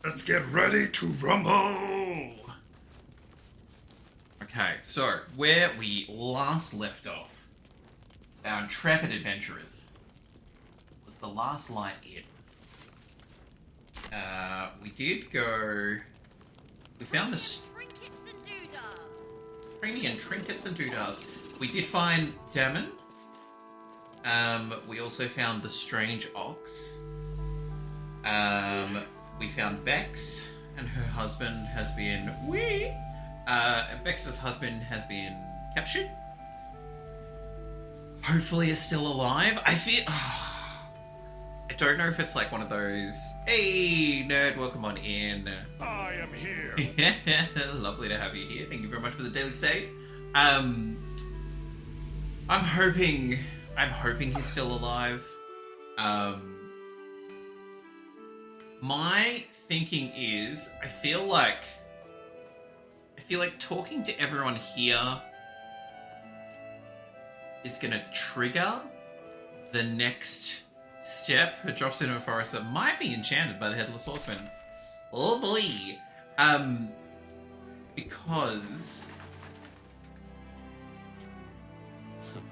Let's get ready to rumble! Okay, so where we last left off, our intrepid adventurers was the last light in. We did go. We found the Trinkets and doodads. premium trinkets and doodads. We did find Damon. We also found the strange ox. We found Bex, and her husband has been Bex's husband has been captured. Hopefully is still alive. I feel I don't know if it's like one of those, hey nerd, welcome on in. I am here. Lovely to have you here. Thank you very much for the daily save. I'm hoping he's still alive. My thinking is, I feel like talking to everyone here is gonna trigger the next step. It drops into a forest that might be enchanted by the Headless Horseman. Oh boy! Because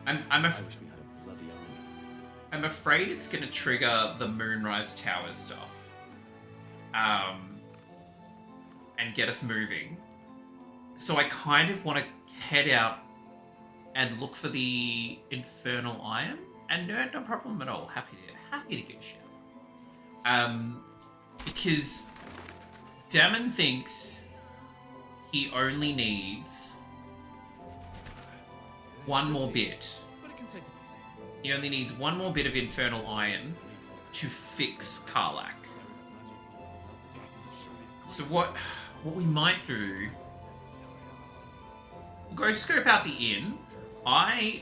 I'm afraid it's gonna trigger the Moonrise Towers stuff. And get us moving. So I kind of want to head out and look for the Infernal Iron. And no problem at all. Happy to give a shout. Because Damon thinks he only needs one more bit. He only needs one more bit of Infernal Iron to fix Karlach. So what we might do, we'll go scope out the inn. My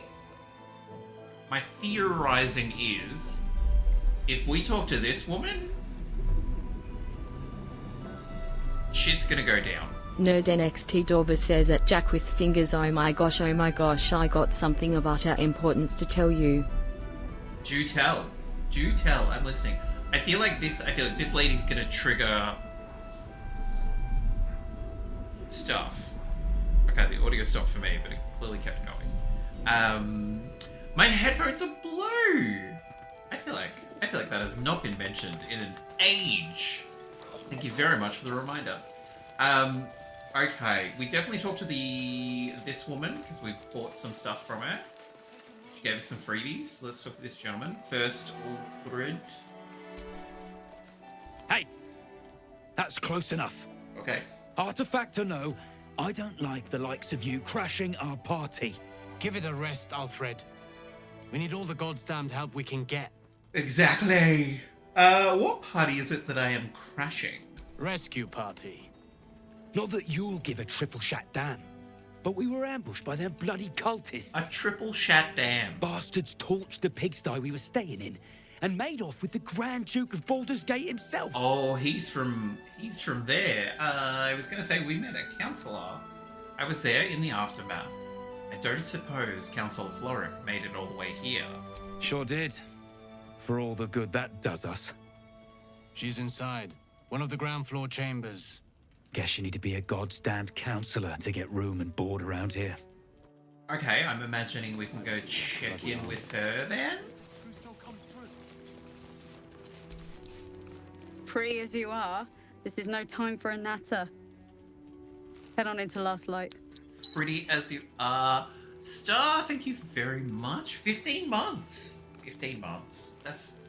theorizing is, if we talk to this woman, shit's gonna go down. Nerd NXT Dorva says that Jack with fingers, oh my gosh, I got something of utter importance to tell you. Do tell, I'm listening. I feel like this lady's gonna trigger stuff. Okay, the audio stopped for me, but it clearly kept going. My headphones are blue. I feel like that has not been mentioned in an age. Thank you very much for the reminder. Okay, we definitely talked to this woman because we bought some stuff from her. She gave us some freebies. Let's talk to this gentleman first. Ulrid. Hey, that's close enough. Okay. Artifact or no, I don't like the likes of you crashing our party. Give it a rest, Alfred. We need all the goddamned help we can get. Exactly. What party is it that I am crashing? Rescue party. Not that you'll give a triple shat damn, but we were ambushed by them bloody cultists. A triple shat dam. Bastards torched the pigsty we were staying in and made off with the Grand Duke of Baldur's Gate himself. Oh, he's from there. I was going to say we met a counselor. I was there in the aftermath. I don't suppose Councillor Floric made it all the way here. Sure did. For all the good that does us. She's inside. One of the ground floor chambers. Guess you need to be a goddamned counsellor to get room and board around here. Okay, I'm imagining we can go check in with her then. Free as you are, this is no time for a natter. Head on into Last Light. Pretty as you are. Star, thank you very much. 15 months. 15 months. That's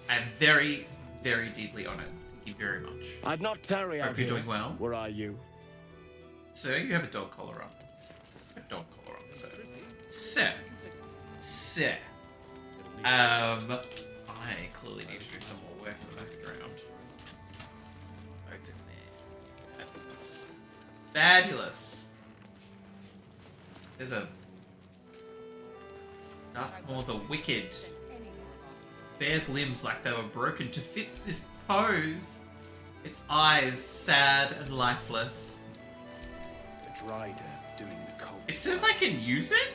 I'm very, very deeply honored. Thank you very much. I'd not tarry out Hope you're here. doing well. Where are you? Sir, you have a dog collar on. A dog collar on, sir. Sir. I clearly need to do some more work in the background. Notes in there. Fabulous. Fabulous. There's a Darkmoor the Wicked. Bears limbs like they were broken to fit this pose. Its eyes sad and lifeless. The Drider doing the cult. It says I can use it?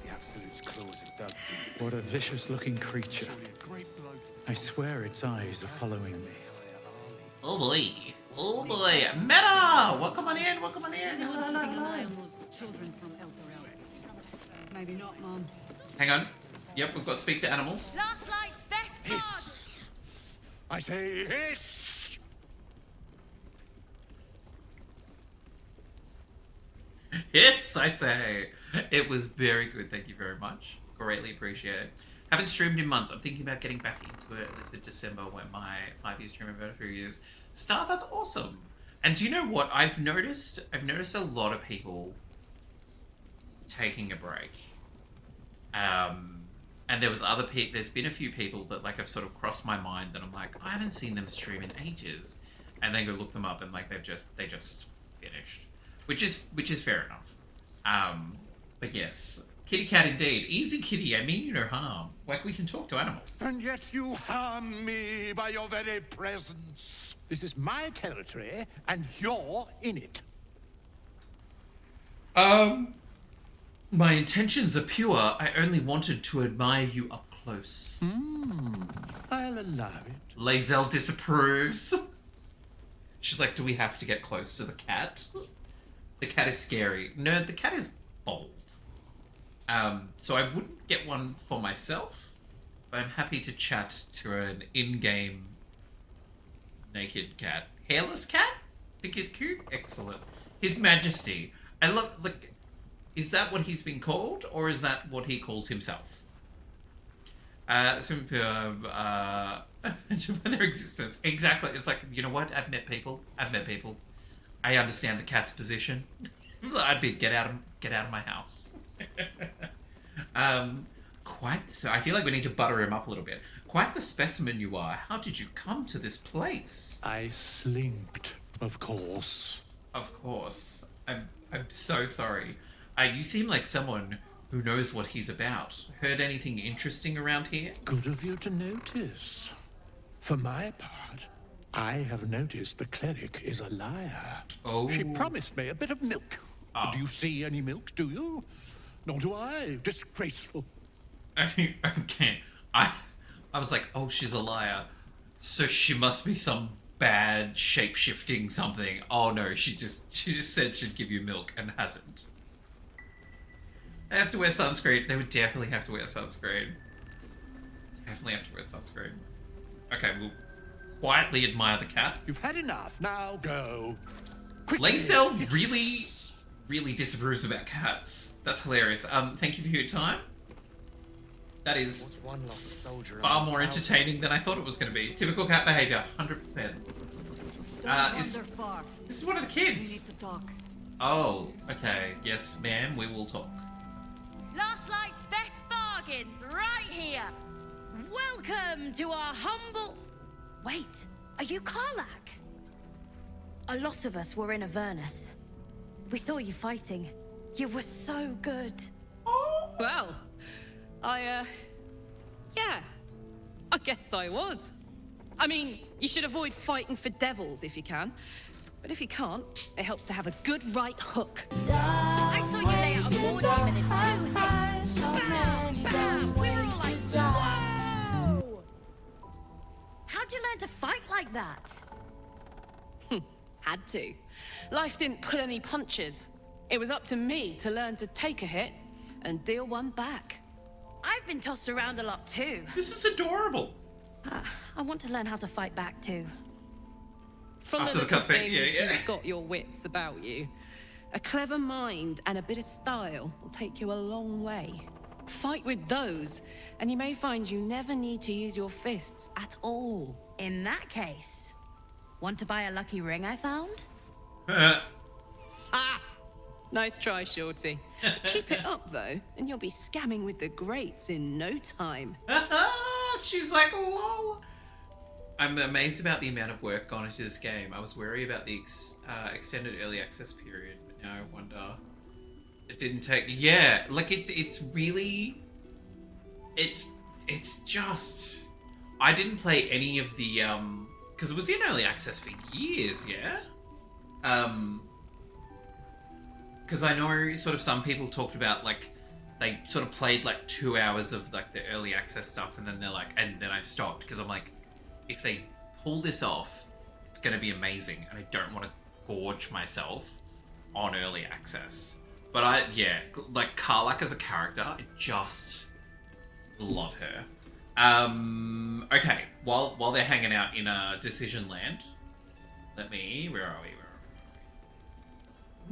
The Absolute's claws have dug deep. What a vicious-looking creature. I swear its eyes are following me. Oh boy. Oh boy. Meta! Welcome on in, welcome on in. Anyone keeping an eye on those children from El Dorado? Maybe not, Mom. Hang on. Yep, we've got speak to animals. Last Light's best bard. Hiss! I say hiss! Yes, I say. It was very good. Thank you very much. Greatly appreciate it. Haven't streamed in months. I'm thinking about getting back into it. It's in December when my 5-year stream anniversary is. Star, that's awesome. And do you know what I've noticed? I've noticed a lot of people taking a break. And there was other people. There's been a few people that like have sort of crossed my mind that I'm like, I haven't seen them stream in ages, and then go look them up and like they just finished, which is fair enough. But yes, kitty cat indeed. Easy kitty. I mean you no harm. Like we can talk to animals. And yet you harm me by your very presence. This is my territory, and you're in it. My intentions are pure. I only wanted to admire you up close. I'll allow it. Lae'zel disapproves. She's like, do we have to get close to the cat? The cat is scary. No, the cat is bold. So I wouldn't get one for myself, but I'm happy to chat to an in-game naked cat. Hairless cat? Think he's cute? Excellent. His Majesty. I love, like, is that what he's been called, or is that what he calls himself? Superb, their existence. Exactly. It's like, you know what? I've met people. I understand the cat's position. I'd be get out of my house. So I feel like we need to butter him up a little bit. Quite the specimen you are. How did you come to this place? I slinked, of course. Of course. I'm so sorry. You seem like someone who knows what he's about. Heard anything interesting around here? Good of you to notice. For my part, I have noticed the cleric is a liar. Oh. She promised me a bit of milk. Oh. Do you see any milk, do you? Nor do I. Disgraceful. Okay. I was like, oh, she's a liar. So she must be some bad shape-shifting something. Oh no, she just said she'd give you milk and hasn't. They have to wear sunscreen. They would definitely have to wear sunscreen. Okay, we'll quietly admire the cat. You've had enough. Now go. Quickly. Lae'zel really disapproves about cats. That's hilarious. Thank you for your time. That is One lost soldier far among more thousands. entertaining than I thought it was going to be. Typical cat behavior, 100%. This is one of the kids. to talk. Oh, okay. Yes, ma'am, we will talk. Last Light's best bargains right here. Welcome to our humble. Wait, are you Karlak? A lot of us were in Avernus. We saw you fighting. You were so good. Well, yeah, I guess I was. I mean, you should avoid fighting for devils if you can. But if you can't, it helps to have a good right hook. I saw you lay out a war demon in 2 hits. Bam! Bam! We were all like, whoa! How'd you learn to fight like that? Had to. Life didn't pull any punches. It was up to me to learn to take a hit and deal one back. I've been tossed around a lot too. This is adorable. I want to learn how to fight back too. From After the little cutscene, things yeah. you've got your wits about you. A clever mind and a bit of style will take you a long way. Fight with those, and you may find you never need to use your fists at all. In that case, want to buy a lucky ring I found? Nice try, Shorty. Keep it up, though, and you'll be scamming with the greats in no time. She's like, lol. I'm amazed about the amount of work gone into this game. I was worried about the extended early access period, but now I wonder. It didn't take. Yeah, like it's really. It's just. I didn't play any of the because it was in early access for years. Yeah. Because I know sort of some people talked about like they sort of played like 2 hours of like the early access stuff and then they're like, and then I stopped because I'm like, if they pull this off, it's It's going to be amazing, and I don't want to gorge myself on early access. But like Karlach as a character, I just love her. Okay, while they're hanging out in Decision Land, where are we?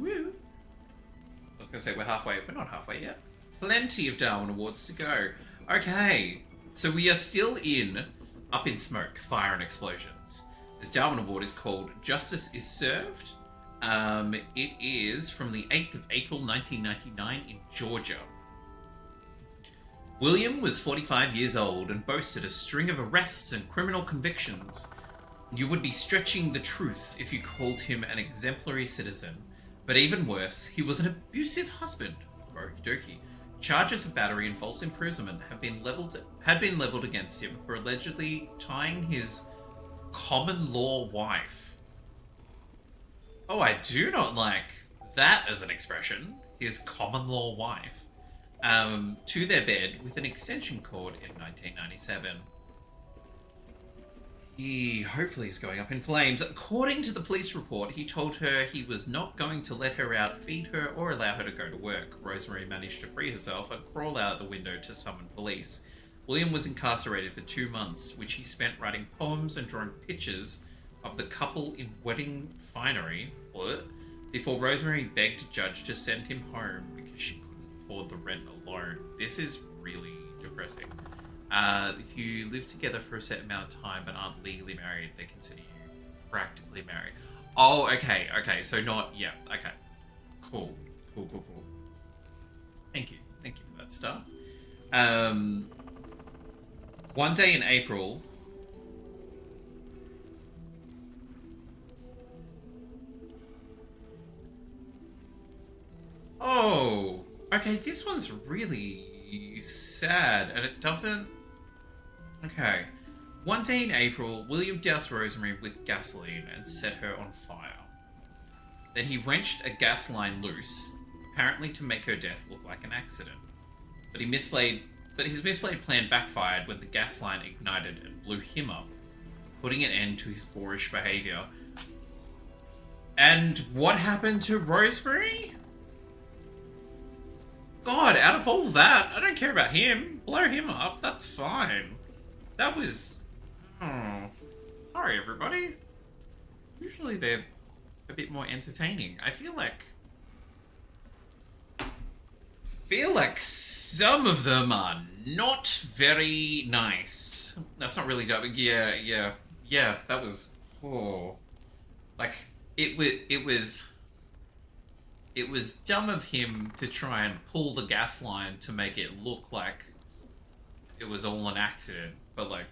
Woo! I was going to say we're halfway. We're not halfway yet. Plenty of Darwin Awards to go. Okay, so we are still up in smoke, fire and explosions. This Darwin Award is called Justice is Served. It is from the 8th of April 1999 in Georgia. William was 45 years old and boasted a string of arrests and criminal convictions. You would be stretching the truth if you called him an exemplary citizen. But even worse, he was an abusive husband. Okie dokie. Charges of battery and false imprisonment had been leveled against him for allegedly tying his common law wife. Oh, I do not like that as an expression. His common law wife. To their bed with an extension cord in 1997. He hopefully is going up in flames. According to the police report, he told her he was not going to let her out, feed her, or allow her to go to work. Rosemary managed to free herself and crawl out the window to summon police. William was incarcerated for 2 months, which he spent writing poems and drawing pictures of the couple in wedding finery, before Rosemary begged a judge to send him home because she couldn't afford the rent alone. This is really depressing. If you live together for a set amount of time but aren't legally married, they consider you practically married. Oh, okay, so not, yeah, okay. Cool. Thank you for that stuff. One day in April, oh, okay, this one's really sad, and it doesn't... Okay. One day in April, William doused Rosemary with gasoline and set her on fire. Then he wrenched a gas line loose, apparently to make her death look like an accident. But his mislaid plan backfired when the gas line ignited and blew him up, putting an end to his boorish behavior. And what happened to Rosemary? God, out of all that, I don't care about him. Blow him up, that's fine. That was... Oh, sorry everybody. Usually they're a bit more entertaining. I feel like some of them are not very nice. That's not really dumb. Yeah, that was... Oh. Like, it was dumb of him to try and pull the gas line to make it look like it was all an accident, but like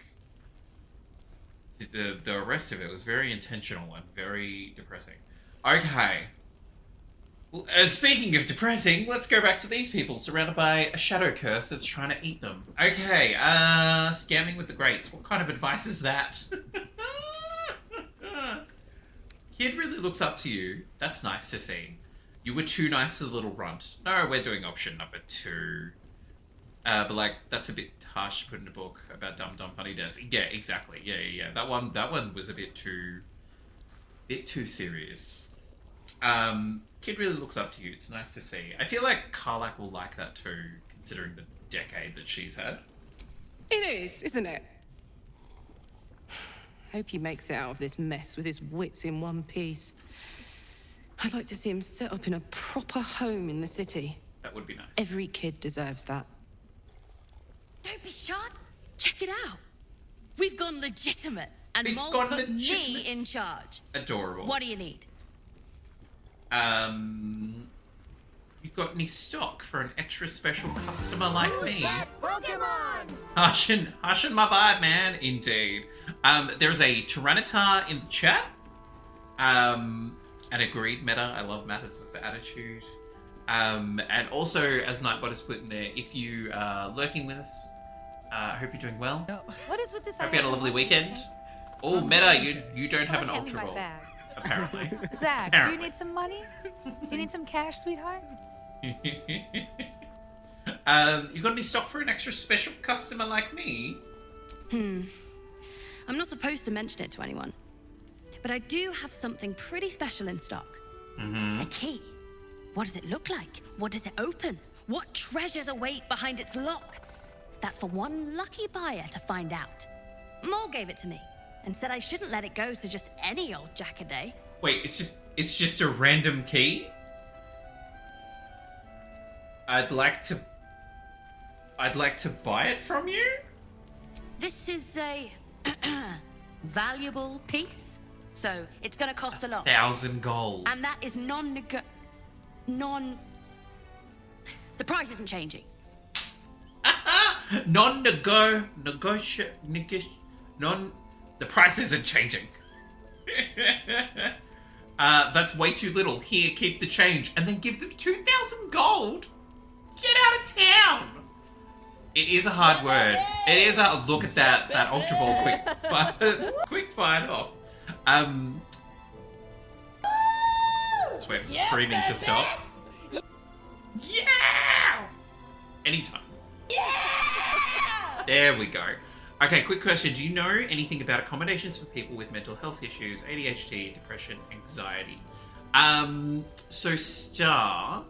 the rest of it was very intentional and very depressing. Okay. Well, speaking of depressing, let's go back to these people surrounded by a shadow curse that's trying to eat them. Okay, scamming with the greats. What kind of advice is that? Kid really looks up to you. That's nice to see. You were too nice to the little runt. No, we're doing option number 2. But like, that's a bit harsh to put in a book about dumb funny desk. Yeah, exactly. Yeah. That one was a bit too serious. Kid really looks up to you. It's nice to see. I feel like Karlach will like that too, considering the decade that she's had. It is, isn't it? Hope he makes it out of this mess with his wits in one piece. I'd like to see him set up in a proper home in the city. That would be nice. Every kid deserves that. Don't be shot. Check it out. We've gone legitimate, and We've Mole gone put legitimate. me in charge. Adorable. What do you need? You got any stock for an extra special customer like me? Pokemon! Hushing my vibe, man. Indeed. There's a Tyranitar in the chat. And agreed, Meta. I love Meta's attitude. And also, as Nightbot has put in there, if you are lurking with us, I hope you're doing well. What is with this? Hope you had a lovely weekend. Oh, Meta, you don't have an Hand me Ultra my Ball, bag. apparently. Zach, do you need some money? Do you need some cash, sweetheart? You got any stock for an extra special customer like me? I'm not supposed to mention it to anyone. but I do have something pretty special in stock. A key. What does it look like? What does it open? What treasures await behind its lock? That's for one lucky buyer to find out. Maul gave it to me and said I shouldn't let it go to just any old jackaday. Wait, it's just a random key? I'd like to buy it from you? This is a valuable piece, so it's gonna cost a lot. 1,000 gold. And that is The price isn't changing. The price isn't changing. That's way too little. Here, keep the change, and then give them 2,000 gold. Get out of town. It is a hard word. It is a look at that Ultra Ball quick fired off. Just wait for the screaming to stop. Yeah! Anytime. Yeah! There we go. Okay, quick question. Do you know anything about accommodations for people with mental health issues, ADHD, depression, anxiety? So Star,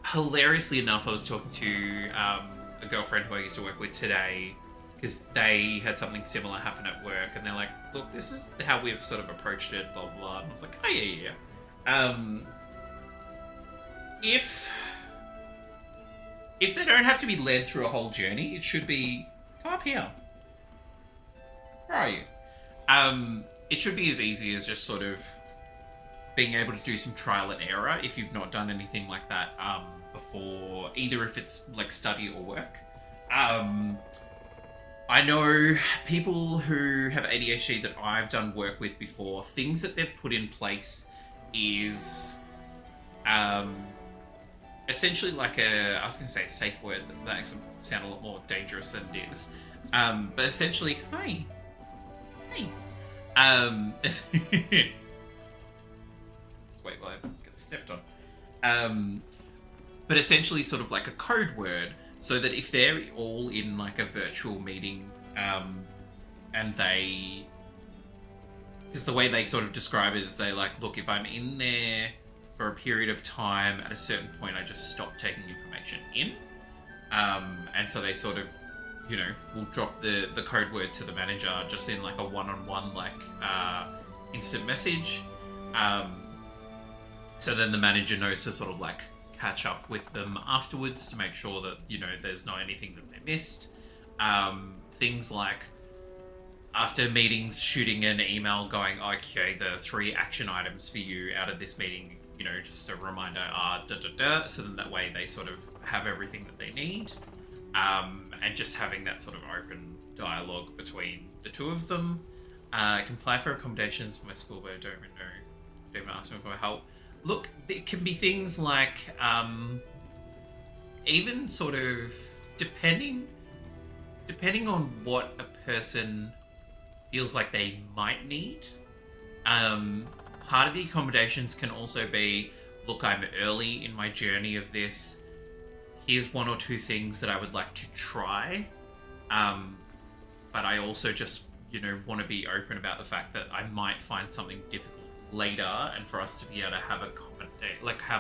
hilariously enough, I was talking to a girlfriend who I used to work with today, because they had something similar happen at work, and they're like, look, this is how we've sort of approached it, blah, blah. And I was like, oh, yeah. If they don't have to be led through a whole journey, it should be, come up here. Where are you? It should be as easy as just sort of being able to do some trial and error if you've not done anything like that before, either if it's like study or work. I know people who have ADHD that I've done work with before, things that they've put in place is essentially like I was going to say a safe word, that makes it sound a lot more dangerous than it is. But essentially, hey. Wait while I get stepped on. But essentially sort of like a code word, so that if they're all in like a virtual meeting, and they, because the way they sort of describe it is they like, look, if I'm in there for a period of time, at a certain point I just stop taking information in. And so they sort of, you know, will drop the code word to the manager just in like a one-on-one like instant message. So then the manager knows to sort of like catch up with them afterwards to make sure that, you know, there's not anything that they missed. Things like after meetings, shooting an email going, okay, the 3 action items for you out of this meeting, you know, just a reminder are so then that way they sort of have everything that they need. And just having that sort of open dialogue between the two of them. Can apply for accommodations for my school, but I don't even know. Don't even ask me for help. Look, it can be things like, even sort of depending on what a person feels like they might need. Part of the accommodations can also be, look, I'm early in my journey of this. Here's 1 or 2 things that I would like to try. But I also just, you know, want to be open about the fact that I might find something difficult later, and for us to be able to have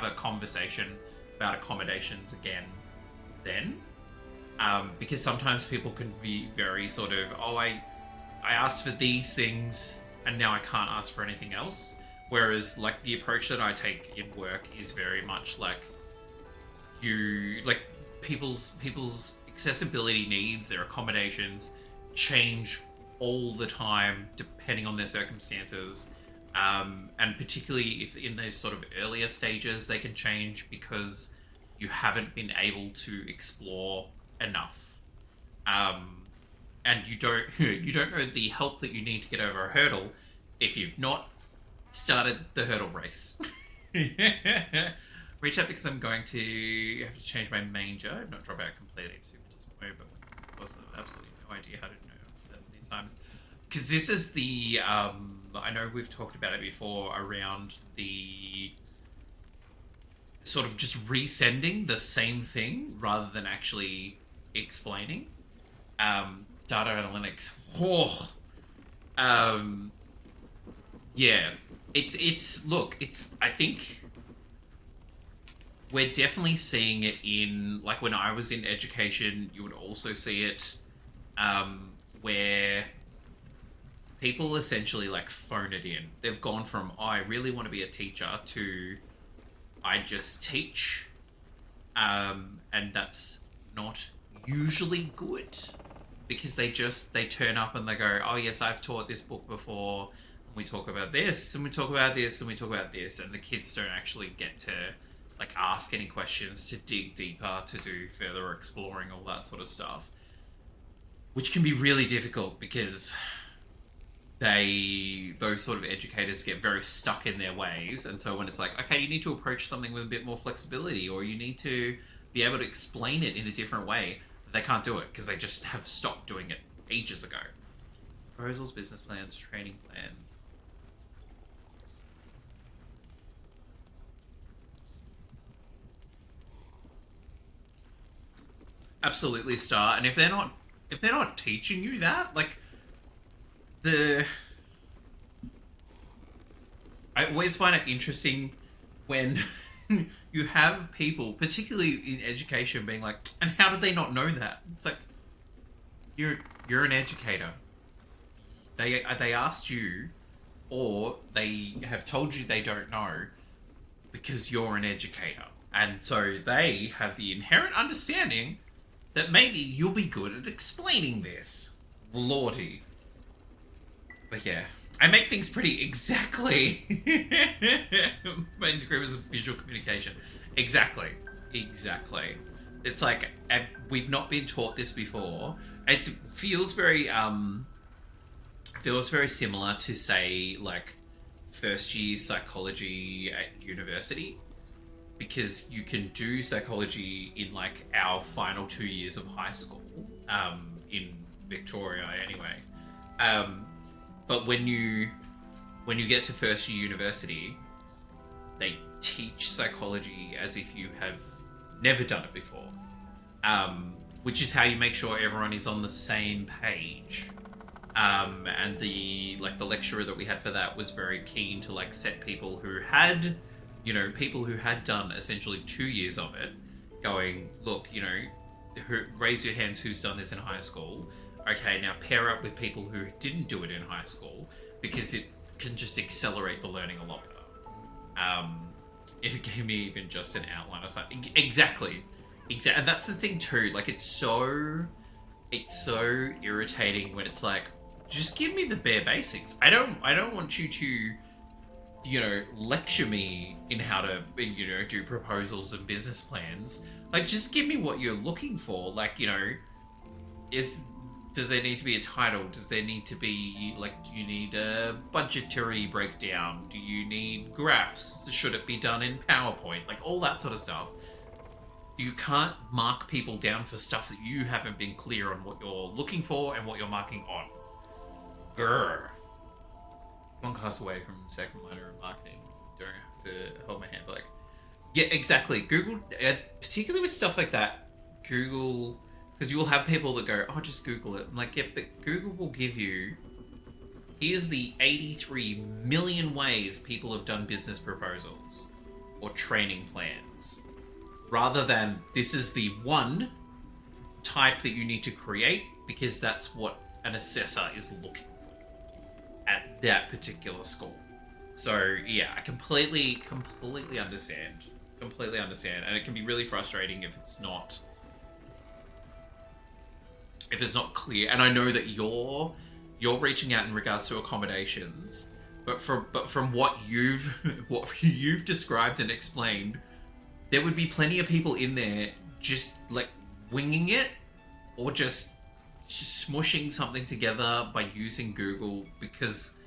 a conversation about accommodations again then. Because sometimes people can be very sort of, oh, I asked for these things and now I can't ask for anything else. Whereas like the approach that I take in work is very much like, you like people's accessibility needs, their accommodations change all the time depending on their circumstances, and particularly if in those sort of earlier stages they can change because you haven't been able to explore enough, and you don't know the help that you need to get over a hurdle if you've not started the hurdle race. Reach out because I'm going to have to change my manger. I've not dropped out completely. I'm super disappointed, but I was absolutely no idea how to know these times. Because this is the, I know we've talked about it before around the sort of just resending the same thing rather than actually explaining. Data analytics. Yeah, I think we're definitely seeing it in, like, when I was in education, you would also see it where people essentially, like, phone it in. They've gone from, oh, I really want to be a teacher, to I just teach, and that's not usually good, because they turn up and they go, oh yes, I've taught this book before, and we talk about this, and we talk about this, and we talk about this, and the kids don't actually get to, like, ask any questions, to dig deeper, to do further exploring, all that sort of stuff, which can be really difficult, because those sort of educators get very stuck in their ways. And so when it's like, okay, you need to approach something with a bit more flexibility, or you need to be able to explain it in a different way, they can't do it because they just have stopped doing it ages ago. Proposals, business plans, training plans. Absolutely, Star. And if they're not teaching you that, like, I always find it interesting when you have people, particularly in education, being like, and how did they not know that? It's like, you're an educator. They asked you, or they have told you they don't know, because you're an educator. And so they have the inherent understanding that maybe you'll be good at explaining this. Lordy. But yeah, I make things pretty exactly. My degree was visual communication. Exactly. It's like, we've not been taught this before. It feels very similar to, say, like, first year psychology at university, because you can do psychology in, like, our final 2 years of high school, in Victoria anyway. But when you get to first year university, they teach psychology as if you have never done it before, which is how you make sure everyone is on the same page. And the lecturer that we had for that was very keen to, like, set people who had done essentially 2 years of it, going, look, raise your hands who's done this in high school. Okay, now pair up with people who didn't do it in high school, because it can just accelerate the learning a lot better. If it gave me even just an outline or something. Exactly. And that's the thing too, like, it's so irritating when it's like, just give me the bare basics. I don't want you to, lecture me in how to, do proposals and business plans. Like, just give me what you're looking for. Like, does there need to be a title? Does there need to be, like, do you need a budgetary breakdown? Do you need graphs? Should it be done in PowerPoint? Like, all that sort of stuff. You can't mark people down for stuff that you haven't been clear on what you're looking for and what you're marking on. Grrr. One class away from second minor in marketing. Don't have to hold my hand, but, like, yeah, exactly. Google, particularly with stuff like that, Google... Because you will have people that go, oh, just Google it. I'm like, yeah, but Google will give you, here's the 83 million ways people have done business proposals or training plans. Rather than, this is the one type that you need to create, because that's what an assessor is looking for at that particular school. So, yeah, I completely understand. Completely understand. And it can be really frustrating if it's not clear. And I know that you're reaching out in regards to accommodations, but from what you've described and explained, there would be plenty of people in there just, like, winging it, or just smushing something together by using Google, because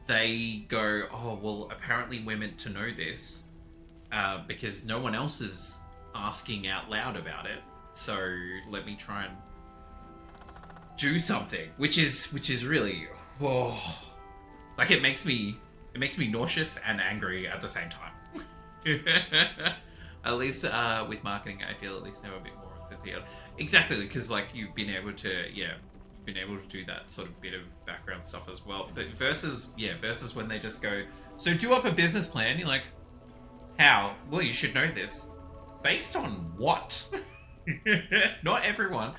they go, oh, well, apparently we're meant to know this, because no one else is asking out loud about it, so let me try and do something, which is really, like, it makes me nauseous and angry at the same time. At least with marketing, I feel at least know a bit more of the theater. Exactly, because, like, you've been able to, been able to do that sort of bit of background stuff as well. But versus when they just go, so do up a business plan. You're like, how? Well, you should know this. Based on what? Not everyone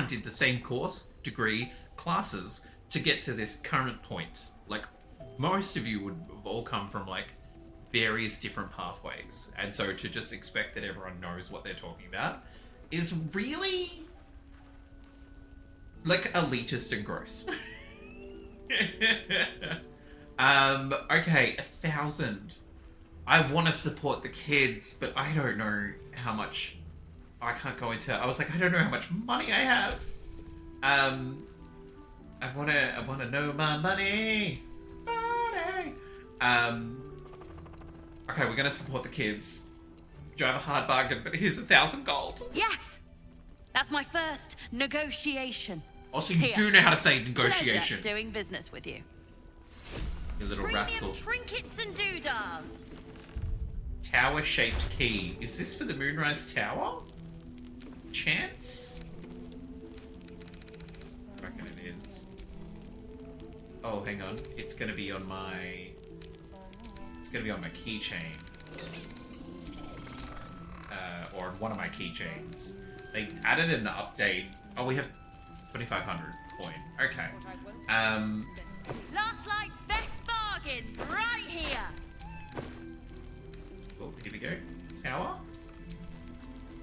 did the same course, degree, classes to get to this current point. Like, most of you would have all come from like various different pathways, and so to just expect that everyone knows what they're talking about is really like elitist and gross. Okay, 1,000. I want to support the kids, but I don't know how much. I can't go into. I was like, I don't know how much money I have. I wanna know my money. Okay, we're gonna support the kids. Drive a hard bargain, but here's 1,000 gold. Yes! That's my first negotiation. Also, you do know how to say negotiation. Pleasure doing business with you. You little Premium rascal. trinkets and doodahs. Tower-shaped key. Is this for the Moonrise Tower? Chance? I reckon it is. Oh, hang on. It's gonna be on my... It's gonna be on my keychain. Or on one of my keychains. They added an update. Oh, we have 2,500 coin. Okay. Last Light's best bargains right here. Oh, here we go. Tower.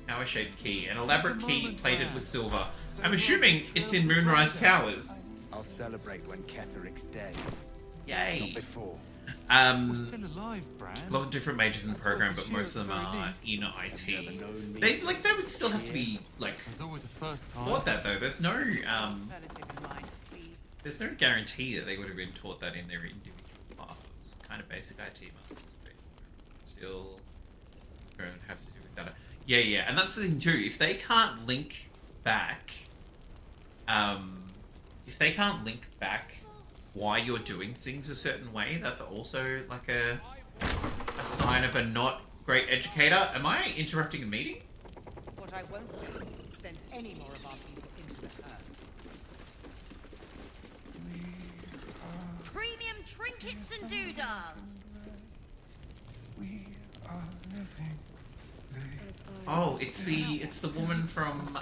Tower-shaped key. An elaborate key plated with silver. I'm assuming it's in Moonrise Towers. I'll celebrate when Ketheric's dead. Yay. Not before. We're still alive, Bran. A lot of different majors in the program, but most of them are in IT. They would still have to be like. There's always a first time. Taught that though. There's no guarantee that they would have been taught that in their individual classes. Kind of basic IT masters, but still don't have to do with data. Yeah, and that's the thing too. If they can't link back, why you're doing things a certain way, that's also like a sign of a not great educator. Am I interrupting a meeting? What I won't do is send any more of our people into the curse. Premium trinkets and doodahs. Oh, it's the woman from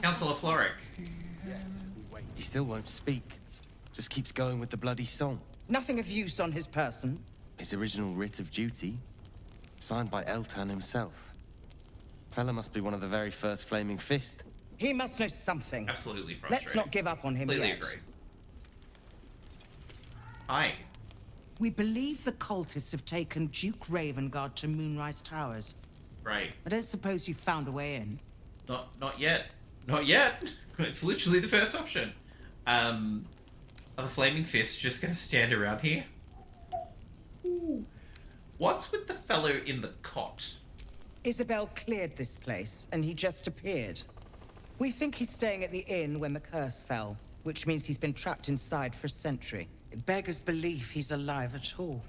Councillor Floric. He still won't speak. Just keeps going with the bloody song. Nothing of use on his person. His original writ of duty, signed by Eltan himself. Fella must be one of the very first Flaming Fist. He must know something. Absolutely frustrating. Let's not give up on him Completely yet. agree. Hi. We believe the cultists have taken Duke Ravengard to Moonrise Towers. Right. I don't suppose you found a way in. Not yet. Not yet. It's literally the first option. Are the Flaming Fists just gonna stand around here? Ooh. What's with the fellow in the cot? Isabel cleared this place, and he just appeared. We think he's staying at the inn when the curse fell, which means he's been trapped inside for a century. It beggars belief he's alive at all.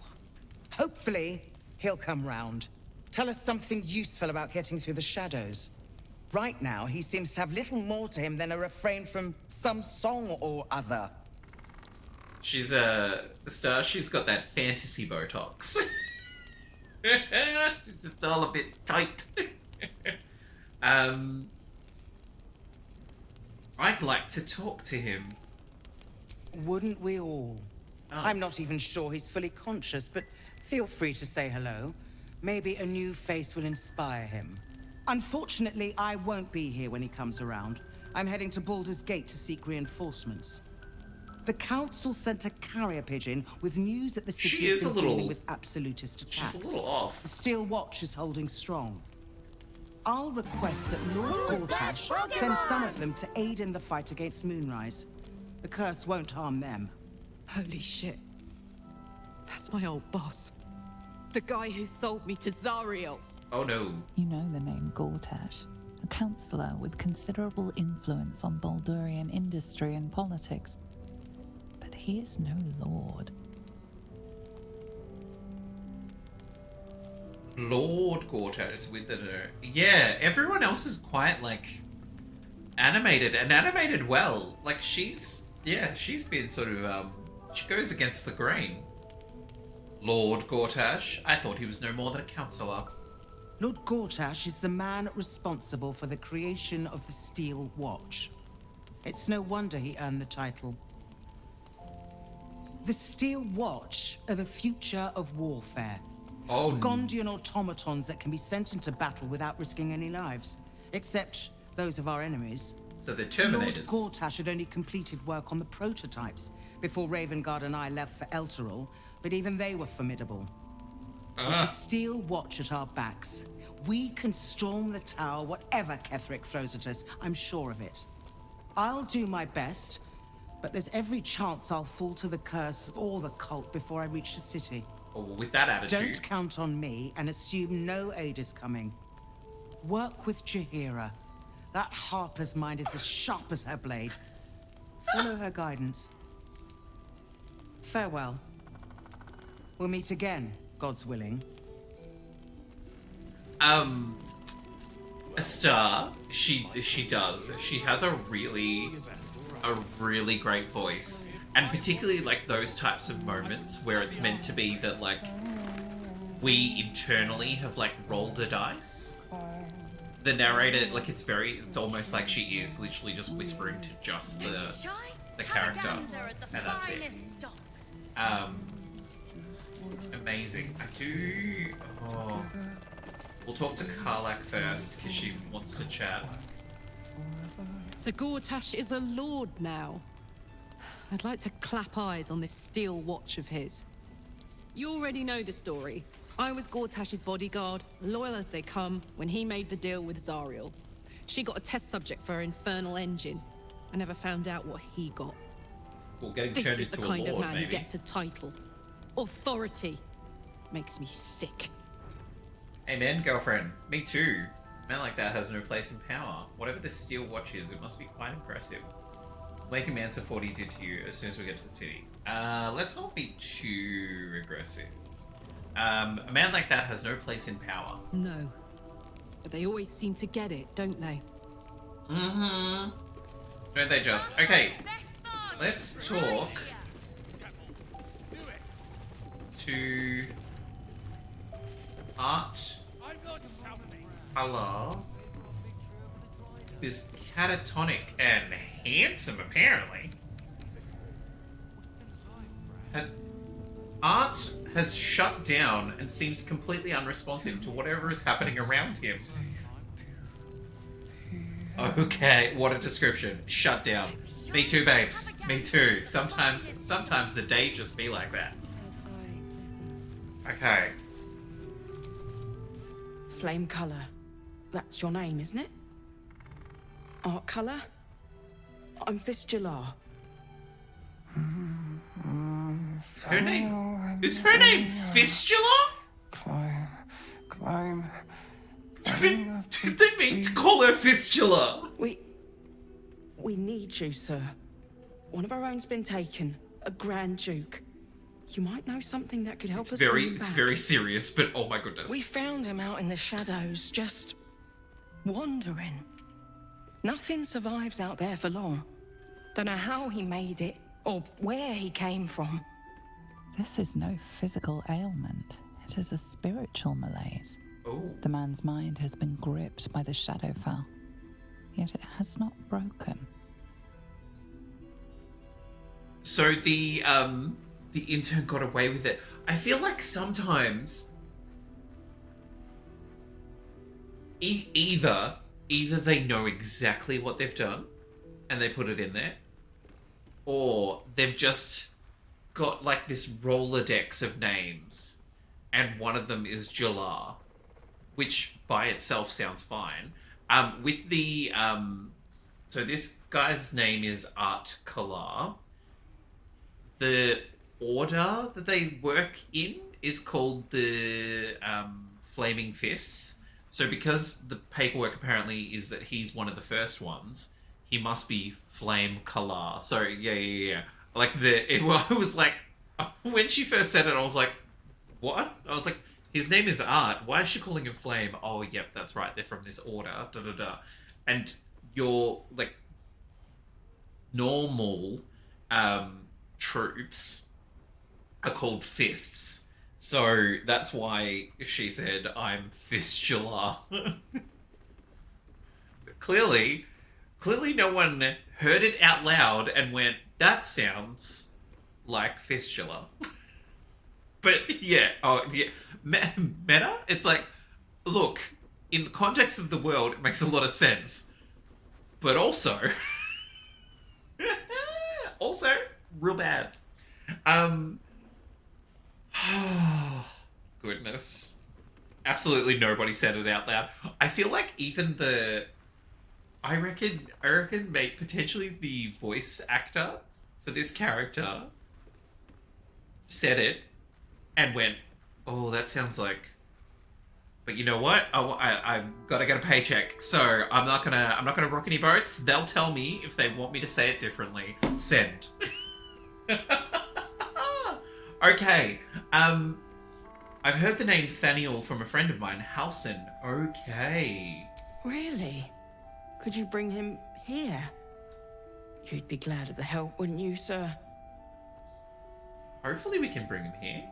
Hopefully, he'll come round. Tell us something useful about getting through the shadows. Right now, he seems to have little more to him than a refrain from some song or other. She's a star. She's got that fantasy Botox. It's just all a bit tight. I'd like to talk to him. Wouldn't we all? Oh. I'm not even sure he's fully conscious, but feel free to say hello. Maybe a new face will inspire him. Unfortunately, I won't be here when he comes around. I'm heading to Baldur's Gate to seek reinforcements. The council sent a carrier pigeon with news that the city has been dealing with absolutist attacks. She's a little off. The Steel Watch is holding strong. I'll request that Lord Gortash send some of them to aid in the fight against Moonrise. The curse won't harm them. Holy shit. That's my old boss. The guy who sold me to Zariel. Oh no. You know the name Gortash, a councillor with considerable influence on Baldurian industry and politics. But he is no lord. Lord Gortash with the... Yeah, everyone else is quite, like, animated and animated well. Like she's been sort of she goes against the grain. Lord Gortash, I thought he was no more than a counselor. Lord Gortash is the man responsible for the creation of the Steel Watch. It's no wonder he earned the title. The Steel Watch are the future of warfare. Oh, Gondian automatons that can be sent into battle without risking any lives, except those of our enemies. So they're Terminators. Lord Gortash had only completed work on the prototypes before Ravengard and I left for Elturel, but even they were formidable. With the Steel Watch at our backs, we can storm the tower whatever Ketheric throws at us, I'm sure of it. I'll do my best, but there's every chance I'll fall to the curse or the cult before I reach the city. Oh, with that attitude. Don't count on me and assume no aid is coming. Work with Jaheira. That harper's mind is as sharp as her blade. Follow her guidance. Farewell. We'll meet again, God's willing. A star, she does. She has a really great voice. And particularly like those types of moments where it's meant to be that like we internally have like rolled a dice. The narrator, like it's almost like she is literally just whispering to just the character. And that's it. Amazing. We'll talk to Karlak first, because she wants to chat. So Gortash is a lord now. I'd like to clap eyes on this steel watch of his. You already know the story. I was Gortash's bodyguard, loyal as they come, when he made the deal with Zariel. She got a test subject for her infernal engine. I never found out what he got. Well, getting This turned is the into kind a lord, of man maybe. who gets a title. Authority. Makes me sick. Amen, girlfriend. Me too. A man like that has no place in power. Whatever this steel watch is, it must be quite impressive. Make him answer for what he did to you as soon as we get to the city. Let's not be too aggressive. A man like that has no place in power. No. But they always seem to get it, don't they? Mm-hmm. Don't they just? Okay. Let's talk to Art Color is catatonic and handsome, apparently. Art has shut down and seems completely unresponsive to whatever is happening around him. Okay, what a description. Shut down. Me too, babes. Me too. Sometimes the day just be like that. Okay. Flame Colour. That's your name, isn't it? Art Colour? I'm Fistula. Is her name Fistula? Climb. Did they mean to call her Fistula? We need you, sir. One of our own's been taken. A Grand Duke. You might know something that could help us bring him back. It's very serious, but oh my goodness. We found him out in the shadows, just wandering. Nothing survives out there for long. Don't know how he made it, or where he came from. This is no physical ailment. It is a spiritual malaise. Oh. The man's mind has been gripped by the Shadowfell, yet it has not broken. So the intern got away with it. I feel like sometimes either they know exactly what they've done and they put it in there, or they've just got like this Rolodex of names and one of them is Jalar, which by itself sounds fine. With the so this guy's name is Art Kalar. The order that they work in is called the Flaming Fists. So because the paperwork apparently is that he's one of the first ones, he must be Flame Kalar. So yeah. Like it was like when she first said it, I was like, what? I was like, his name is Art. Why is she calling him Flame? Oh, yep, that's right. They're from this order. And your like normal troops are called fists. So that's why she said, I'm fistula. Clearly no one heard it out loud and went, that sounds like fistula. But yeah, meta? It's like, look, in the context of the world, it makes a lot of sense. But also, real bad. Goodness. Absolutely nobody said it out loud. I feel like even I reckon potentially the voice actor for this character said it and went, oh, that sounds like, but you know what? I've got to get a paycheck, so I'm not gonna rock any boats. They'll tell me if they want me to say it differently. Send. Okay. I've heard the name Thaniel from a friend of mine, Halsin. Okay. Really? Could you bring him here? You'd be glad of the help, wouldn't you, sir? Hopefully we can bring him here.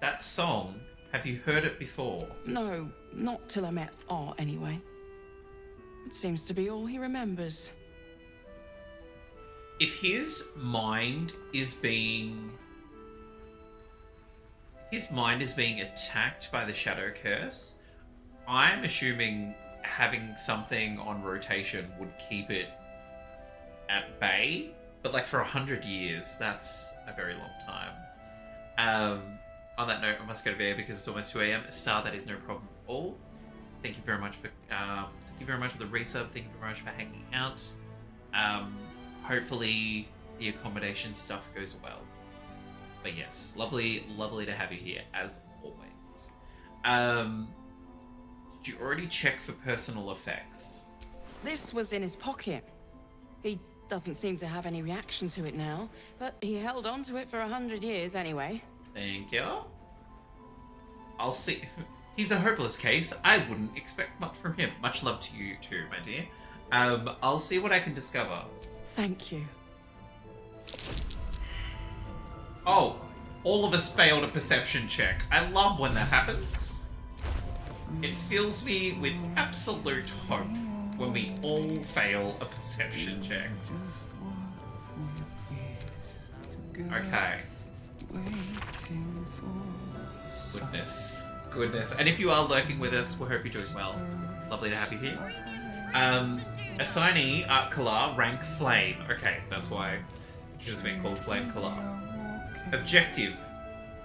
That song, have you heard it before? No, not till I met Art, anyway. It seems to be all he remembers. If his mind is being attacked by the Shadow Curse, I'm assuming having something on rotation would keep it at bay. But like for 100 years, that's a very long time. On that note, I must go to bed because it's almost 2 a.m. Star, that is no problem at all. Thank you very much for the resub. Thank you very much for hanging out. Hopefully the accommodation stuff goes well. But yes, lovely to have you here as always. Did you already check for personal effects? This was in his pocket. He doesn't seem to have any reaction to it now, but he held on to it for 100 years anyway. Thank you. I'll see. He's a hopeless case. I wouldn't expect much from him. Much love to you too, my dear. I'll see what I can discover. Thank you. Oh, all of us failed a perception check. I love when that happens. It fills me with absolute hope when we all fail a perception check. Okay. Goodness. And if you are lurking with us, we hope you're doing well. Lovely to have you here. Assignee, Art Kalar, rank Flame. Okay, that's why he was being called Flame Kalar. Objective: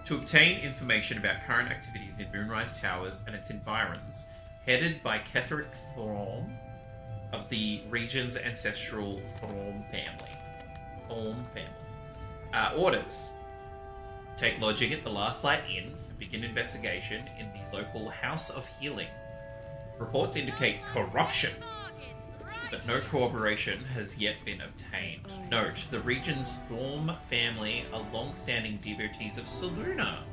to obtain information about current activities in Moonrise Towers and its environs, headed by Ketheric Thorm of the region's ancestral Thorm family. Orders: take lodging at the Last Light Inn and begin investigation in the local House of Healing. Reports indicate corruption, but no corroboration has yet been obtained. Note, the region's Thorm family are long-standing devotees of Selûne.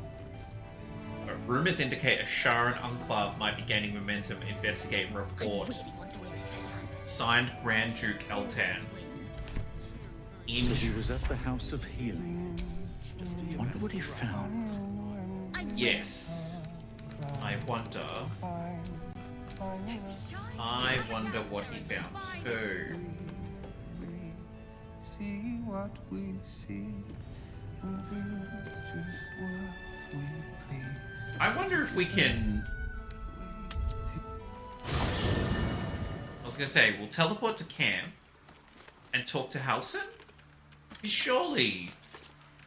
Rumors indicate a Sharan enclave might be gaining momentum. Investigate and report. Signed, Grand Duke Eltan. He was at the House of Healing. Wonder what he found. Yes. I wonder what he found too. See what we see and do just what we please. I wonder if we can... I was gonna say, we'll teleport to camp and talk to Halsin? Surely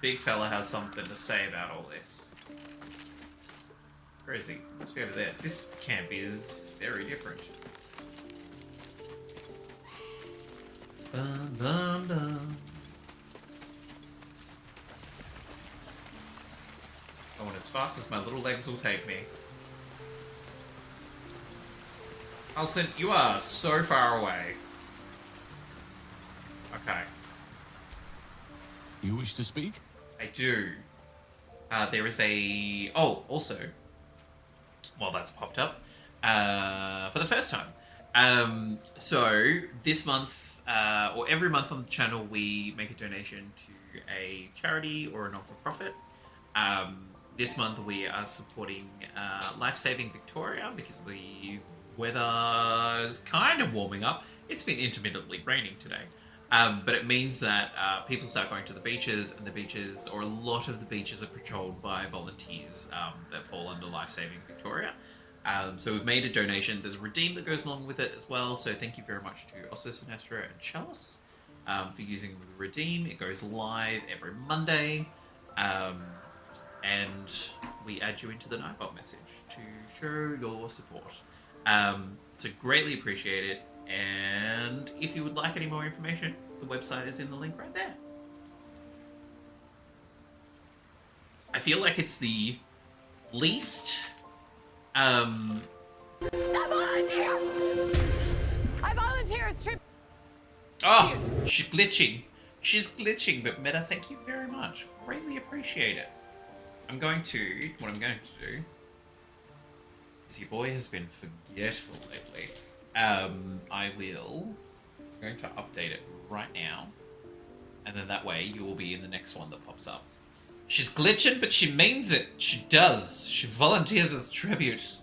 big fella has something to say about all this. Where is he? Must be over there. This camp is very different. Bum, bum, bum. Going as fast as my little legs will take me. Halsin, you are so far away. Okay. You wish to speak? I do. There is a... Oh, also, well, that's popped up. For the first time, So this month, or every month on the channel, we make a donation to a charity or a non-for-profit. This month we are supporting Life-Saving Victoria because the weather is kind of warming up. It's been intermittently raining today. But it means that people start going to the beaches, and the beaches, or a lot of the beaches, are patrolled by volunteers that fall under Life-Saving Victoria. So we've made a donation. There's a redeem that goes along with it as well. So thank you very much to Osso, Sinestra, and Chalice for using the redeem. It goes live every Monday. And we add you into the Nightbot message to show your support. So greatly appreciate it. And if you would like any more information, the website is in the link right there. I feel like it's the least I volunteer as trip. Oh, she's glitching. She's glitching, but Meta, thank you very much. Greatly appreciate it. What I'm going to do, is your boy has been forgetful lately. I'm going to update it right now, and then that way you will be in the next one that pops up. She's glitching, but she means it. She does. She volunteers as tribute.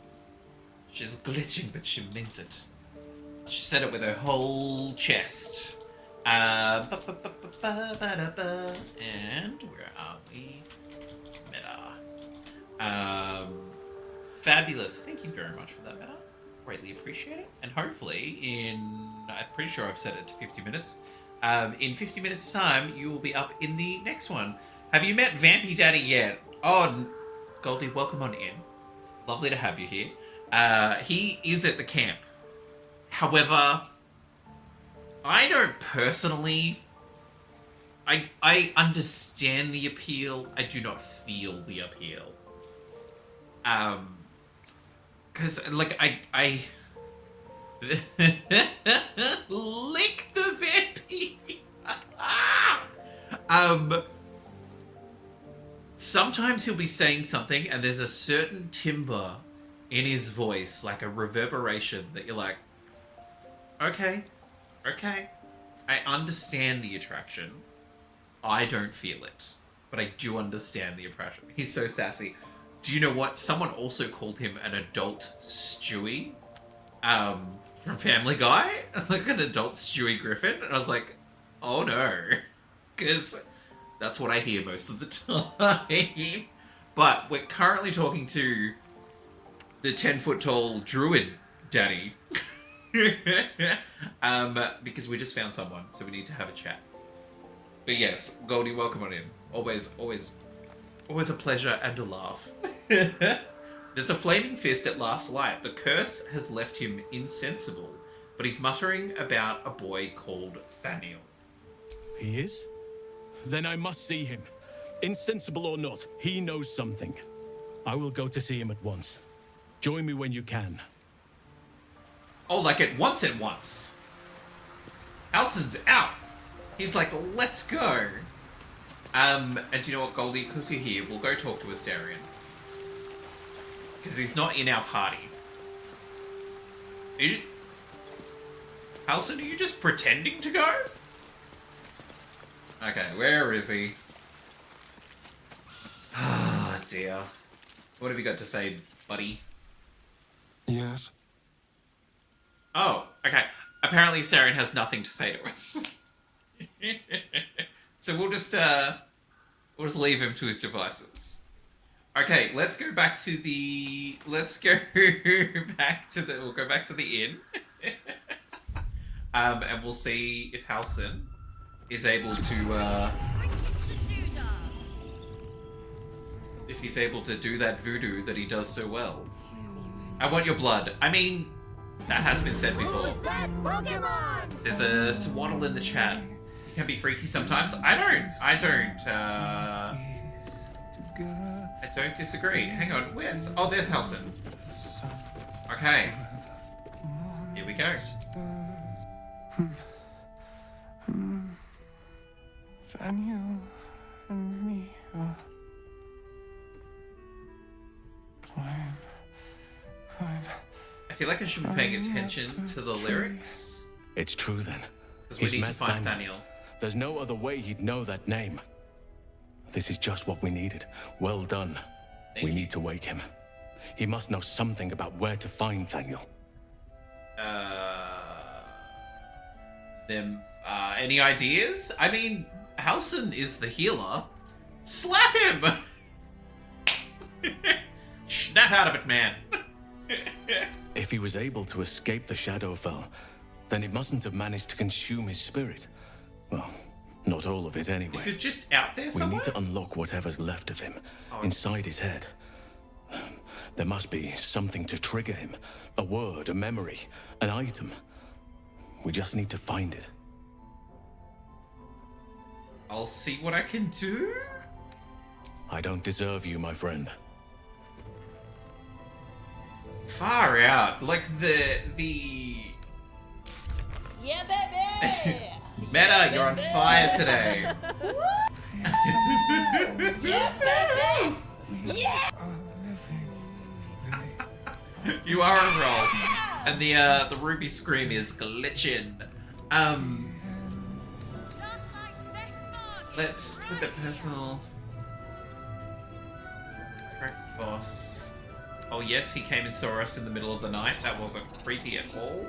She's glitching, but she means it. She said it with her whole chest. And where are we? Meta. Fabulous. Thank you very much for that, Meta. Greatly appreciate it. And hopefully I'm pretty sure I've set it to 50 minutes. In 50 minutes time, you will be up in the next one. Have you met Vampy Daddy yet? Oh, Goldie, welcome on in. Lovely to have you here. He is at the camp. However, I don't personally... I understand the appeal. I do not feel the appeal. Because, like, I lick the vampy. Sometimes he'll be saying something and there's a certain timbre in his voice, like a reverberation, that you're like, okay. I understand the attraction. I don't feel it, but I do understand the attraction. He's so sassy. Do you know what? Someone also called him an adult Stewie from Family Guy. Like an adult Stewie Griffin. And I was like, oh no. Because that's what I hear most of the time. But we're currently talking to the 10-foot tall druid daddy. Because we just found someone, so we need to have a chat. But yes, Goldie, welcome on in. Always a pleasure and a laugh. There's a flaming fist at last light. The curse has left him insensible, but he's muttering about a boy called Thaniel. He is? Then I must see him. Insensible or not, he knows something. I will go to see him at once. Join me when you can. Oh, like at once. Halsin's out. He's like, let's go. And do you know what, Goldie? Because you're here, we'll go talk to Astarion. Because he's not in our party. Halsin, are you just pretending to go? Okay, where is he? Ah, dear. What have you got to say, buddy? Yes. Oh, okay. Apparently Astarion has nothing to say to us. So we'll just leave him to his devices. Okay, let's go back to the we'll go back to the inn. And we'll see if Halsin is able to if he's able to do that voodoo that he does so well. I want your blood. I mean, that has been said before. There's a swaddle in the chat. It can be freaky sometimes. I don't disagree. Hang on, where's... Oh, there's Halsin. Okay. Here we go. Thaniel and me are... Climb. I feel like I should be paying attention to the lyrics. It's true then. Because we He's need to met find Thaniel. There's no other way he'd know that name. This is just what we needed. Well done. We need to wake him. He must know something about where to find Thaniel. Any ideas? I mean, Halson is the healer. Slap him! Snap out of it, man. If he was able to escape the Shadowfell, then it mustn't have managed to consume his spirit. Well, not all of it anyway. Is it just out there somewhere? We need to unlock whatever's left of him, inside his head. There must be something to trigger him. A word, a memory, an item. We just need to find it. I'll see what I can do. I don't deserve you, my friend. Far out. Like the Yeah, baby! Meta, you're on fire today. Yeah, baby! Yeah! You are on roll. And the ruby screen is glitching. Let's put that personal correct boss. Oh yes, he came and saw us in the middle of the night. That wasn't creepy at all.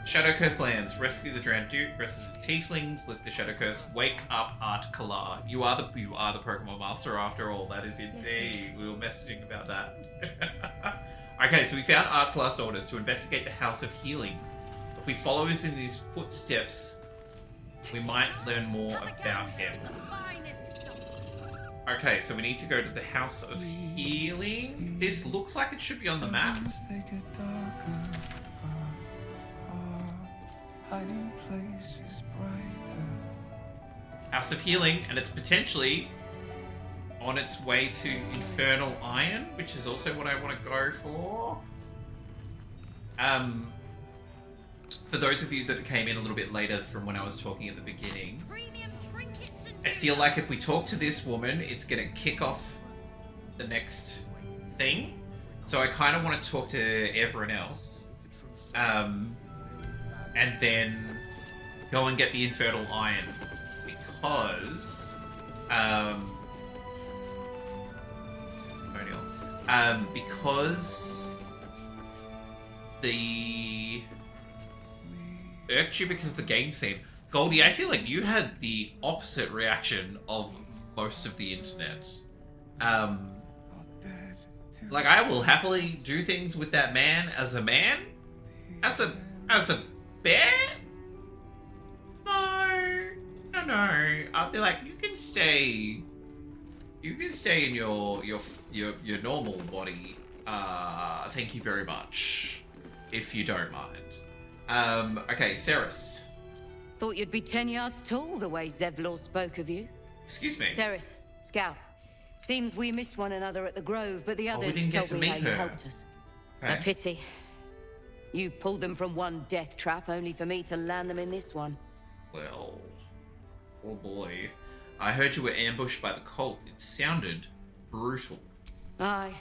Shadow Curse lands. Rescue the drowned dude. Rescue the tieflings. Lift the Shadow Curse. Wake up, Art Kalar. You are the Pokemon Master after all. That is indeed. We were messaging about that. Okay, so we found Art's last orders to investigate the House of Healing. If we follow in his footsteps, we might learn more about him. Okay, so we need to go to the House of Healing. This looks like it should be on the map. House of Healing, and it's potentially on its way to Infernal Iron, which is also what I want to go for. For those of you that came in a little bit later from when I was talking at the beginning, I feel like if we talk to this woman, it's going to kick off the next thing. So I kind of want to talk to everyone else. And then go and get the Infernal Iron. Because... because the irked you because of the game scene. Goldie, I feel like you had the opposite reaction of most of the internet. Like, I will happily do things with that man as a man. As a bear? No. I'll be like, you can stay in your normal body. Thank you very much, if you don't mind. Okay, Ceres. Thought you'd be 10 yards tall the way Zevlor spoke of you. Excuse me. Ceres, Scout. Seems we missed one another at the Grove, but the others didn't get told to me meet how you her. helped us. Okay. A pity. You pulled them from one death trap, only for me to land them in this one. Well, oh boy. I heard you were ambushed by the cult. It sounded brutal. Aye.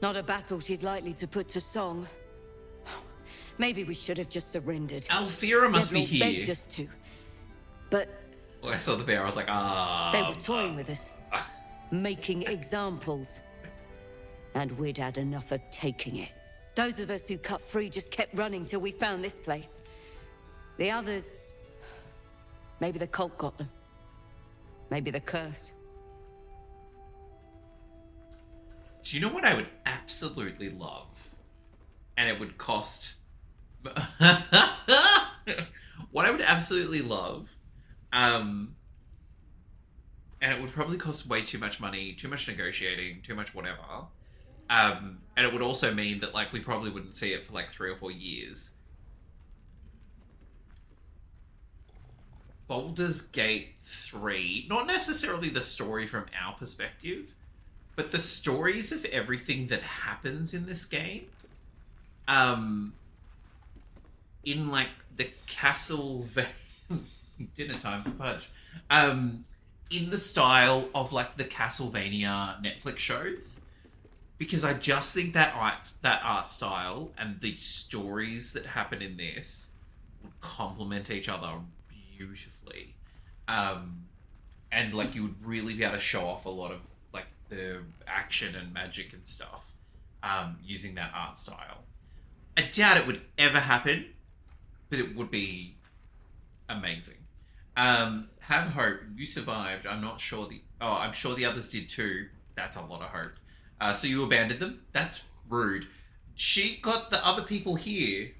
Not a battle she's likely to put to song. Maybe we should have just surrendered. Alfira must be Zevlor here. begged us to. But When I saw the bear, I was like, they were toying with us. Making examples. And we'd had enough of taking it. Those of us who cut free just kept running till we found this place. The others... maybe the cult got them. Maybe the curse. Do you know what I would absolutely love? And it would cost... what I would absolutely love, and it would probably cost way too much money, too much negotiating, too much whatever, and it would also mean that, like, we probably wouldn't see it for like 3 or 4 years. Baldur's Gate 3, not necessarily the story from our perspective, but the stories of everything that happens in this game. In like the dinner time for Pudge. In the style of like the Castlevania Netflix shows. because I just think that art style and the stories that happen in this would complement each other beautifully. And like you would really be able to show off a lot of like the action and magic and stuff using that art style. I doubt it would ever happen, but it would be amazing. Have hope. You survived. I'm not sure I'm sure the others did too. That's a lot of hope. So you abandoned them? That's rude. She got the other people here.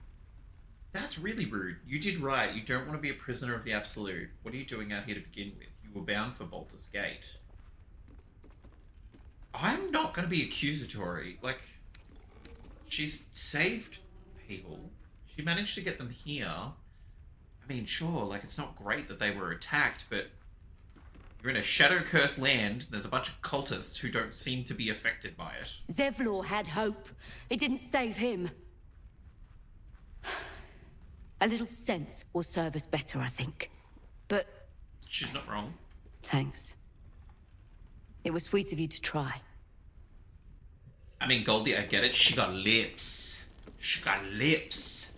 That's really rude. You did right. You don't want to be a prisoner of the Absolute. What are you doing out here to begin with? You were bound for Baldur's Gate. I'm not going to be accusatory. Like, she's saved people. She managed to get them here. I mean, sure, like, it's not great that they were attacked, but you're in a shadow-cursed land. There's a bunch of cultists who don't seem to be affected by it. Zevlor had hope. It didn't save him. A little sense will serve us better, I think. But... She's not wrong. Thanks. It was sweet of you to try. I mean, Goldie, I get it. She got lips. She got lips.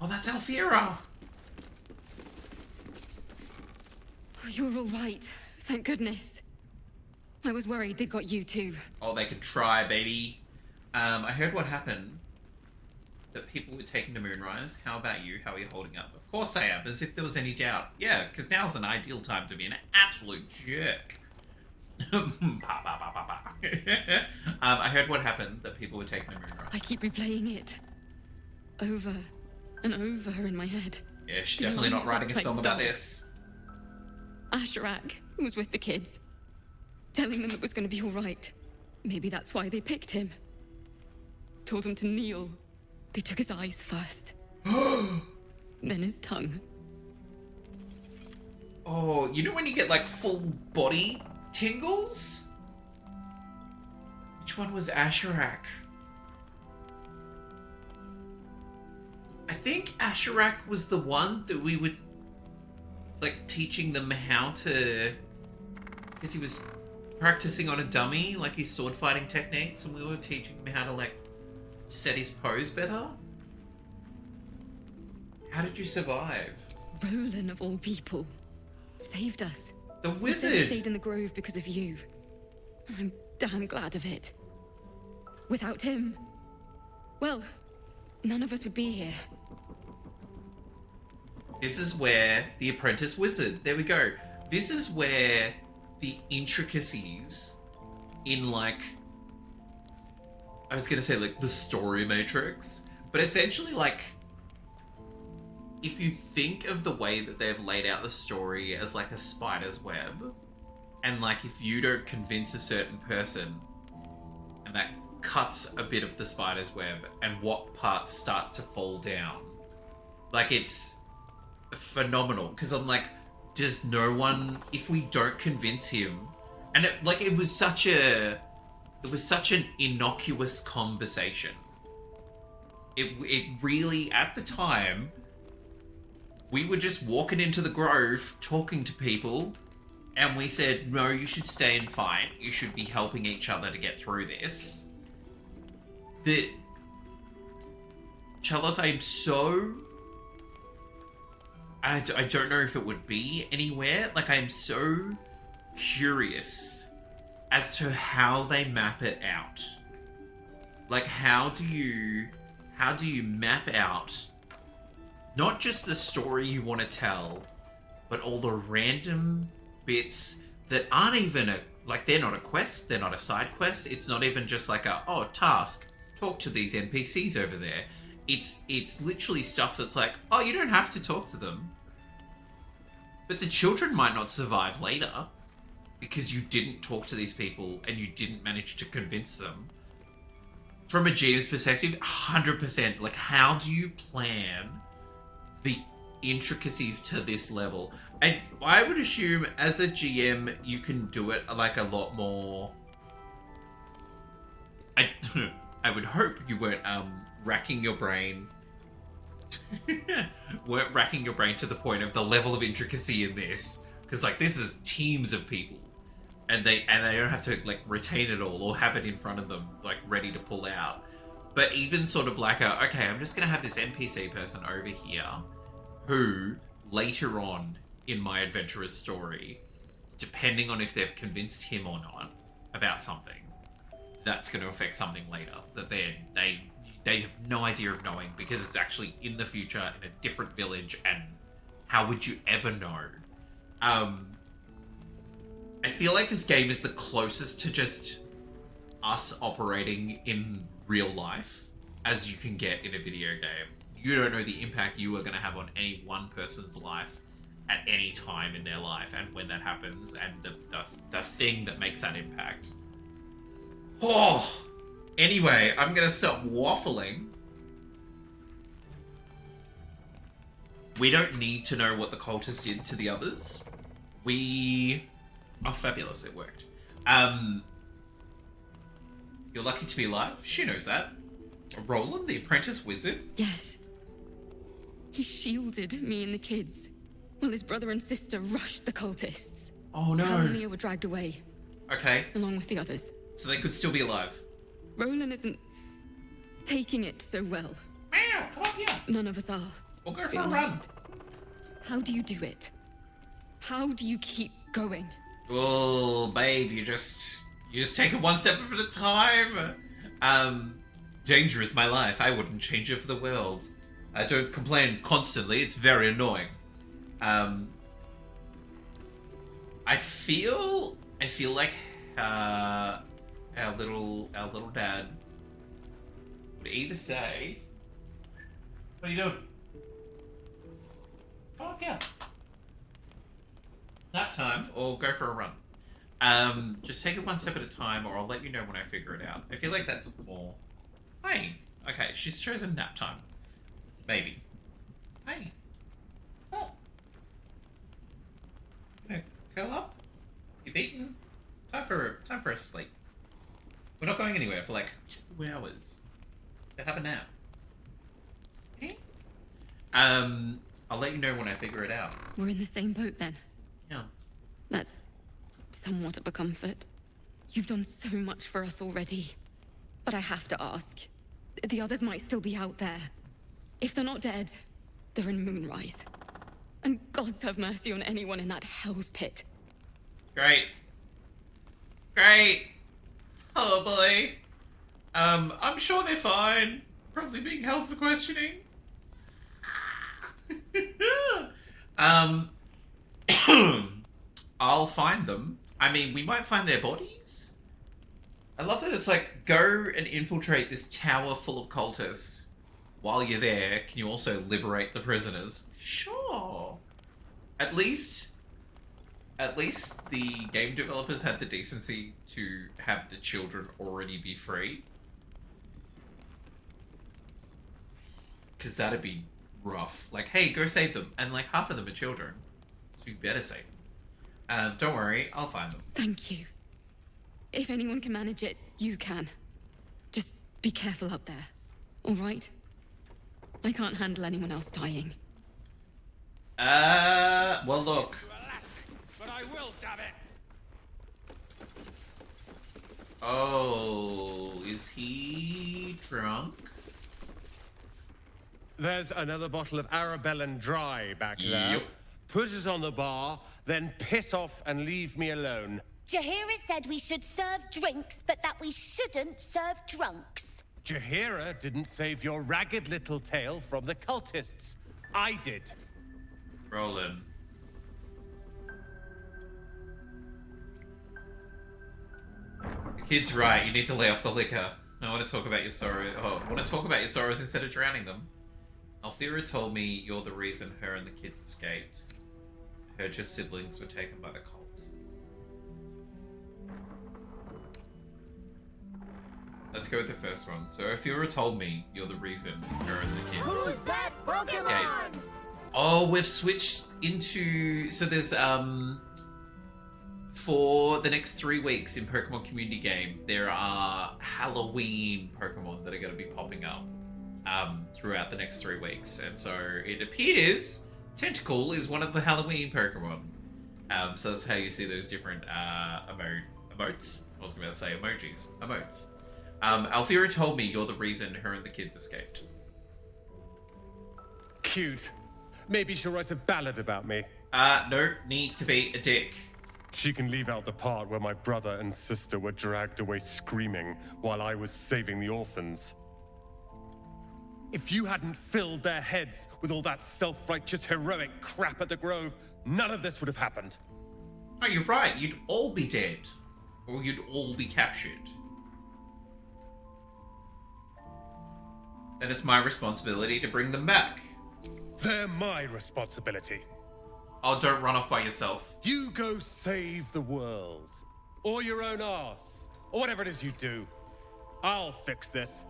Oh, that's Alfira. Oh, you're all right. Thank goodness. I was worried they'd got you too. Oh, they could try, baby. I heard what happened. That people were taken to Moonrise. How about you? How are you holding up? Of course I am, as if there was any doubt. Yeah, because now's an ideal time to be an absolute jerk. I heard what happened, that people were taken to Moonrise. I keep replaying it. Over and over in my head. Yeah, she's definitely not writing a song about this. Asherak was with the kids, telling them it was going to be all right. Maybe that's why they picked him. Told him to kneel. They took his eyes first. Then his tongue. Oh, you know when you get like full body tingles? Which one was Asherak? I think Asherak was the one that we were like teaching them how to, because he was practicing on a dummy, like his sword fighting techniques, and we were teaching him how to like set his pose better. How did you survive? Roland, of all people, saved us. The He wizard! said he stayed in the grove because of you. And I'm damn glad of it. Without him, well, none of us would be here. This is where the apprentice wizard, there we go. This is where the intricacies in like, I was gonna say like the story matrix, but essentially like, if you think of the way that they've laid out the story as like a spider's web, and like if you don't convince a certain person, and that cuts a bit of the spider's web, and what parts start to fall down, like it's phenomenal. Because I'm like, does no one, if we don't convince him, and it was such an innocuous conversation. It really, at the time, we were just walking into the grove, talking to people, and we said, no, you should stay and fight. You should be helping each other to get through this. Charlotte, I'm so... I don't know if it would be anywhere. Like, I'm so curious as to how they map it out. Like, how do you map out not just the story you want to tell, but all the random bits that aren't even they're not a quest, they're not a side quest, it's not even just like task, talk to these NPCs over there. It's literally stuff that's like, oh, you don't have to talk to them. But the children might not survive later because you didn't talk to these people and you didn't manage to convince them. From a GM's perspective, 100%, like, how do you plan the intricacies to this level? And I would assume as a GM, you can do it like a lot more. I would hope you weren't racking your brain. Weren't racking your brain to the point of the level of intricacy in this, because like this is teams of people. and they don't have to like retain it all or have it in front of them like ready to pull out. But even sort of like okay, I'm just gonna have this NPC person over here who later on in my adventurer's story, depending on if they've convinced him or not about something, that's going to affect something later that they have no idea of knowing, because it's actually in the future in a different village, and how would you ever know? I feel like this game is the closest to just us operating in real life as you can get in a video game. You don't know the impact you are going to have on any one person's life at any time in their life, and when that happens, and the thing that makes that impact. Oh, anyway, I'm gonna stop waffling. We don't need to know what the cultists did to the others. Oh, fabulous, it worked. You're lucky to be alive. She knows that. Roland, the apprentice wizard? Yes. He shielded me and the kids, while his brother and sister rushed the cultists. Oh no. Hal and Leah were dragged away. Okay. Along with the others. So they could still be alive. Roland isn't taking it so well. Meow, come on here. None of us are. We'll go to be for a run. honest. How do you do it? How do you keep going? Oh, babe, you just take it one step at a time. Danger is my life. I wouldn't change it for the world. I don't complain constantly. It's very annoying. I feel like our little dad would either say, "What are you doing? Come on, yeah. Nap time," or go for a run. Just take it one step at a time, or I'll let you know when I figure it out. I feel like that's more. Hey, okay, she's chosen nap time. Maybe. Hey. What's up? Gonna curl up? You've eaten? Time for a sleep. We're not going anywhere for like 2 hours. So have a nap. Okay? I'll let you know when I figure it out. We're in the same boat then. Yeah. That's somewhat of a comfort. You've done so much for us already. But I have to ask. The others might still be out there. If they're not dead, they're in Moonrise. And gods have mercy on anyone in that hell's pit. Great. Oh boy. I'm sure they're fine. Probably being held for questioning. I'll find them. I mean, we might find their bodies. I love that it's like, go and infiltrate this tower full of cultists. While you're there, can you also liberate the prisoners? Sure. At least the game developers had the decency to have the children already be free. Because that'd be rough. Like, hey, go save them. And like half of them are children. So you better save them. Don't worry, I'll find them. Thank you. If anyone can manage it, you can. Just be careful up there. All right? I can't handle anyone else dying. Well, look. But I will, damn it. Oh, is he drunk? There's another bottle of Arabellan Dry back there. Yep. Put it on the bar, then piss off and leave me alone. Jaheira said we should serve drinks, but that we shouldn't serve drunks. Jaheira didn't save your ragged little tail from the cultists. I did. Roland. The kid's right. You need to lay off the liquor. I want to talk about your sorrow. Oh, I want to talk about your sorrows instead of drowning them. Alfira told me you're the reason her and the kids escaped. Heard your siblings were taken by the cult. Let's go with the first one. So Alfira told me you're the reason her and the kids Who's that Pokemon? escaped. Oh, we've switched into... So there's, for the next 3 weeks in Pokemon Community Game, there are Halloween Pokemon that are going to be popping up throughout the next 3 weeks. And so it appears Tentacle is one of the Halloween Pokemon. So that's how you see those different emotes. I was going to say emojis. Emotes. Alfira told me you're the reason her and the kids escaped. Cute. Maybe she'll write a ballad about me. No need to be a dick. She can leave out the part where my brother and sister were dragged away screaming while I was saving the orphans. If you hadn't filled their heads with all that self-righteous heroic crap at the Grove, none of this would have happened. Oh, you're right. You'd all be dead. Or you'd all be captured. Then it's my responsibility to bring them back. They're my responsibility. Oh, don't run off by yourself. You go save the world. Or your own arse. Or whatever it is you do. I'll fix this.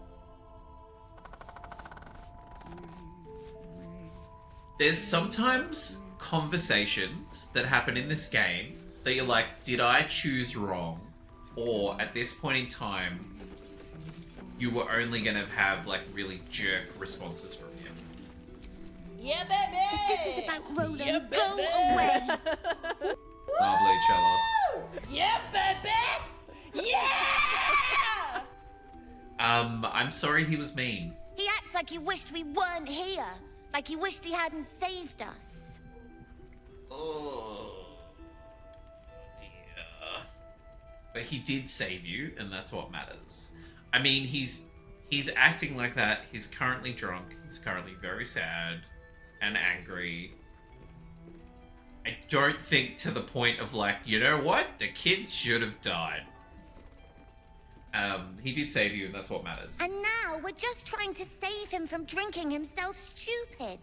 There's sometimes conversations that happen in this game that you're like, did I choose wrong? Or at this point in time, you were only going to have like really jerk responses from him. Yeah, baby! If this is about Roland, go away! Lovely, Chelos. Yeah, baby! Yeah! I'm sorry he was mean. He acts like he wished we weren't here. Like he wished he hadn't saved us. Oh. Yeah. But he did save you, and that's what matters. I mean, he's acting like that. He's currently drunk. He's currently very sad and angry. I don't think to the point of like, you know what? The kid should have died. He did save you, and that's what matters. And now we're just trying to save him from drinking himself stupid.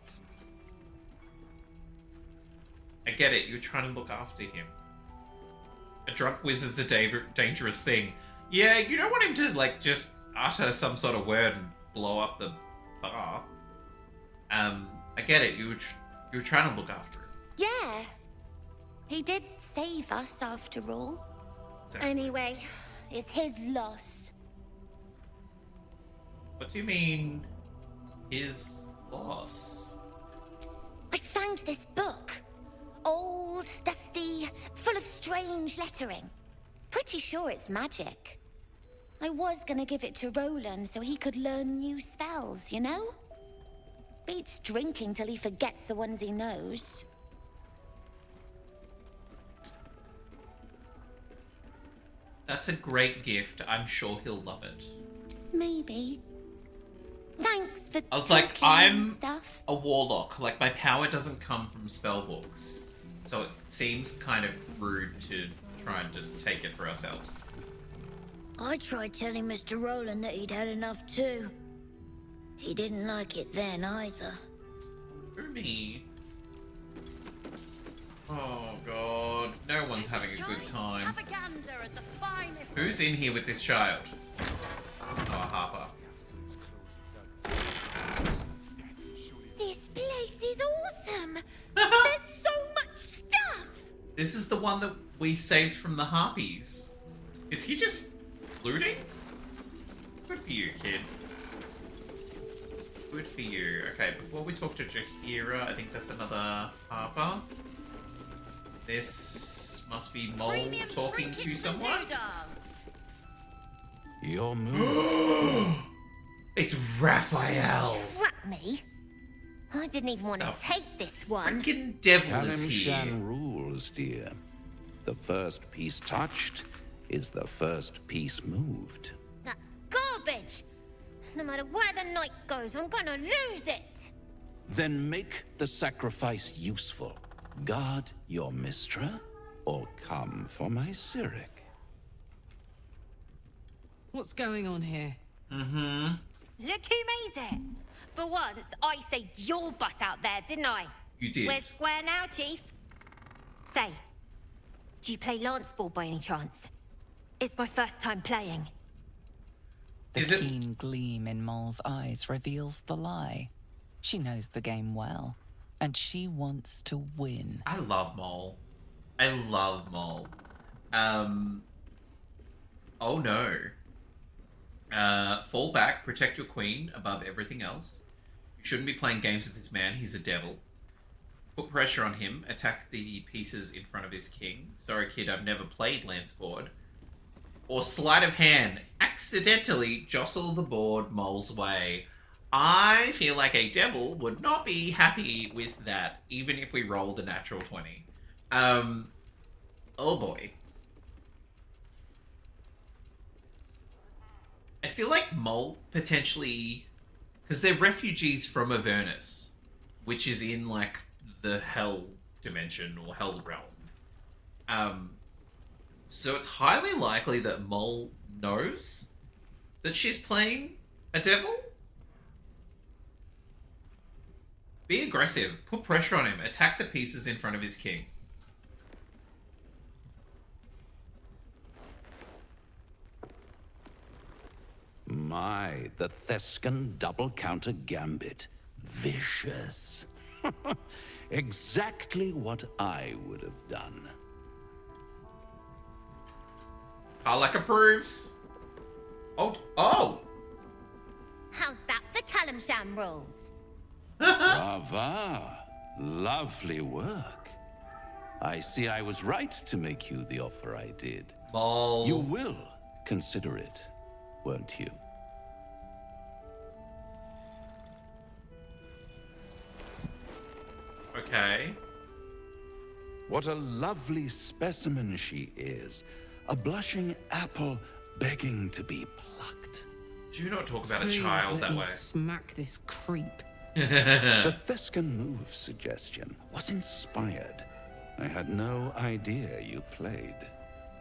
I get it. You're trying to look after him. A drunk wizard's a dangerous thing. Yeah, you don't want him to like just utter some sort of word and blow up the bar. I get it. You were trying to look after him. Yeah. He did save us after all. Exactly. Anyway, it's his loss. What do you mean, his loss? I found this book. Old, dusty, full of strange lettering. Pretty sure it's magic. I was gonna give it to Roland so he could learn new spells, you know? Beats drinking till he forgets the ones he knows. That's a great gift. I'm sure he'll love it. Maybe. Thanks for I was like, talking and I'm stuff. a warlock. Like, my power doesn't come from spell books. So it seems kind of rude to try and just take it for ourselves. I tried telling Mr. Roland that he'd had enough too. He didn't like it then either. Who, me? Oh god, no one's having a good time. Have a gander at the finest. Who's in here with this child? Oh, Harper. This place is awesome. There's so much stuff. This is the one that we saved from the harpies. Is he just looting? Good for you, kid. Good for you. Okay, before we talk to Jaheira, I think that's another Harper. This must be Mole Premium talking to trinkets and someone. doodahs. Your move. It's Raphael. Trap me? I didn't even want to take this one. Freaking devil is here. Kalimshan rules, dear. The first piece touched is the first piece moved. That's garbage. No matter where the night goes, I'm gonna lose it. Then make the sacrifice useful. Guard your Mistra, or come for my Cyric. What's going on here? Mm-hmm. Look who made it. For once, I saved your butt out there, didn't I? You did. We're square now, Chief. Say, do you play lance ball by any chance? It's my first time playing. The keen gleam in Mole's eyes reveals the lie. She knows the game well, and she wants to win. I love Mole. I love Mole. Oh no. Fall back, protect your queen above everything else. You shouldn't be playing games with this man, he's a devil. Put pressure on him. Attack the pieces in front of his king. Sorry, kid, I've never played Lance board. Or sleight of hand. Accidentally jostle the board Mole's way. I feel like a devil would not be happy with that, even if we rolled a natural 20. Oh boy. I feel like Mole potentially... Because they're refugees from Avernus, which is in, like, the Hell dimension or Hell realm. So it's highly likely that Mole knows that she's playing a devil. Be aggressive. Put pressure on him. Attack the pieces in front of his king. My, the Thescan double counter gambit. Vicious. Exactly what I would have done. Karlak approves. Oh! How's that for Callumsham rules? Brava. Lovely work. I see I was right to make you the offer I did. Ball. You will consider it, won't you? Okay. What a lovely specimen she is. A blushing apple begging to be plucked. Do not talk about Please a child let that me way. Smack this creep. The Thescan move suggestion was inspired. I had no idea you played.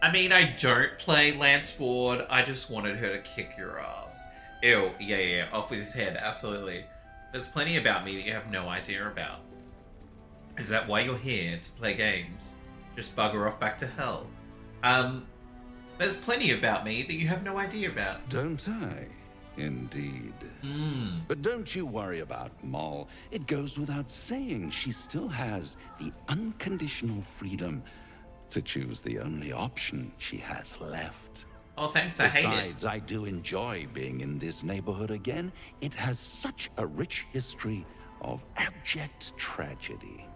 I mean, I don't play Lance board. I just wanted her to kick your ass. Ew, yeah, off with his head, absolutely. There's plenty about me that you have no idea about. Is that why you're here, to play games? Just bugger off back to hell. There's plenty about me that you have no idea about. Don't I? Indeed. But don't you worry about Moll. It goes without saying she still has the unconditional freedom to choose the only option she has left. Oh, thanks, I hate it. Besides, I do enjoy being in this neighborhood again. It has such a rich history of abject tragedy.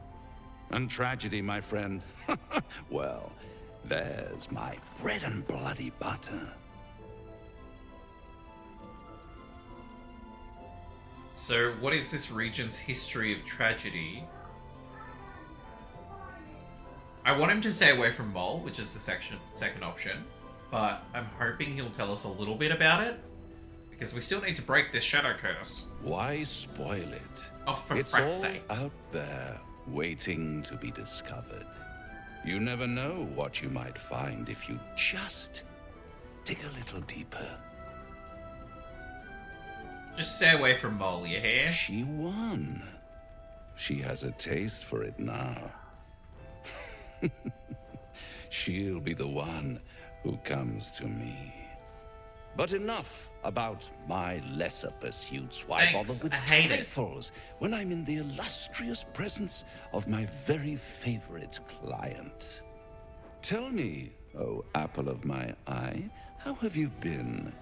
And tragedy, my friend, well, there's my bread and bloody butter. So, what is this region's history of tragedy? I want him to stay away from Mole, which is the second option, but I'm hoping he'll tell us a little bit about it, because we still need to break this shadow curse. Why spoil it? Oh, for it's frack's all sake. out there, waiting to be discovered. You never know what you might find if you just dig a little deeper. Just stay away from Mole, you hear? She won. She has a taste for it now. She'll be the one who comes to me. But enough about my lesser pursuits. Why bother with trifles when I'm in the illustrious presence of my very favorite client? Tell me, oh apple of my eye, how have you been?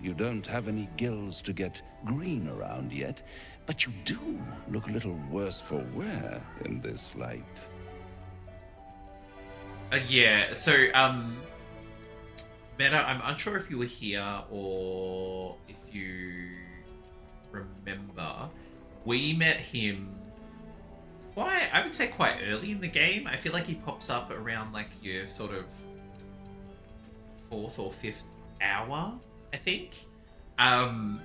You don't have any gills to get green around yet, but you do look a little worse for wear in this light. Yeah, so, Meta, I'm unsure if you were here or if you remember. We met him I would say quite early in the game. I feel like he pops up around like your sort of 4th or 5th hour, I think. And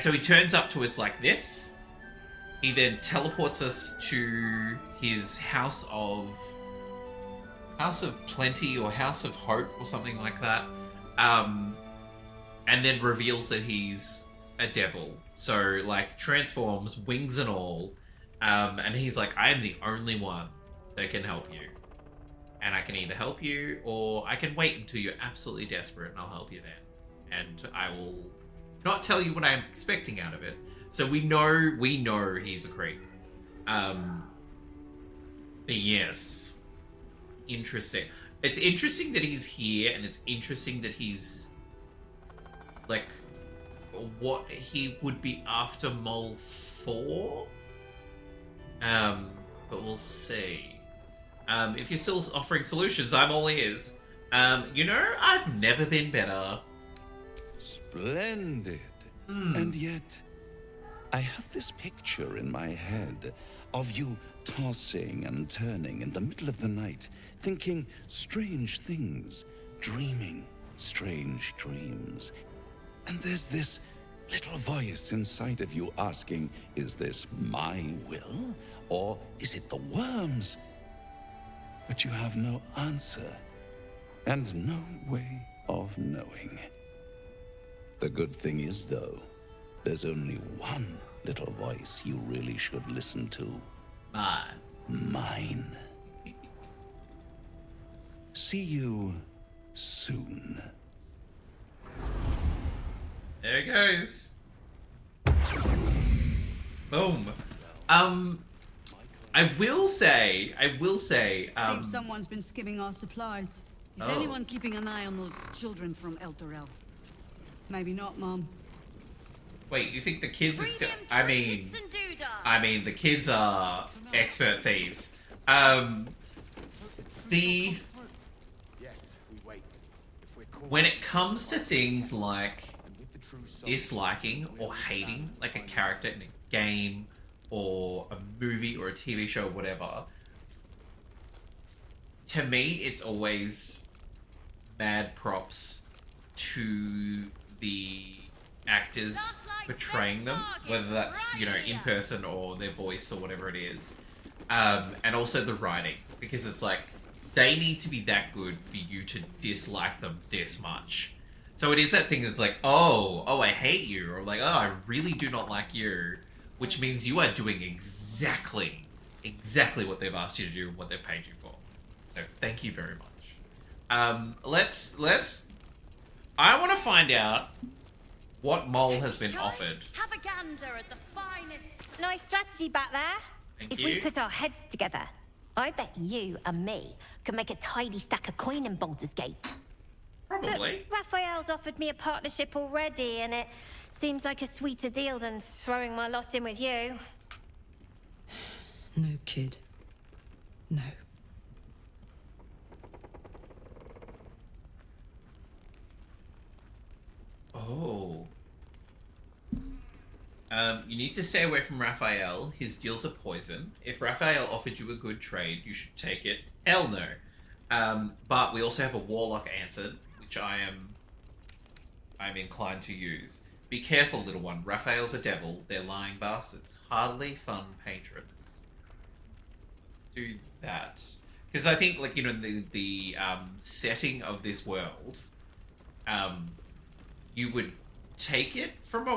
so he turns up to us like this. He then teleports us to his House of Plenty or House of Hope or something like that. And then reveals that he's a devil. So, like, transforms, wings and all. And he's like, I am the only one that can help you. And I can either help you or I can wait until you're absolutely desperate and I'll help you then. And I will not tell you what I'm expecting out of it. So we know he's a creep. But yes. Interesting. It's interesting that he's here, and it's interesting that he's like what he would be after Mole for. but we'll see. If you're still offering solutions, I'm all ears. You know, I've never been better. Splendid. And yet, I have this picture in my head of you tossing and turning in the middle of the night, thinking strange things, dreaming strange dreams. And there's this little voice inside of you asking, is this my will, or is it the worms? But you have no answer, and no way of knowing. The good thing is, though, there's only one little voice you really should listen to. Mine. See you soon. There it goes. Boom. I will say, Seems someone's been skimming our supplies. Is anyone keeping an eye on those children from El Dorel? Maybe not, Mom. Wait, you think the kids are still... I mean, the kids are expert thieves. When it comes to things like disliking or hating, like a character in a game or a movie or a TV show or whatever, to me, it's always mad props to the actors portraying them, whether that's, you know, in person or their voice or whatever it is. And also the writing, because it's like, they need to be that good for you to dislike them this much. So it is that thing that's like, oh, I hate you, or like, oh, I really do not like you, which means you are doing exactly what they've asked you to do and what they've paid you for. So thank you very much. I want to find out what Mole has been offered. Have a gander at the finest. Nice strategy back there. Thank if you. we put our heads together, I bet you and me could make a tidy stack of coin in Baldur's Gate. Probably. But Raphael's offered me a partnership already, and it seems like a sweeter deal than throwing my lot in with you. No, kid. No. Oh. You need to stay away from Raphael. His deals are poison. If Raphael offered you a good trade, you should take it. Hell no. But we also have a Warlock answer, which I'm inclined to use. Be careful, little one. Raphael's a devil. They're lying bastards. Hardly fun patrons. Let's do that. Because I think, like, you know, the setting of this world, you would take it from a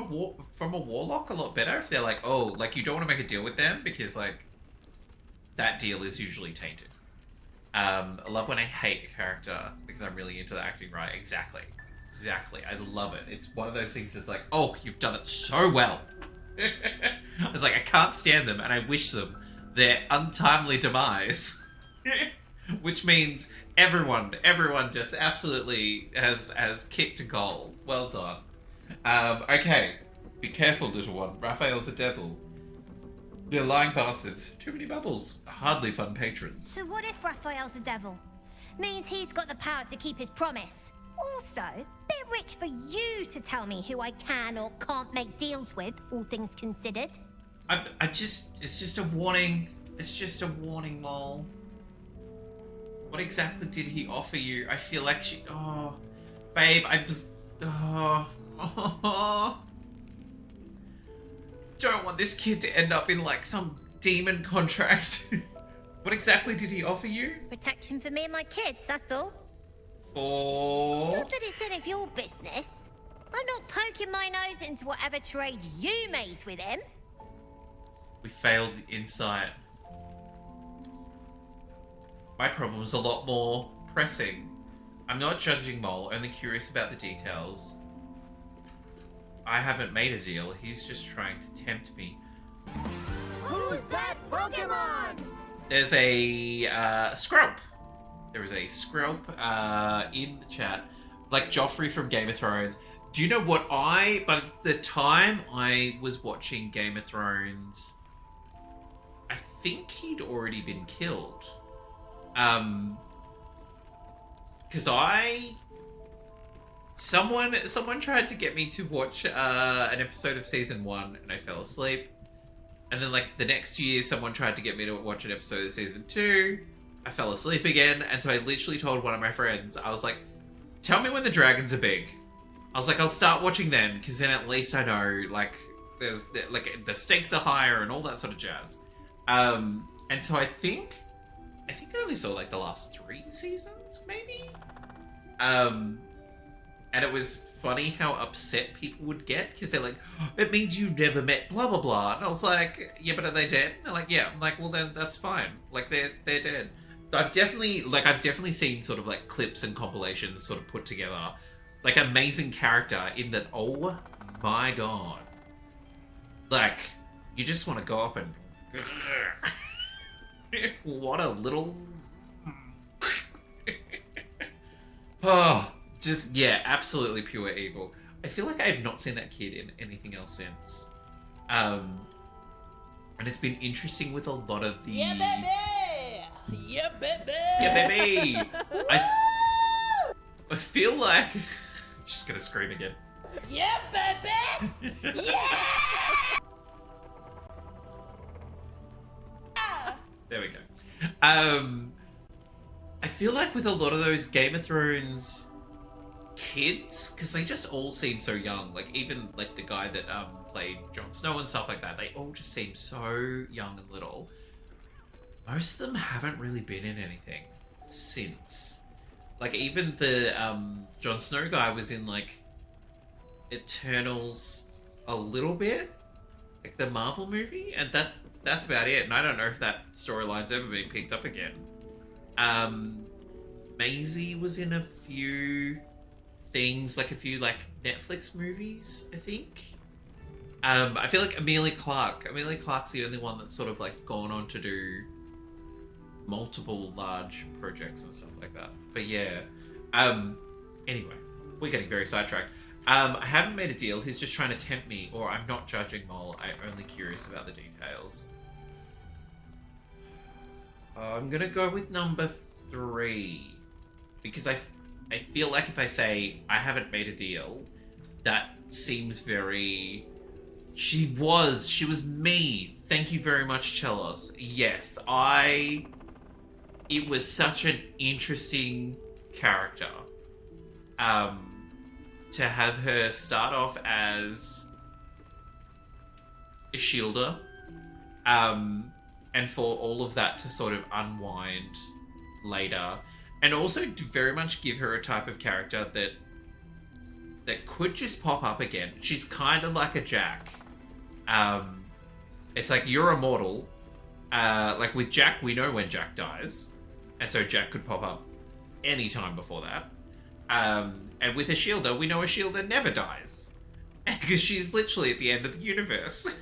Warlock a lot better if they're like, oh, like, you don't want to make a deal with them because, like, that deal is usually tainted. I love when I hate a character because I'm really into the acting, right? Exactly. I love it. It's one of those things that's like, oh, you've done it so well. I was like, I can't stand them and I wish them their untimely demise. Which means everyone just absolutely has kicked a goal. Well done. Okay. Be careful, little one. Raphael's a devil. They're lying bastards. Too many bubbles. Hardly fun patrons. So what if Raphael's a devil? Means he's got the power to keep his promise. Also, bit rich for you to tell me who I can or can't make deals with, all things considered. It's just a warning. It's just a warning, Mole. What exactly did he offer you? I feel like babe, I just, don't want this kid to end up in like some demon contract. What exactly did he offer you? Protection for me and my kids, that's all. For... Not that it's any of your business. I'm not poking my nose into whatever trade you made with him. We failed the insight. My problem's a lot more pressing. I'm not judging Mole, only curious about the details. I haven't made a deal, he's just trying to tempt me. Who's that Pokemon? There's a Skrelp. There is a Skrelp in the chat. Like Joffrey from Game of Thrones. Do you know what by the time I was watching Game of Thrones, I think he'd already been killed. Because someone tried to get me to watch an episode of season 1 and I fell asleep. And then like the next year, someone tried to get me to watch an episode of season 2. I fell asleep again. And so I literally told one of my friends, I was like, tell me when the dragons are big. I was like, I'll start watching them because then at least I know like there's like the stakes are higher and all that sort of jazz. And so I think I only saw like the last 3 seasons, maybe. And it was funny how upset people would get because they're like, oh, it means you never met blah blah blah. And I was like, yeah, but are they dead? And they're like, yeah. I'm like, well then that's fine. Like they're dead. I've definitely seen sort of like clips and compilations sort of put together, like amazing character in that. Oh my god, like you just want to go up and what a little oh, just yeah, absolutely pure evil. I feel like I've not seen that kid in anything else since, and it's been interesting with a lot of the Yeah, baby! Yeah, baby! I feel like... She's gonna scream again. Yeah, baby! Yeah! There we go. I feel like with a lot of those Game of Thrones kids, because they just all seem so young, like even like the guy that played Jon Snow and stuff like that, they all just seem so young and little. Most of them haven't really been in anything since. Like even the Jon Snow guy was in like Eternals a little bit, like the Marvel movie, and that's about it. And I don't know if that storyline's ever been picked up again. Maisie was in a few things, like a few like Netflix movies, I think. I feel like Amelia Clark's the only one that's sort of like gone on to do multiple large projects and stuff like that. But yeah, anyway, we're getting very sidetracked. I haven't made a deal. He's just trying to tempt me, or I'm not judging Mole. I'm only curious about the details. I'm gonna go with number 3 because I feel like if I say I haven't made a deal, that seems very. She was me. Thank you very much, Chelos. Yes, it was such an interesting character. To have her start off as a shielder, and for all of that to sort of unwind later, and also to very much give her a type of character that could just pop up again. She's kind of like a Jack. It's like you're immortal. Like with Jack, we know when Jack dies, and so Jack could pop up any time before that. And with a shielder, we know a shielder never dies, because she's literally at the end of the universe.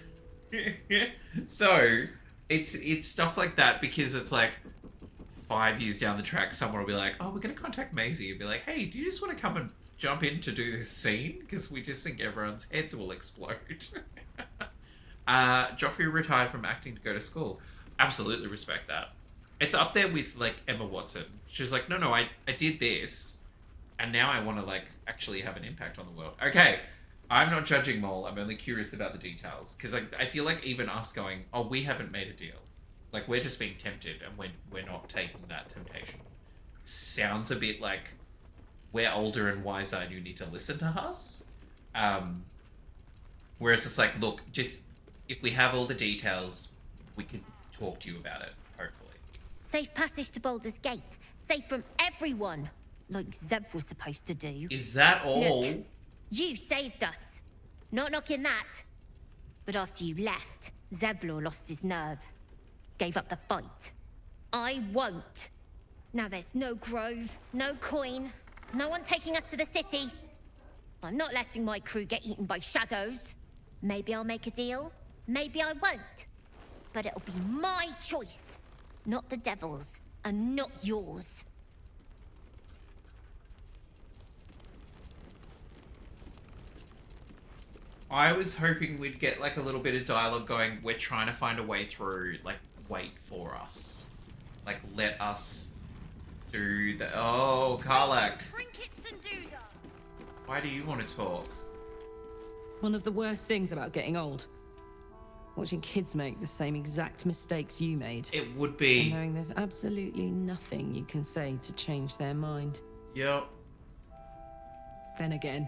So it's stuff like that, because it's like 5 years down the track, someone will be like, "Oh, we're gonna contact Maisie and be like, hey, do you just want to come and jump in to do this scene? Because we just think everyone's heads will explode." Joffrey retired from acting to go to school. Absolutely respect that. It's up there with like Emma Watson. She's like, no, I did this, and now I want to like actually have an impact on the world. Okay, I'm not judging Mole. I'm only curious about the details, because I feel like even us going, oh, we haven't made a deal, like we're just being tempted, and we're not taking that temptation. Sounds a bit like we're older and wiser, and you need to listen to us. Whereas it's like, look, just if we have all the details, we can talk to you about it. Hopefully. Safe passage to Baldur's Gate. Safe from everyone. Like Zeb was supposed to do. Is that all? Look, you saved us. Not knocking that. But after you left, Zevlor lost his nerve. Gave up the fight. I won't. Now there's no grove, no coin, no one taking us to the city. I'm not letting my crew get eaten by shadows. Maybe I'll make a deal. Maybe I won't. But it'll be my choice. Not the devil's, and not yours. I was hoping we'd get like a little bit of dialogue going. We're trying to find a way through. Like, wait for us. Like, let us do the... Oh, Karlak. Trinkets and doodah. Why do you want to talk? One of the worst things about getting old. Watching kids make the same exact mistakes you made. It would be. And knowing there's absolutely nothing you can say to change their mind. Yep. Then again,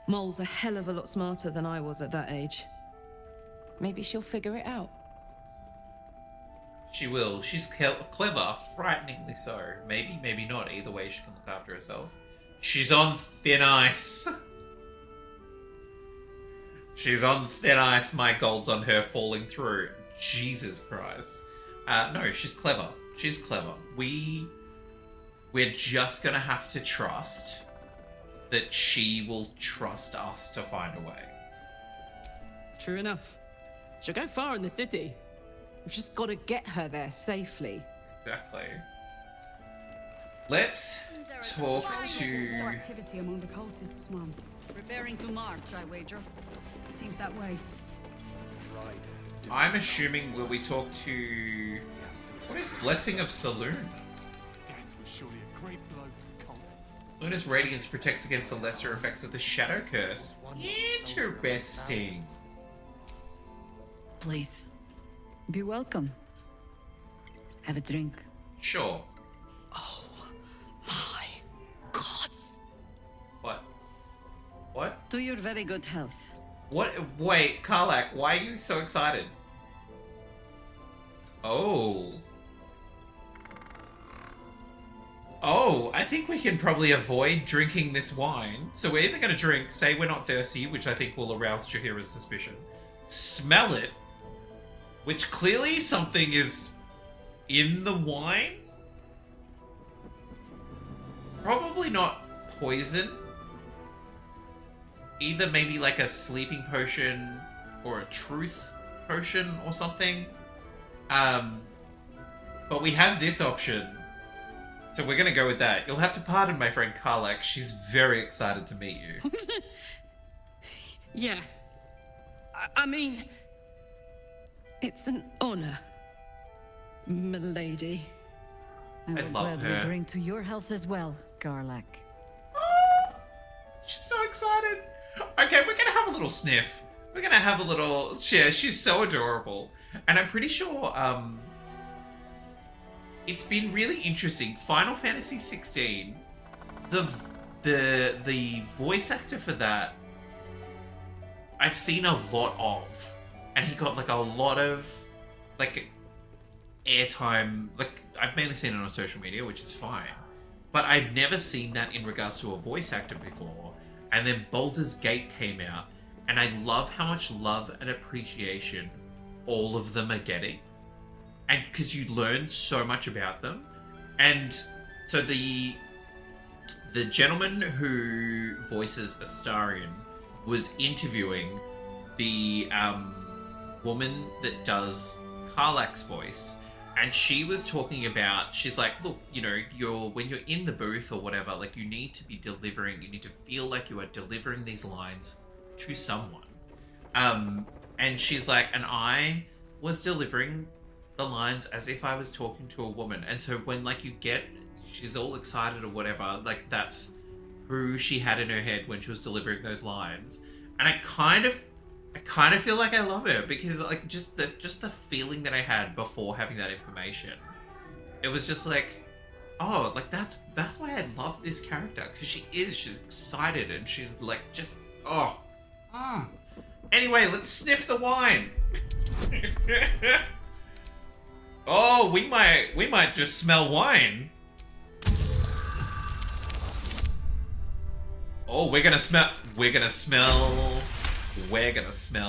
Mol's a hell of a lot smarter than I was at that age. Maybe she'll figure it out. She will. She's clever, frighteningly so. Maybe, maybe not. Either way, she can look after herself. She's on thin ice. She's on thin ice. My gold's on her falling through. Jesus Christ. No, she's clever. She's clever. We're just gonna have to trust that she will trust us to find a way. True enough. She'll go far in the city. We've just got to get her there safely. Exactly. Let's talk to... Activity among the cultists, Mom. Preparing to march, I wager. Seems that way. I'm assuming will we talk to... What is Blessing of Saloon? Luna's radiance protects against the lesser effects of the Shadow Curse. Interesting. Please. Be welcome. Have a drink. Sure. Oh my gods. What? What? To your very good health. What? Wait, Karlak, why are you so excited? Oh. Oh, I think we can probably avoid drinking this wine. So we're either going to drink, say we're not thirsty, which I think will arouse Jaheira's suspicion. Smell it, which clearly something is in the wine. Probably not poison. Either maybe like a sleeping potion or a truth potion or something. But we have this option. So we're going to go with that. You'll have to pardon my friend Karlak. She's very excited to meet you. Yeah. I mean, it's an honor, milady. I will love gladly her. drink to your health as well, Karlak. She's so excited. Okay, we're going to have a little sniff. We're going to have a little... Yeah, she's so adorable. And I'm pretty sure... It's been really interesting. Final Fantasy 16, the voice actor for that, I've seen a lot of, and he got like a lot of like airtime. Like I've mainly seen it on social media, which is fine, but I've never seen that in regards to a voice actor before. And then Baldur's Gate came out, and I love how much love and appreciation all of them are getting. And because you learn so much about them. And so the gentleman who voices Astarion was interviewing the woman that does Karlak's voice, and she was talking about, she's like, look, you know, when you're in the booth or whatever, like you need to be delivering, you need to feel like you are delivering these lines to someone. And she's like, and I was delivering the lines as if I was talking to a woman. And so when like you get, she's all excited or whatever, like that's who she had in her head when she was delivering those lines. And I kind of feel like I love her because like just the feeling that I had before having that information, it was just like, oh, like that's why I love this character, because she's excited and she's like just Anyway, let's sniff the wine. Oh, we might just smell wine. Oh, we're gonna smell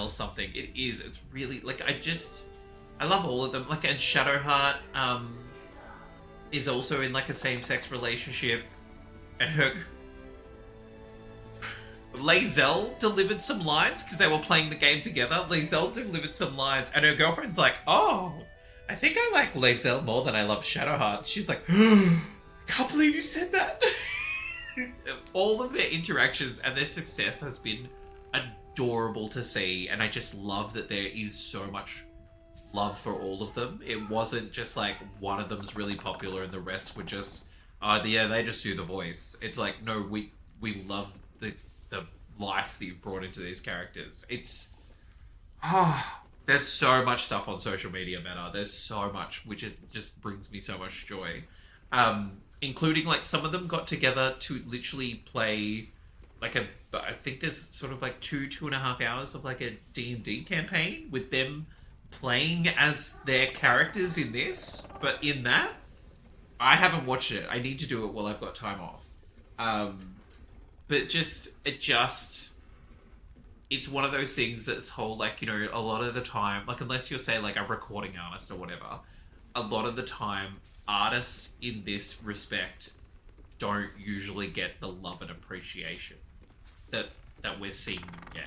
something. It's really, like, I love all of them. Like, and Shadowheart, is also in, like, a same-sex relationship. And her... Lae'zel delivered some lines, because they were playing the game together. Lae'zel delivered some lines, and her girlfriend's like, oh, I think I like Lae'zel more than I love Shadowheart. She's like, I can't believe you said that. All of their interactions and their success has been adorable to see, and I just love that there is so much love for all of them. It wasn't just like one of them's really popular and the rest were just, yeah, they just do the voice. It's like, no, we love the life that you've brought into these characters. It's, there's so much stuff on social media, Meta. There's so much, which just brings me so much joy. Including like some of them got together to literally play like I think there's sort of like 2.5 hours of like a D&D campaign with them playing as their characters in this. But in that, I haven't watched it. I need to do it while I've got time off. But it's one of those things that's whole, like, you know, a lot of the time, like, unless you're, say, like, a recording artist or whatever, a lot of the time, artists in this respect don't usually get the love and appreciation that we're seeing them get.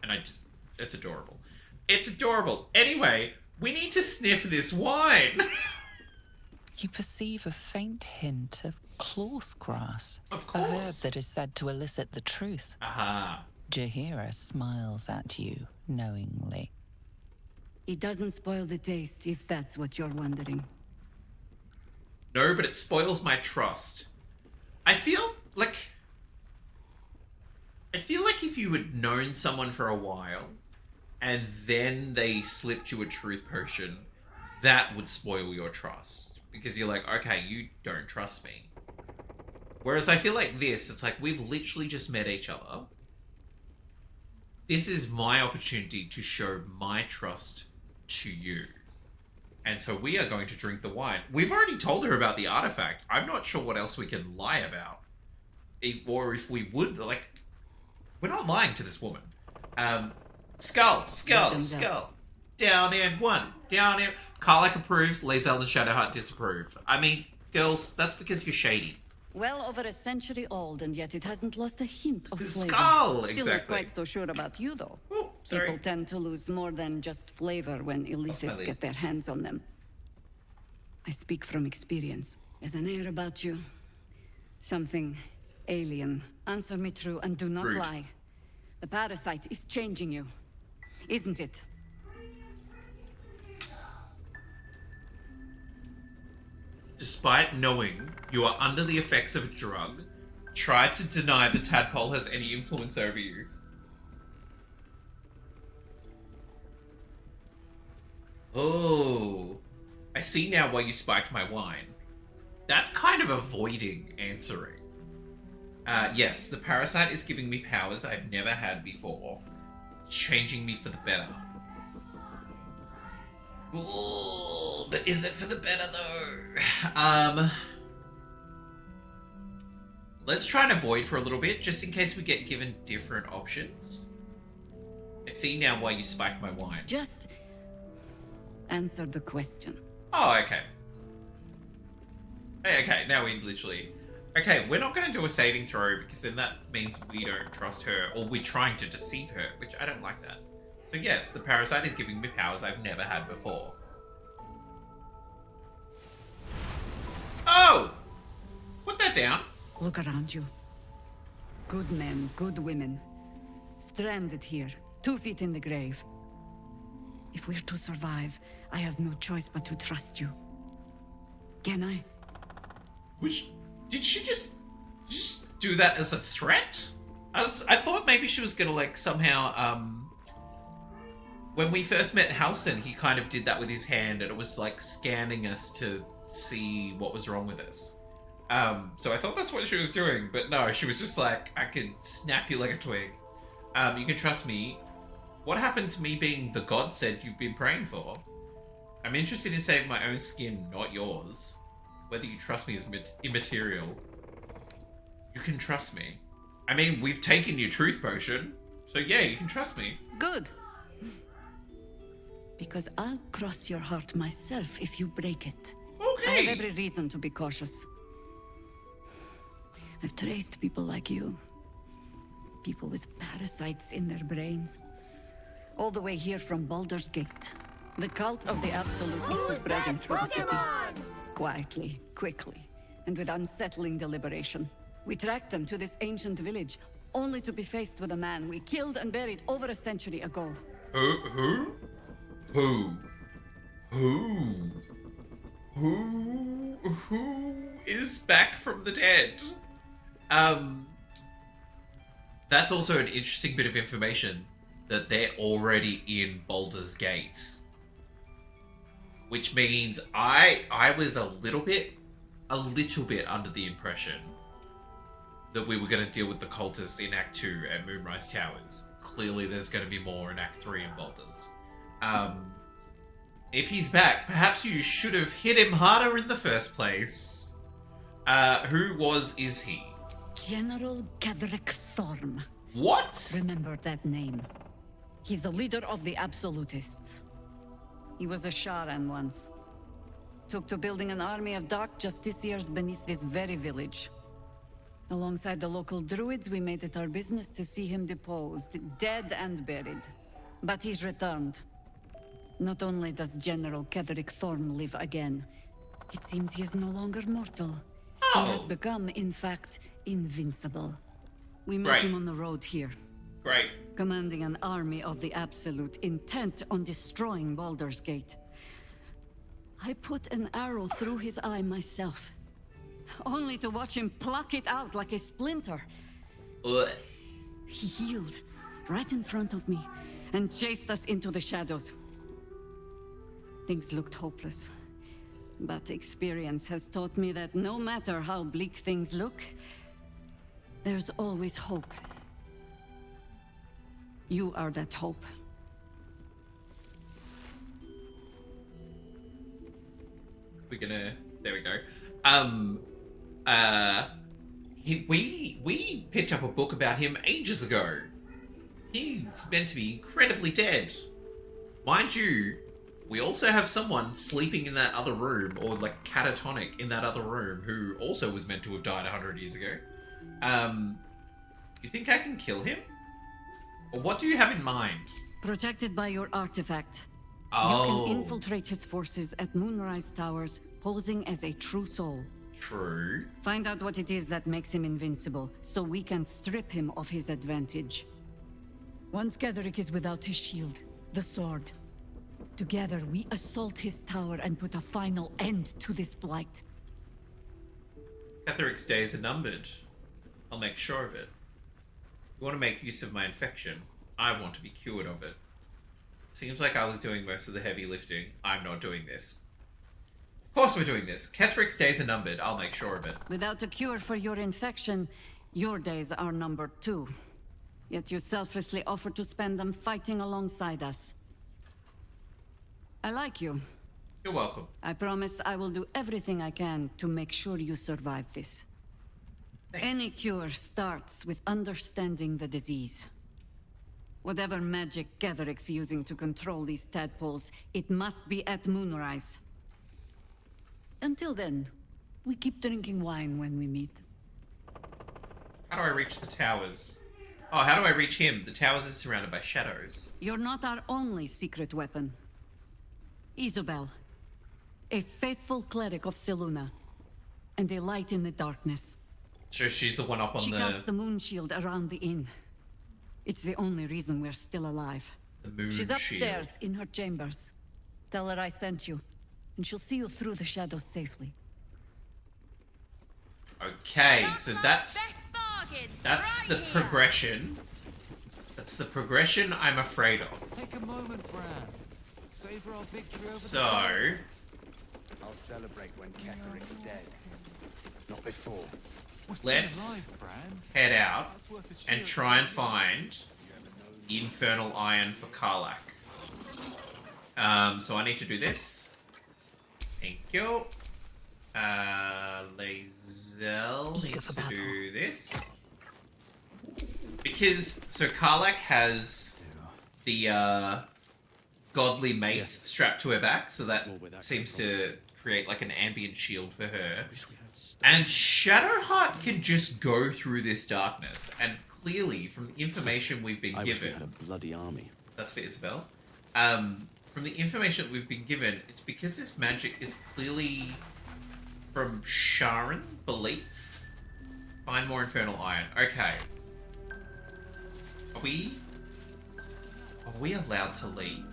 And it's adorable. It's adorable. Anyway, we need to sniff this wine. You perceive a faint hint of cloth grass. Of course. A herb that is said to elicit the truth. Aha. Jahira smiles at you knowingly. It doesn't spoil the taste, if that's what you're wondering. No, but it spoils my trust. I feel like if you had known someone for a while and then they slipped you a truth potion, that would spoil your trust. Because you're like, okay, you don't trust me. Whereas I feel like this, it's like we've literally just met each other. This is my opportunity to show my trust to you. And so we are going to drink the wine. We've already told her about the artifact. I'm not sure what else we can lie about. If we would, like, we're not lying to this woman. Skull. Down and one. Down and... Karlach approves, Lae'zel and Shadowheart disapprove. I mean, girls, that's because you're shady. Well over a century old, and yet it hasn't lost a hint of flavor. Skull, Still exactly. not quite so sure about you, though. Oh, sorry. People tend to lose more than just flavor when illithids get their hands on them. I speak from experience. There's an air about you. Something alien. Answer me true and do not Rude. lie. The parasite is changing you, isn't it? Despite knowing you are under the effects of a drug, try to deny the tadpole has any influence over you. Oh, I see now why you spiked my wine. That's kind of avoiding answering. Yes, the parasite is giving me powers I've never had before. Changing me for the better. Ooh, but is it for the better though? Let's try and avoid for a little bit, just in case we get given different options. I see now why you spiked my wine. Just answer the question. Oh, okay. Okay, now we literally... Okay, we're not going to do a saving throw, because then that means we don't trust her, or we're trying to deceive her, which I don't like that. So yes, the parasite is giving me powers I've never had before. Oh! Put that down. Look around you. Good men, good women. Stranded here, 2 feet in the grave. If we're to survive, I have no choice but to trust you. Can I? Did she just do that as a threat? I thought maybe she was gonna, like, somehow, when we first met Halsin, he kind of did that with his hand, and it was like scanning us to see what was wrong with us. So I thought that's what she was doing, but no, she was just like, I can snap you like a twig. You can trust me. What happened to me being the god said you've been praying for? I'm interested in saving my own skin, not yours. Whether you trust me is immaterial. You can trust me. I mean, we've taken your truth potion, so yeah, you can trust me. Good. Because I'll cross your heart myself if you break it. Okay. I have every reason to be cautious. I've traced people like you. People with parasites in their brains. All the way here from Baldur's Gate. The cult of the Absolute is spreading through the city. Quietly, quickly, and with unsettling deliberation. We tracked them to this ancient village, only to be faced with a man we killed and buried over a century ago. Who? Who is back from the dead? That's also an interesting bit of information that they're already in Baldur's Gate. Which means I was a little bit under the impression that we were going to deal with the cultists in Act 2 at Moonrise Towers. Clearly there's going to be more in Act 3 in Baldur's. If he's back, perhaps you should have hit him harder in the first place. Is he? General Ketheric Thorm. What? Remember that name. He's the leader of the Absolutists. He was a Sharan once. Took to building an army of dark justiciars beneath this very village. Alongside the local druids, we made it our business to see him deposed, dead and buried. But he's returned. Not only does General Ketheric Thorm live again, it seems he is no longer mortal. He has become, in fact, invincible. We met him on the road here. Great. Commanding an army of the Absolute, intent on destroying Baldur's Gate. I put an arrow through his eye myself, only to watch him pluck it out like a splinter. He healed right in front of me and chased us into the shadows. Things looked hopeless, but experience has taught me that no matter how bleak things look, there's always hope. You are that hope. There we go. We picked up a book about him ages ago. He's meant to be incredibly dead. Mind you, we also have someone sleeping in that other room, or like catatonic in that other room, who also was meant to have died 100 years ago. You think I can kill him? Or what do you have in mind? Protected by your artifact. Oh. You can infiltrate his forces at Moonrise Towers, posing as a true soul. True. Find out what it is that makes him invincible, so we can strip him of his advantage. Once Ketheric is without his shield, the sword. Together, we assault his tower and put a final end to this blight. Ketheric's days are numbered. I'll make sure of it. You want to make use of my infection. I want to be cured of it. Seems like I was doing most of the heavy lifting. I'm not doing this. Of course we're doing this. Ketheric's days are numbered. I'll make sure of it. Without a cure for your infection, your days are numbered too. Yet you selflessly offer to spend them fighting alongside us. I like you. You're welcome. I promise I will do everything I can to make sure you survive this. Thanks. Any cure starts with understanding the disease. Whatever magic Ketheric's using to control these tadpoles, it must be at Moonrise. Until then, we keep drinking wine when we meet. How do I reach the towers? Oh, how do I reach him? The towers are surrounded by shadows. You're not our only secret weapon. Isabel, a faithful cleric of Selûne, and a light in the darkness. So she's the one up on She cast the moon shield around the inn. It's the only reason we're still alive. The moon She's upstairs shield. in her chambers. Tell her I sent you, and she'll see you through the shadows safely. Okay, so that's the progression. That's the progression I'm afraid of. Take a moment, Bran. Savor our victory over So, I'll celebrate when Ketheric's dead. Not before. let's head out and try and find the Infernal Iron for Karlach. So I need to do this. Thank you. Lae'zel needs to do this. Because, so Karlach has the godly mace strapped to her back, so that seems to create like an ambient shield for her. And Shadowheart can just go through this darkness, and clearly, from the information we've been I given, wish we had a bloody army. that's for Isabel. From the information that we've been given, it's because this magic is clearly from Sharan belief. Find more infernal iron. Okay. Are we allowed to leave?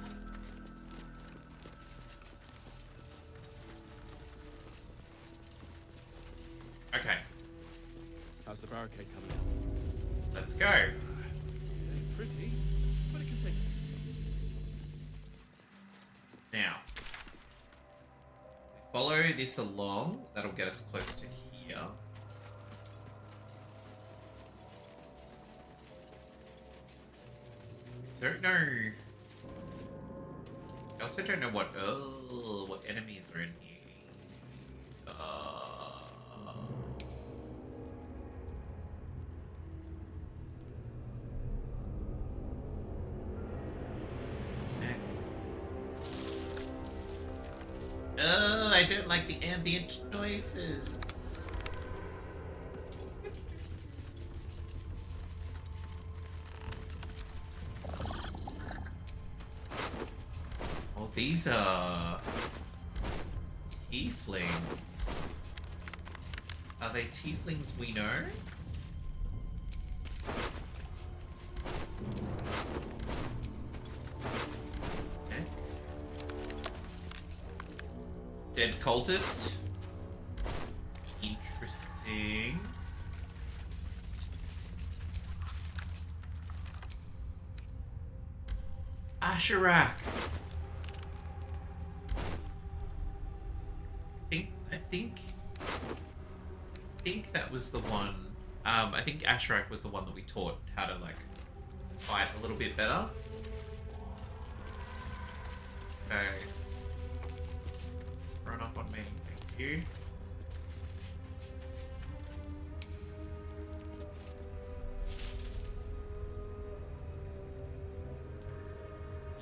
How's the barricade coming? Let's go. Pretty, but it can take. Now, follow this along. That'll get us close to here. Don't know. I also don't know what enemies are in here. I don't like the ambient noises. Oh, these are tieflings. Are they tieflings we know? Dead cultist. Interesting. Asherak. I think that was the one. I think Asherak was the one that we taught how to like fight a little bit better. Okay. Run up on me, thank you.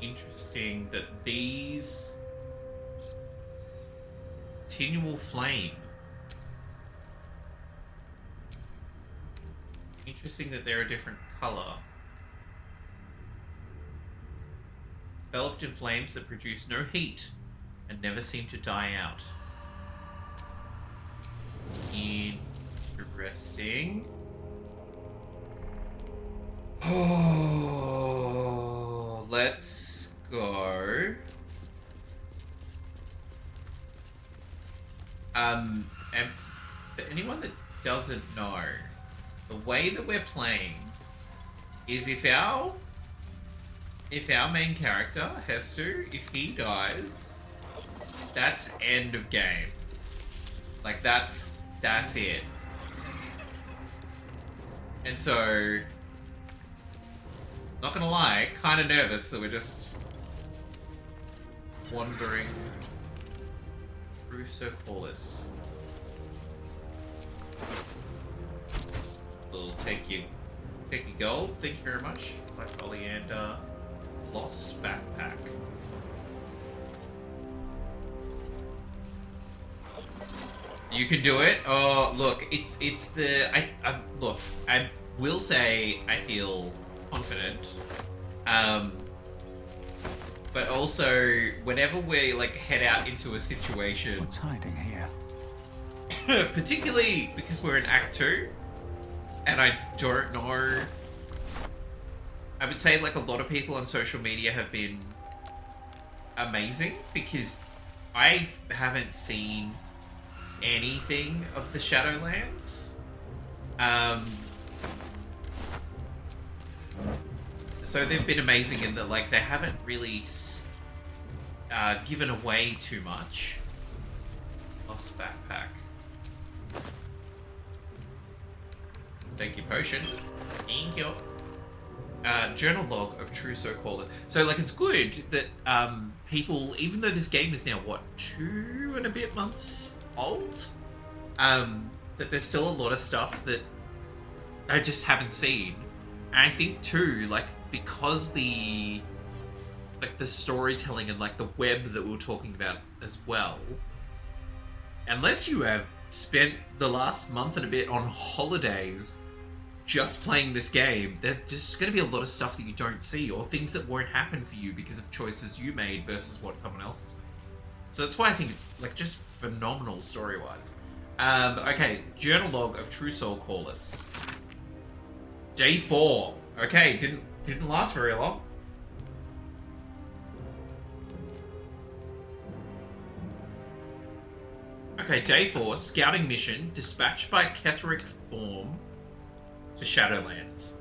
Interesting that these continual flame. Interesting that they're a different color. Enveloped in flames that produce no heat and never seem to die out. Interesting. Oh, let's go. And for anyone that doesn't know, the way that we're playing is if our main character, Hestu, if he dies, that's end of game. Like that's it. And so, not gonna lie, kind of nervous that we're just wandering through Circularis. We'll take your gold. Thank you very much. My Oleander lost backpack. You can do it. Oh, look, it's the look. I will say I feel confident. But also whenever we like head out into a situation, What's hiding here? particularly because we're in Act 2, and I don't know. I would say like a lot of people on social media have been amazing because I haven't seen anything of the Shadowlands. So they've been amazing in that like they haven't really given away too much. Lost backpack. Thank you, potion. Thank you. Journal log of True Soulcaller. So like it's good that people, even though this game is now what, 2 and a bit months old, that there's still a lot of stuff that I just haven't seen. And I think too, like because the storytelling and like the web that we were talking about as well, unless you have spent the last month and a bit on holidays just playing this game, there's just going to be a lot of stuff that you don't see, or things that won't happen for you because of choices you made versus what someone else has made. So that's why I think it's like just phenomenal story-wise. Okay, journal log of True Soulcaller. Day 4. Okay, didn't last very long. Okay, day 4, scouting mission, dispatched by Ketheric Thorm, to Shadowlands.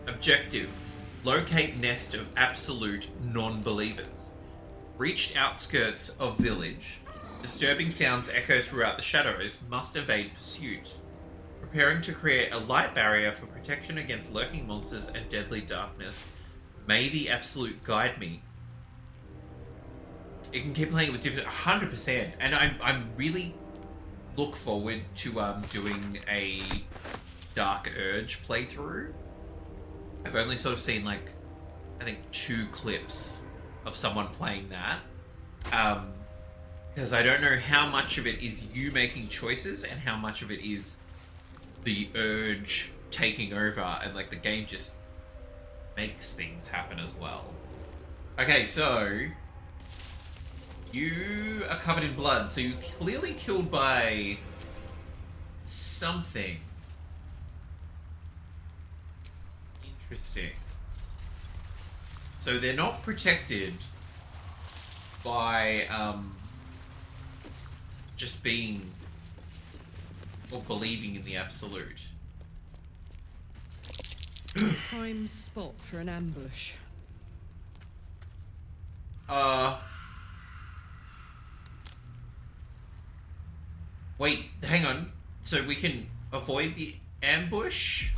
Objective: locate nest of absolute non-believers. Reached outskirts of village. Disturbing sounds echo throughout the shadows. Must evade pursuit. Preparing to create a light barrier for protection against lurking monsters and deadly darkness. May the absolute guide me. You can keep playing it with different 100%, and I'm really look forward to doing a Dark Urge playthrough. I've only sort of seen like I think 2 clips of someone playing that. Because I don't know how much of it is you making choices and how much of it is the urge taking over, and like the game just makes things happen as well. Okay, so you are covered in blood, so you're clearly killed by something. Interesting. So they're not protected by just being or believing in the absolute. Prime spot for an ambush. Wait, hang on. So we can avoid the ambush?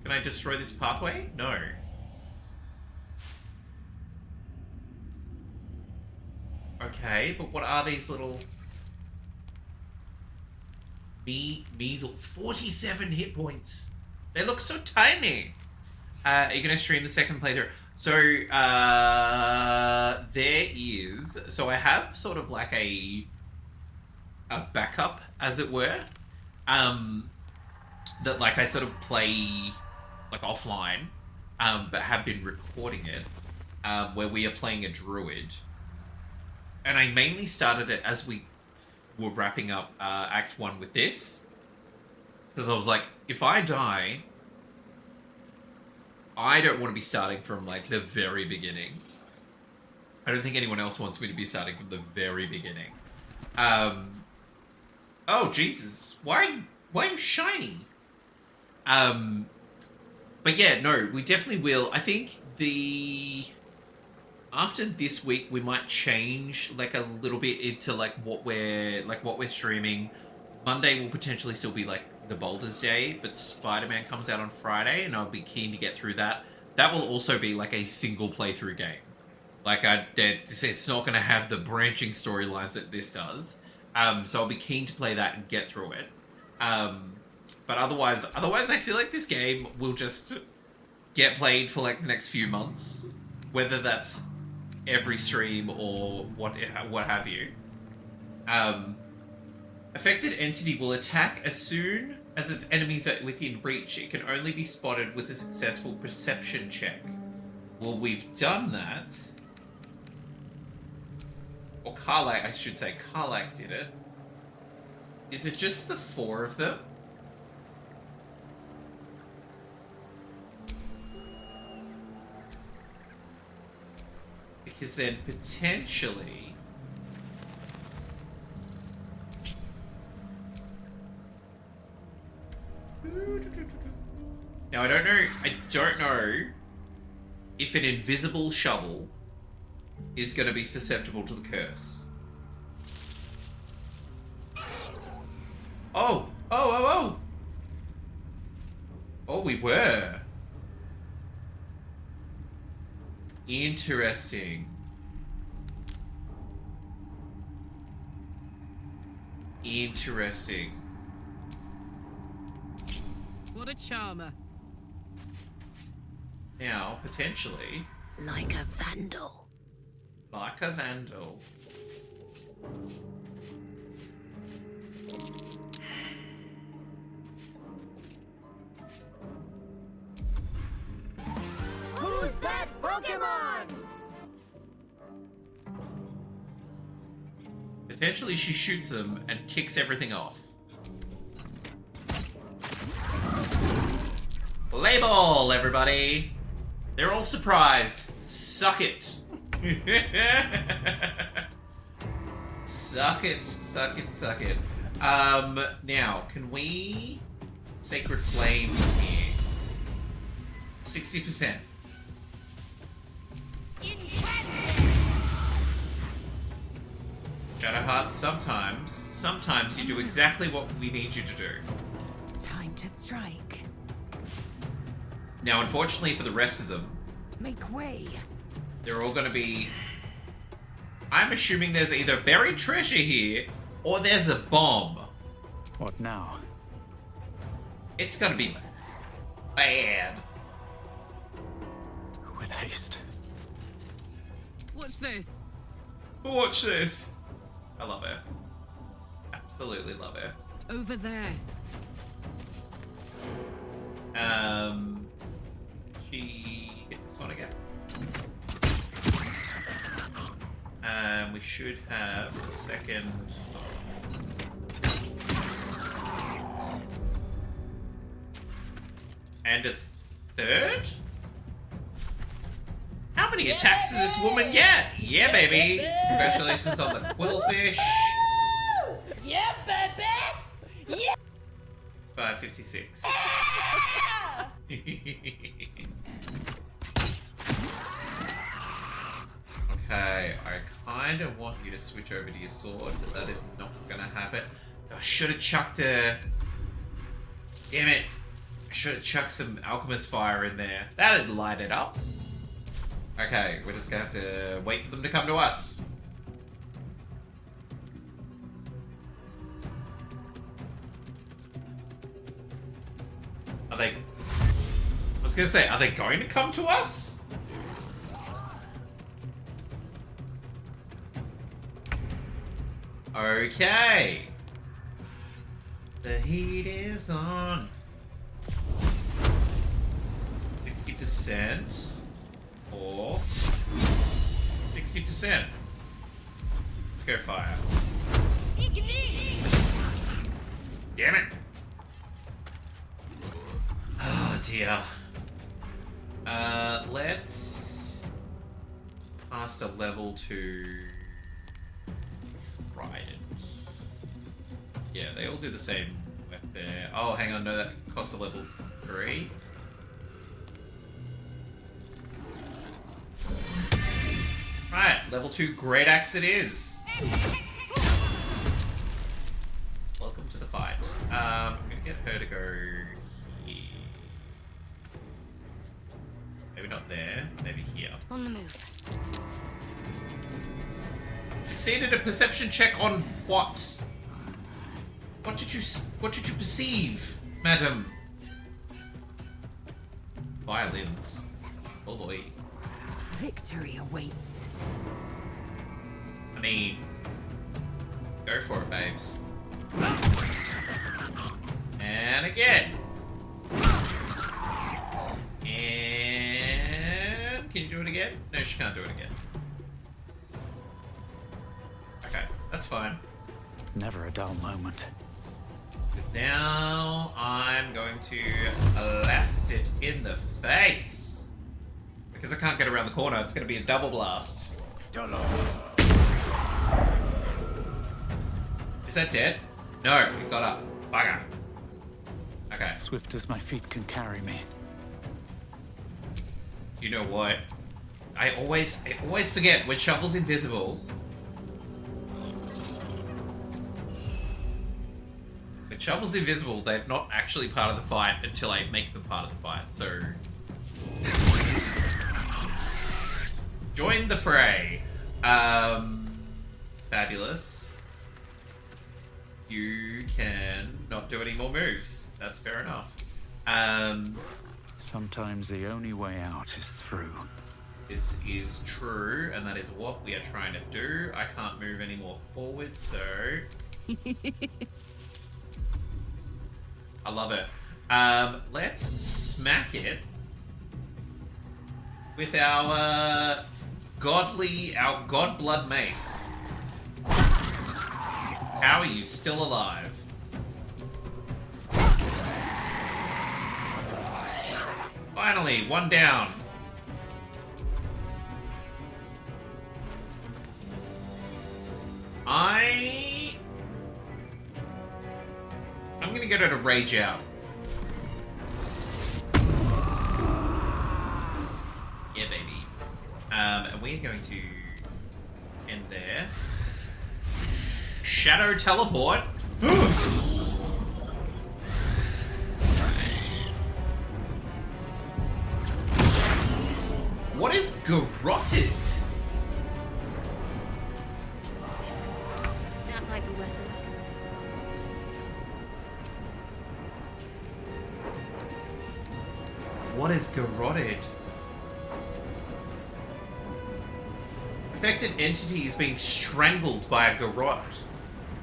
Can I destroy this pathway? No. Okay, but what are these little... Measle. 47 hit points. They look so tiny. Are you going to stream the second playthrough? So, there is... So I have sort of like a backup, as it were. That like I sort of play like offline, but have been recording it, where we are playing a druid. And I mainly started it as we were wrapping up Act 1 with this. Because I was like, if I die, I don't want to be starting from, like, the very beginning. I don't think anyone else wants me to be starting from the very beginning. Oh, Jesus. Why are you shiny? But yeah, no, we definitely will. I think after this week, we might change like a little bit into like what we're streaming. Monday will potentially still be like the Baldur's Day, but Spider-Man comes out on Friday, and I'll be keen to get through that. That will also be like a single playthrough game. Like it's not going to have the branching storylines that this does. So I'll be keen to play that and get through it. But otherwise, I feel like this game will just get played for like the next few months, whether that's every stream or what have you. Affected entity will attack as soon as its enemies are within reach. It can only be spotted with a successful perception check. Well, we've done that. Or Karlak, I should say. Karlak did it. Is it just the 4 of them? Because then potentially... Now I don't know if an invisible shovel is going to be susceptible to the curse. Oh, we were. Interesting. What a charmer. Now, potentially... Like a vandal. Like a vandal. Who's that Pokemon? Potentially she shoots them and kicks everything off. Play ball, everybody! They're all surprised. Suck it. Suck it, suck it, suck it. Now, can we Sacred Flame here? 60%. Shadowheart, sometimes you do exactly what we need you to do. Time to strike. Now, unfortunately for the rest of them, Make way. they're all gonna be... I'm assuming there's either buried treasure here, or there's a bomb. What now? It's gonna be bad. With haste. Watch this. Watch this. I love it. Absolutely love it. Over there. She hit this one again. We should have a second. And a third? How many attacks does this woman get? Yeah, baby. Congratulations on the quillfish. Yeah, baby. Yeah. 556. Okay, I kind of want you to switch over to your sword, but that is not going to happen. I should have chucked a... Damn it. I should have chucked some Alchemist Fire in there. That'd light it up. Okay, we're just going to have to wait for them to come to us. Are they... I was going to say, are they going to come to us? Okay. The heat is on. 60% or 60%. Let's go fire. Damn it. Oh dear. Let's cast a level 2 Trident. Yeah, they all do the same weapon there. Oh, hang on, no, that costs a level 3. Right, level 2 Great Axe it is. Welcome to the fight. I'm gonna get her to go here. Maybe not there, maybe here. On the move. Succeeded a perception check on what? What did you perceive, madam? Violins. Oh boy. Victory awaits. I mean, go for it, babes. And again. And can you do it again? No, she can't do it again. Okay, that's fine. Never a dull moment. Because now I'm going to blast it in the face. Because I can't get around the corner, it's going to be a double blast. Is that dead? No, it got up. Bugger. Okay. Swift as my feet can carry me. You know what? I always forget when Shovel's invisible. When Shovel's invisible, they're not actually part of the fight until I make them part of the fight, so... Join the fray. Fabulous. You can not do any more moves. That's fair enough. Sometimes the only way out is through. This is true, and that is what we are trying to do. I can't move any more forward, so... I love it. Let's smack it with our Godblood Mace. How are you still alive? Finally, one down. I'm gonna get her to rage out. Yeah, baby. And we're going to end there. Shadow teleport. What is garroted? That might be worth it. What is garroted? Affected entity is being strangled by a garrote.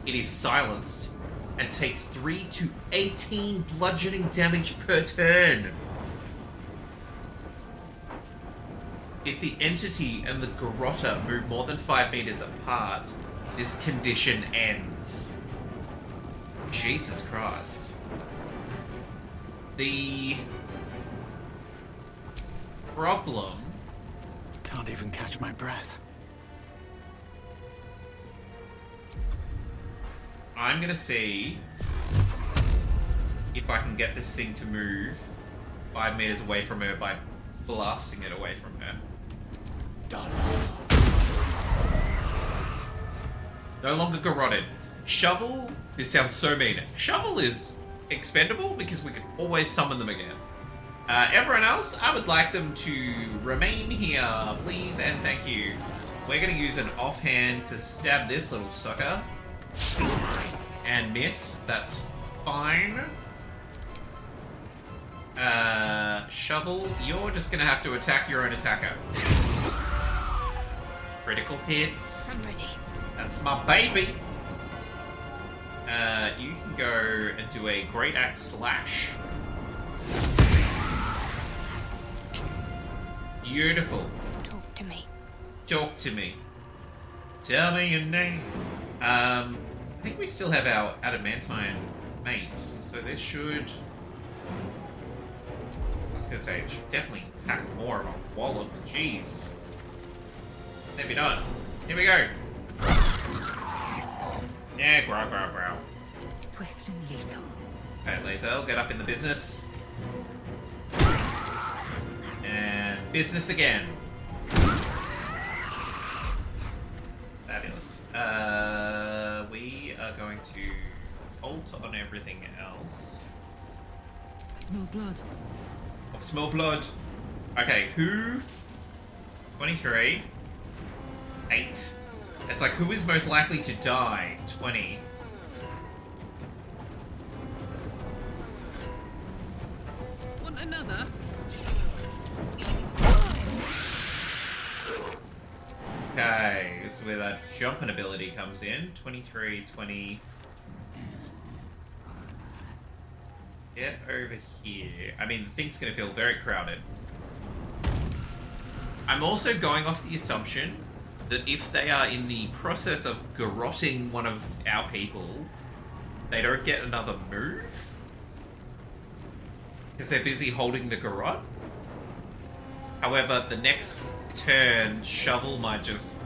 It is silenced and takes 3 to 18 bludgeoning damage per turn. If the entity and the garrote move more than 5 meters apart, this condition ends. Jesus Christ. The problem... Can't even catch my breath. I'm gonna see if I can get this thing to move 5 meters away from her by blasting it away from her. Done. No longer garroted. Shovel, this sounds so mean. Shovel is expendable because we can always summon them again. Everyone else, I would like them to remain here, please and thank you. We're gonna use an offhand to stab this little sucker. And miss, that's fine. Shovel, you're just gonna have to attack your own attacker. Critical hits. I'm ready. That's my baby. You can go and do a Great Axe Slash. Beautiful. Talk to me. Talk to me. Tell me your name. I think we still have our adamantine mace, so this should... I was gonna say, it should definitely pack more of a wallop. Jeez. Maybe not. Here we go. Yeah, growl, growl, growl. Swift and lethal. Okay, Lazel, get up in the business. And business again. Fabulous. We are going to ult on everything else. Smell blood. Oh, smell blood. Okay, who? 23. 8. It's like, who is most likely to die? 20. Want another? Okay, this is where that jumping ability comes in. 23, 20. Get over here. I mean, the thing's gonna feel very crowded. I'm also going off the assumption that if they are in the process of garroting one of our people, they don't get another move. Because they're busy holding the garrote. However, the next turn, Shovel might just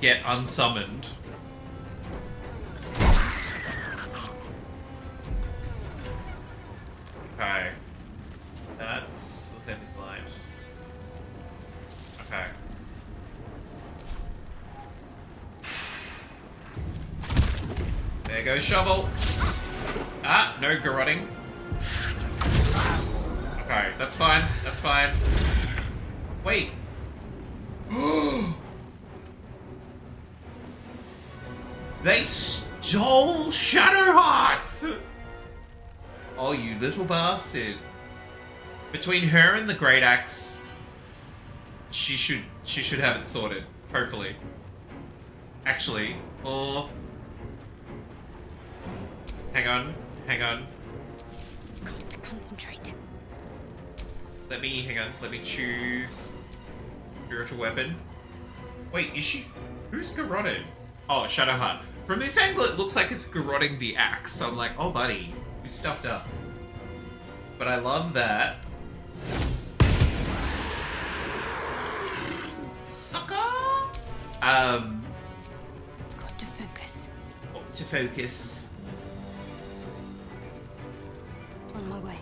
get unsummoned. Okay. That's the Them's Light. Okay. There goes Shovel. Ah, no garroting. Okay, that's fine. That's fine. Wait. They stole Shadow Hearts! Oh, you little bastard. Between her and the Great Axe, she should have it sorted. Hopefully. Actually, or... Hang on. Got to concentrate. Let me choose spiritual weapon. Wait, is she... Who's garroted? Oh, Shadowheart. From this angle, it looks like it's garroting the axe. So I'm like, oh, buddy, you stuffed up. But I love that. Sucker! to focus. On my way.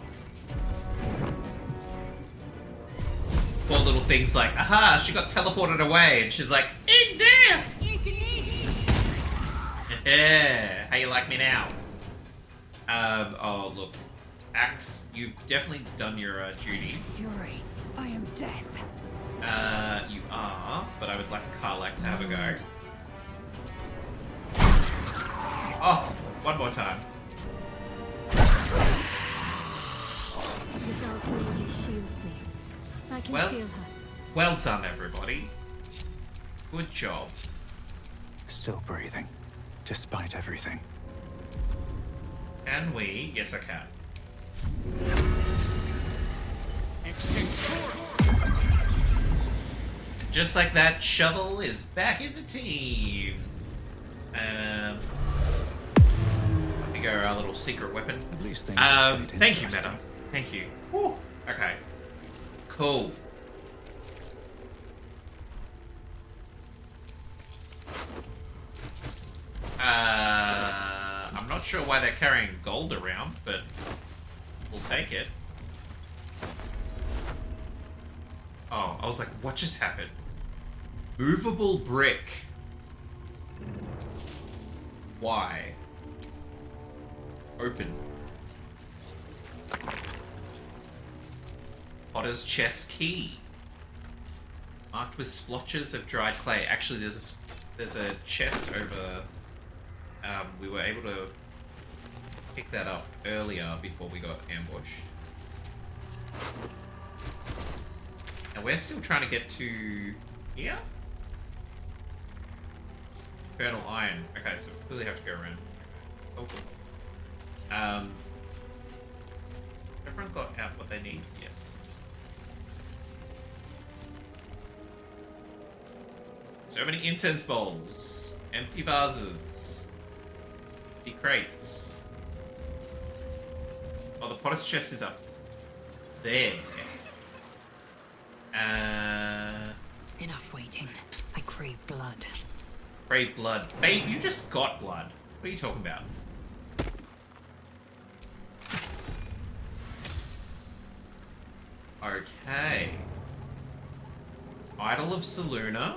Poor little thing's like, aha, she got teleported away, and she's like, eat this! Yeah, how you like me now? Oh look, Axe, you've definitely done your duty. Fury, I am death. You are, but I would like Karlak to have a go. Oh, one more time. The Dark Lady shields me. I can Well, feel her. well done, everybody. Good job. Still breathing, despite everything. Can we? Yes, I can. Just like that, Shovel is back in the team. I think our little secret weapon. At least things have stayed thank you, interesting. Meta. Thank you. Whew. Okay. Cool. I'm not sure why they're carrying gold around, but we'll take it. Oh, I was like, what just happened? Movable brick. Why? Open. Potter's chest key. Marked with splotches of dried clay. Actually, there's a chest over. We were able to pick that up earlier before we got ambushed. And we're still trying to get to here? Infernal Iron. Okay, so we clearly have to go around. Oh, cool. Everyone got out what they need? Yes. So many incense bowls. Empty vases. Empty crates. Oh, the potter's chest is up there. Enough waiting. I crave blood. Crave blood. Babe, you just got blood. What are you talking about? Okay. Idol of Saluna.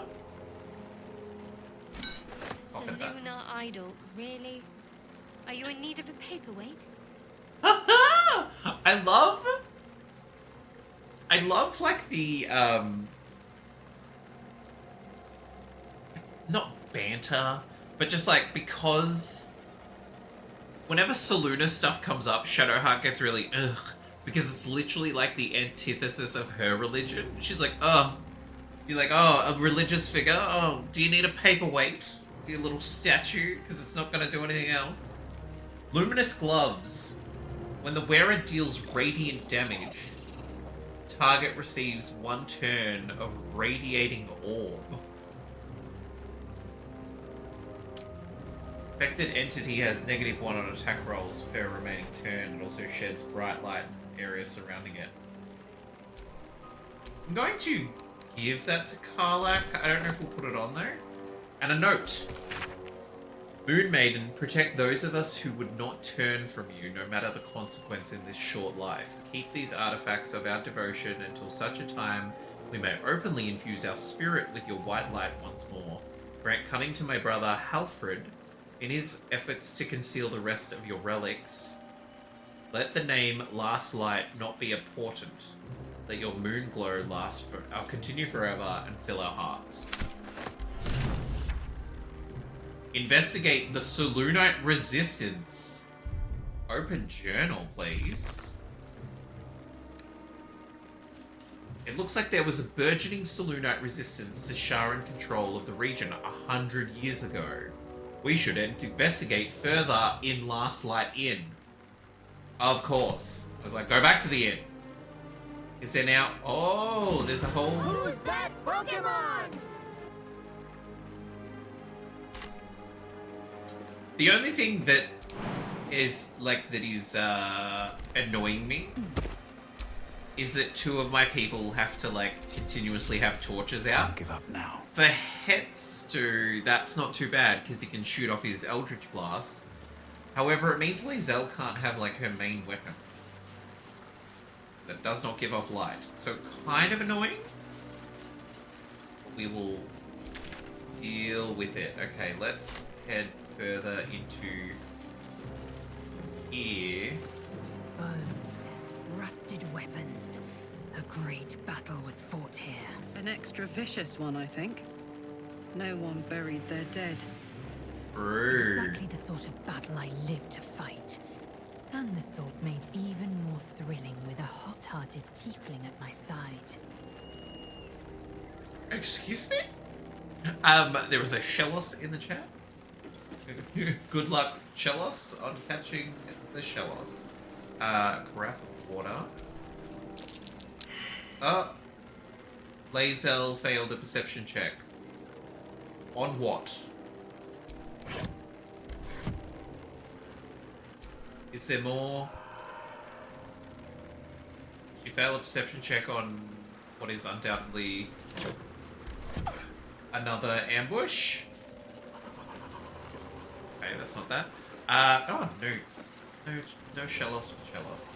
Pocket that. Saluna idol, really? Are you in need of a paperweight? I love like the not banter, but just like because whenever Saluna stuff comes up, Shadowheart gets really ugh because it's literally like the antithesis of her religion. She's like, oh, you're like, oh, a religious figure. Oh, do you need a paperweight? Your little statue, because it's not gonna do anything else. Luminous gloves. When the wearer deals radiant damage, target receives 1 turn of radiating orb. Affected entity has -1 on attack rolls per remaining turn. It also sheds bright light in areas surrounding it. I'm going to give that to Karlak. I don't know if we'll put it on there. And a note. Moon Maiden, protect those of us who would not turn from you, no matter the consequence in this short life. Keep these artifacts of our devotion until such a time we may openly infuse our spirit with your white light once more. Grant cunning to my brother Halfred in his efforts to conceal the rest of your relics. Let the name Last Light not be a portent. Let your moon glow continue forever and fill our hearts. Investigate the Salunite resistance. Open journal, please. It looks like there was a burgeoning Salunite resistance to Sharan control of the region 100 years ago. We should investigate further in Last Light Inn. Of course. I was like, go back to the inn. Is there now... Oh, there's a whole... Who's that Pokemon? The only thing that is, like, that is, annoying me is that 2 of my people have to, like, continuously have torches out. Don't give up now. For Hestu, that's not too bad, because he can shoot off his Eldritch Blast. However, it means Lizelle can't have, like, her main weapon. That does not give off light. So, kind of annoying. We will deal with it. Okay, let's head further into here. Bones, rusted weapons. A great battle was fought here. An extra vicious one, I think. No one buried their dead. Exactly the sort of battle I live to fight. And the sort made even more thrilling with a hot-hearted tiefling at my side. Excuse me? There was a Shellos in the chat. Good luck, Shellos, on catching the Shellos. Carafe of water. Oh. Lizelle failed a perception check. On what? Is there more? She failed a perception check on what is undoubtedly another ambush. Okay, that's not that. Oh, no. No Shellos for Shellos.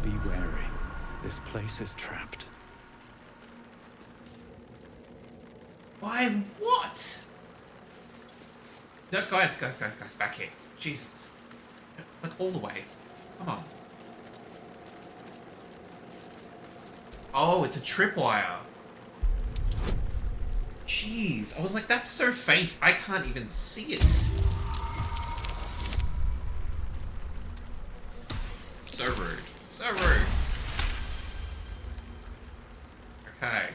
Be wary. This place is trapped. By what? No, guys, back here. Jesus. Like, all the way. Come on. Oh, it's a tripwire. Jeez. I was like, that's so faint, I can't even see it. So rude. So rude. Okay.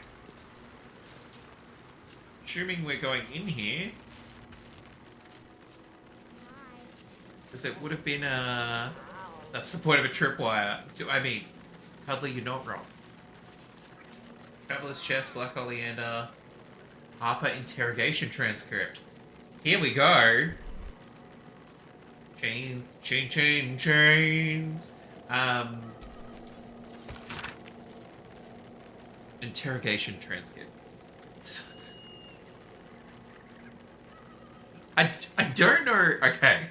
Assuming we're going in here. Because it would have been a... That's the point of a tripwire. I mean, Cuddly, you're not wrong. Traveler's Chest, Black Oleander, Harper Interrogation Transcript. Here we go. Chains. Interrogation Transcript. I don't know. Okay.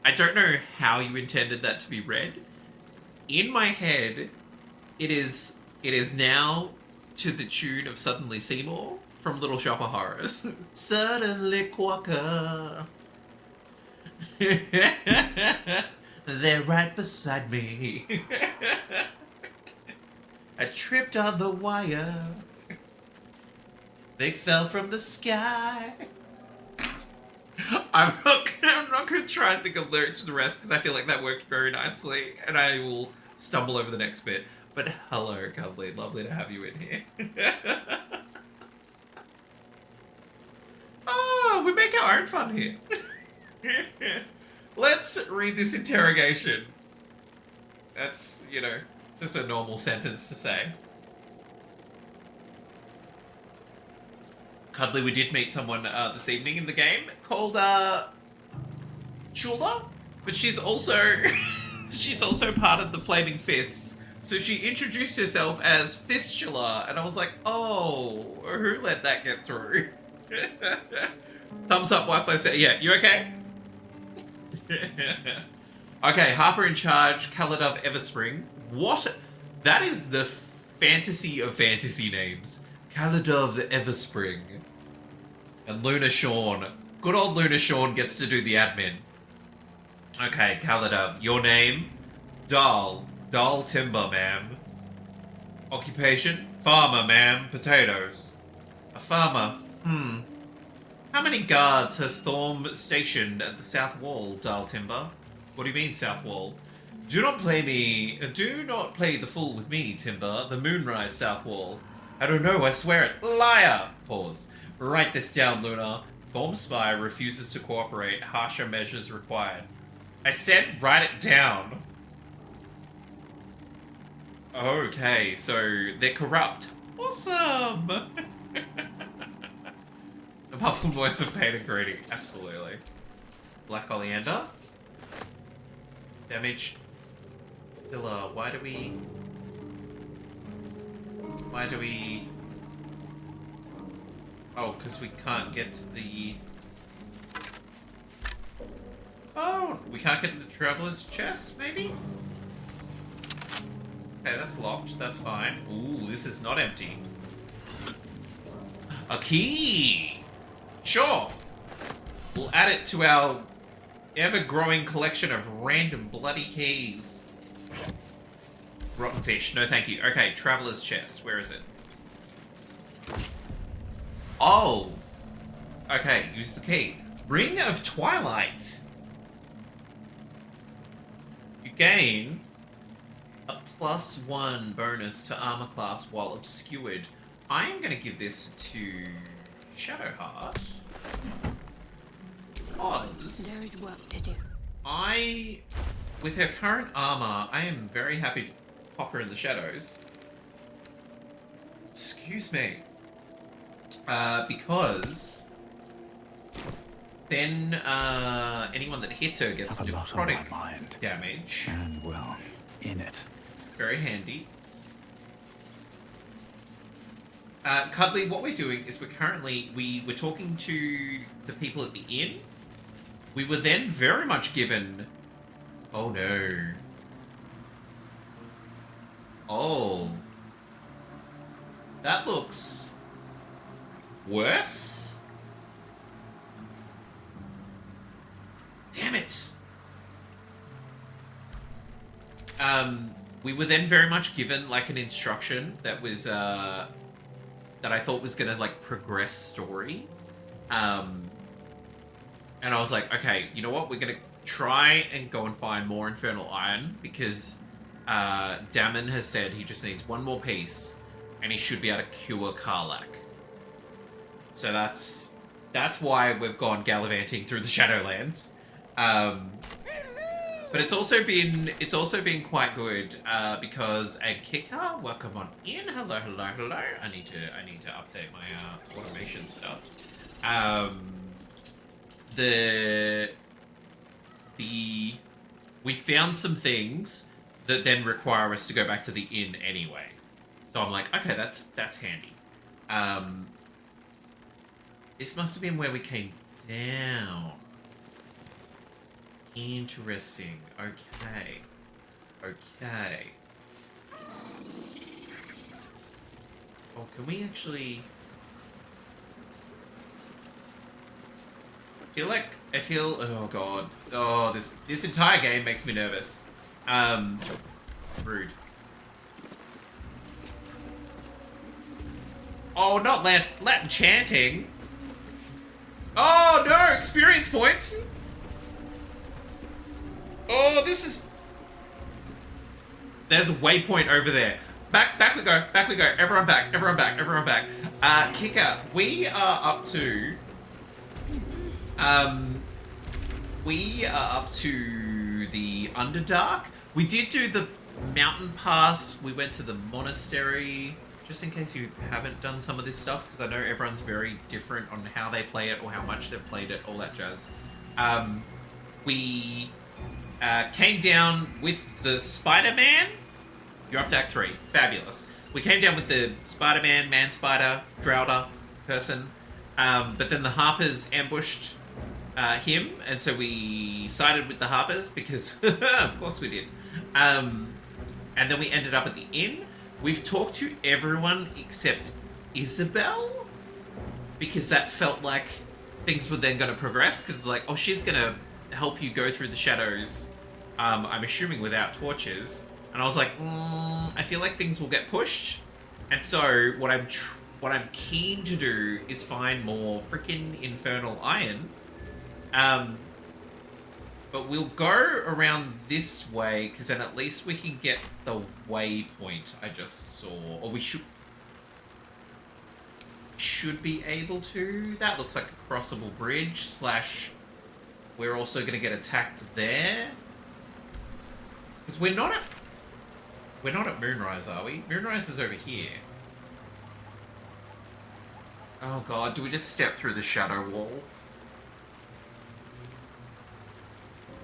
I don't know how you intended that to be read. In my head, it is now to the tune of Suddenly Seymour from Little Shop of Horrors. Suddenly Quokka. They're right beside me. I tripped on the wire. They fell from the sky. I'm not going to try and think of lyrics for the rest because I feel like that worked very nicely, and I will stumble over the next bit. But hello, Cuddly. Lovely to have you in here. Oh, we make our own fun here. Let's read this interrogation. That's, just a normal sentence to say. Cuddly, we did meet someone this evening in the game called Chula, but she's also part of the Flaming Fists. So she introduced herself as Fistula, and I was like, oh, who let that get through? Thumbs up, Wi-Fi say, yeah, you okay? Okay, Harper in charge, Caladov Everspring. What? That is the fantasy of fantasy names. Caladov Everspring. And Luna Shawn. Good old Luna Shawn gets to do the admin. Okay, Caladov, your name? Dahl Timber, ma'am. Occupation? Farmer, ma'am. Potatoes. A farmer. How many guards has Thorm stationed at the south wall, Dahl Timber? What do you mean, south wall? Do not play the fool with me, Timber. The Moonrise south wall. I don't know, I swear it. Liar! Pause. Write this down, Luna. Thorm spy refuses to cooperate. Harsher measures required. I said write it down. Okay, so they're corrupt. Awesome! The muffled voice of pain and greedy. Absolutely. Black Oleander. Damage filler. Why do we... Oh, because we can't get to the... Oh, we can't get to the traveler's chest, maybe? Okay, that's locked. That's fine. Ooh, this is not empty. A key! Sure! We'll add it to our ever-growing collection of random bloody keys. Rotten fish. No, thank you. Okay, traveler's chest. Where is it? Oh! Okay, use the key. Ring of Twilight. You gain a +1 bonus to armor class while obscured. I am going to give this to Shadowheart. Because there is work to do. with her current armor, I am very happy to pop her in the shadows. Excuse me. Because then anyone that hits her gets necrotic damage. And, well, in it. Very handy. Cuddly, what we're doing is we were talking to the people at the inn. We were then very much given... Oh no. Oh. That looks... worse? Damn it. We were then very much given like an instruction that was that I thought was gonna like progress story. And I was like, okay, you know what? We're gonna try and go and find more Infernal Iron because Damon has said he just needs one more piece and he should be able to cure Karlach. So that's why we've gone gallivanting through the Shadowlands. But it's also been quite good because a kicker, welcome on in. Hello. I need to update my automation stuff. We found some things that then require us to go back to the inn anyway. So I'm like, okay, that's handy. This must have been where we came down. Interesting. Okay. Oh, can we actually... Oh god. Oh, this entire game makes me nervous. Rude. Oh, not Latin chanting. Oh no, experience points. Oh, this is... There's a waypoint over there. Back we go. Everyone back. Kicker, we are up to... we are up to the Underdark. We did do the mountain pass. We went to the monastery. Just in case you haven't done some of this stuff, because I know everyone's very different on how they play it or how much they've played it, all that jazz. We came down with the Spider-Man. You're up to Act 3. Fabulous. We came down with the Spider-Man, Man-Spider, Drowder person. But then the Harpers ambushed him, and so we sided with the Harpers because, of course we did. And then we ended up at the inn. We've talked to everyone except Isabel, because that felt like things were then going to progress, because like, oh, she's going to help you go through the shadows, I'm assuming without torches. And I was like, I feel like things will get pushed. And so what I'm keen to do is find more freaking Infernal Iron. But we'll go around this way, because then at least we can get the waypoint I just saw. Or we should be able to. That looks like a crossable bridge, / we're also going to get attacked there. Because we're not at Moonrise, are we? Moonrise is over here. Oh god, do we just step through the shadow wall?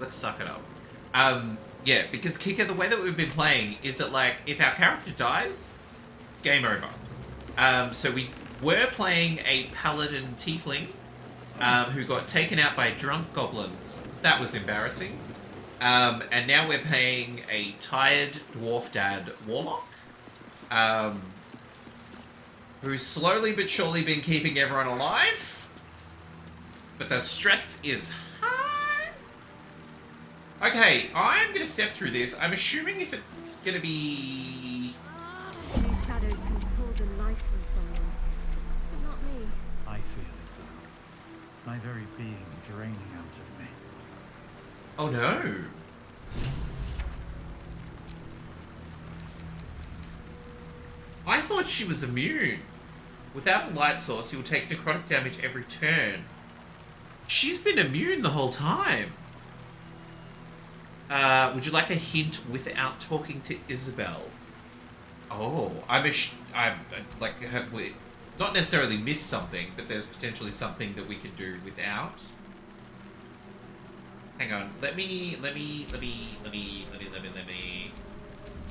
Let's suck it up. Yeah, because Kika, the way that we've been playing is that, like, if our character dies, game over. So we were playing a paladin tiefling who got taken out by drunk goblins. That was embarrassing. And now we're playing a tired dwarf dad warlock who's slowly but surely been keeping everyone alive. But the stress is high. Okay, I'm going to step through this. I'm assuming if it's going to be... These shadows can pull the life from someone, but not me. I feel it, though. My very being draining out of me. Oh no. I thought she was immune. Without a light source, you will take necrotic damage every turn. She's been immune the whole time. Would you like a hint without talking to Isabel? Oh, I'm like, have we not necessarily missed something, but there's potentially something that we can do without. Hang on, let me. A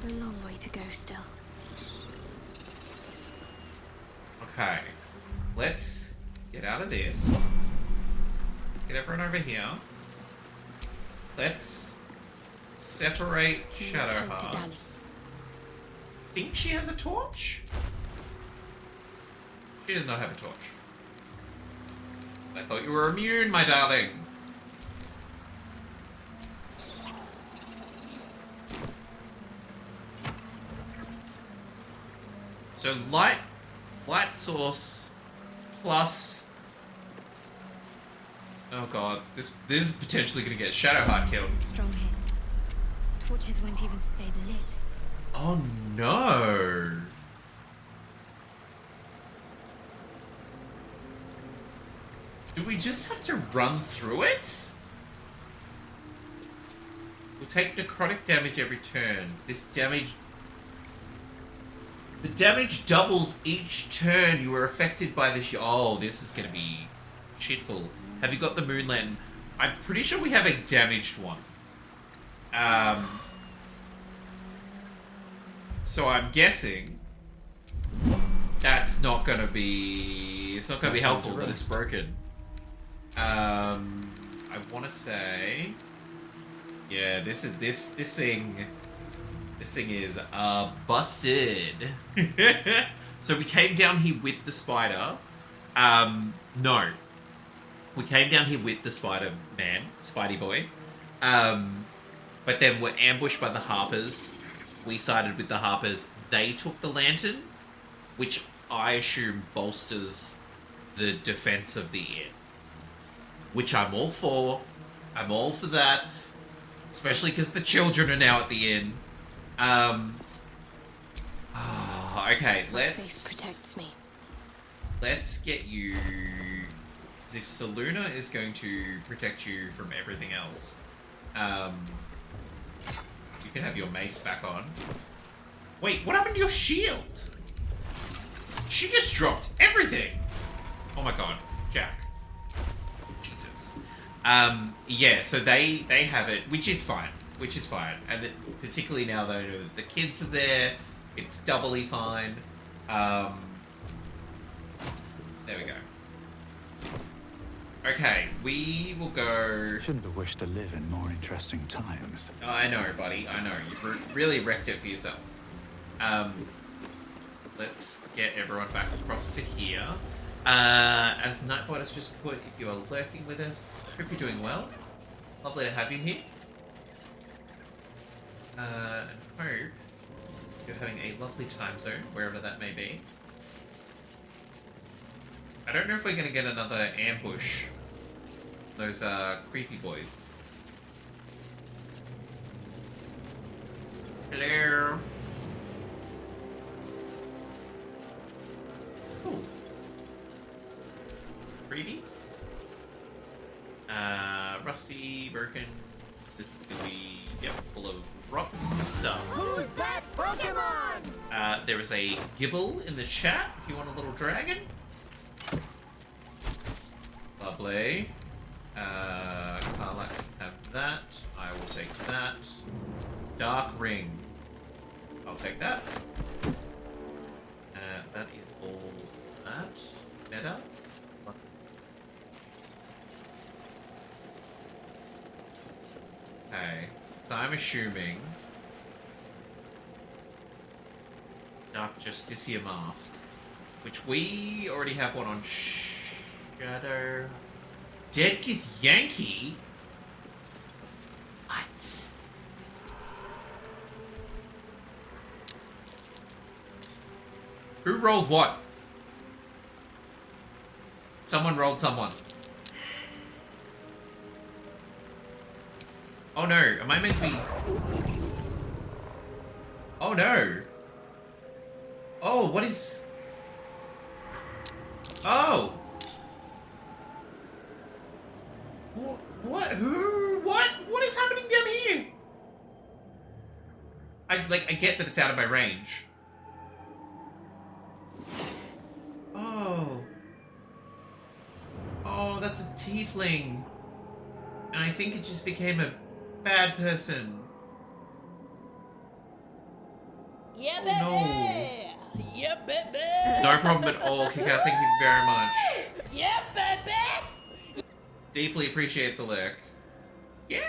long way to go still. Okay, let's get out of this. Get everyone over here. Let's separate Shadowheart. I think she has a torch? She does not have a torch. I thought you were immune, my darling. So light source plus... Oh god, this is potentially going to get Shadowheart killed. This is strong hit. Torches won't even stay lit. Oh no! Do we just have to run through it? We'll take necrotic damage every turn. This damage... The damage doubles each turn you are affected by this... Oh, this is going to be shitful. Have you got the moon lantern? I'm pretty sure we have a damaged one. So I'm guessing that's not going to be... It's not going to be helpful that it's broken. I want to say... Yeah, this thing is busted. So we came down here with the spider. No. We came down here with the Spider-Man, Spidey boy. But then we're ambushed by the Harpers. We sided with the Harpers. They took the lantern, which I assume bolsters the defense of the inn. Which I'm all for. I'm all for that. Especially because the children are now at the inn. Okay, let's... protects me. Let's get you... Because if Saluna is going to protect you from everything else, you can have your mace back on. Wait, what happened to your shield? She just dropped everything! Oh my god, Jack. Jesus. Yeah, so they have it, which is fine. And particularly now though the kids are there, it's doubly fine. There we go. Okay, we will go... Shouldn't have wished to live in more interesting times. I know, buddy, I know. You've really wrecked it for yourself. Let's get everyone back across to here. As Nightbot has just put, if you are lurking with us, hope you're doing well. Lovely to have you here. And hope you're having a lovely time zone, wherever that may be. I don't know if we're going to get another ambush. Those creepy boys. Hello. Cool. Freebies. Rusty, broken. This is going to be, yep, full of rotten stuff. Who's that Pokemon? There is a Gibble in the chat if you want a little dragon. Lovely. Carla can have that. I will take that. Dark ring. I'll take that. That is all that. Better. Okay. So I'm assuming Dark Justicia mask, which we already have one on Shadow. Dead Githyanki? What? Who rolled what? Someone rolled someone. Oh no, am I meant to be... Oh no! Oh, what is... Oh! What? Who? What? What is happening down here? I get that it's out of my range. Oh. Oh, that's a tiefling. And I think it just became a bad person. Yeah, baby! No. Yeah, baby! No problem at all, Kika. Thank you very much. Yeah, baby! Deeply appreciate the lurk. Yeah!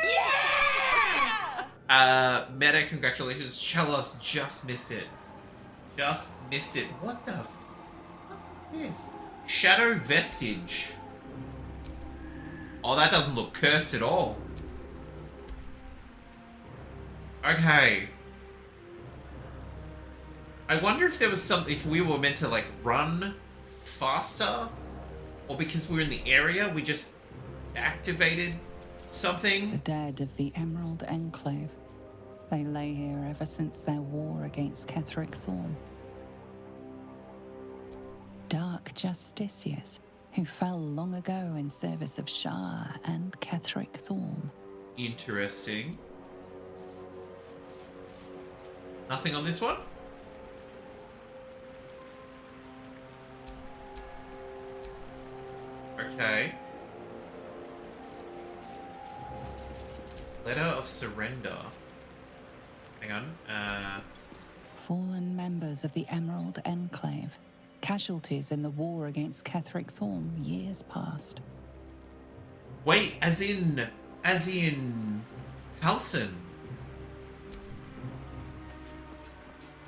Meta, congratulations. Chelos just missed it. Just missed it. What the fuck is this? Shadow Vestige. Oh, that doesn't look cursed at all. Okay. I wonder if there was something, if we were meant to, like, run faster? Or because we're in the area, we just activated something? The dead of the Emerald Enclave. They lay here ever since their war against Ketheric Thorm. Dark Justiciars, who fell long ago in service of Shah and Ketheric Thorm. Interesting. Nothing on this one? Okay. Letter of surrender. Hang on. Fallen members of the Emerald Enclave. Casualties in the war against Ketheric Thorm years past. Wait, as in Halson.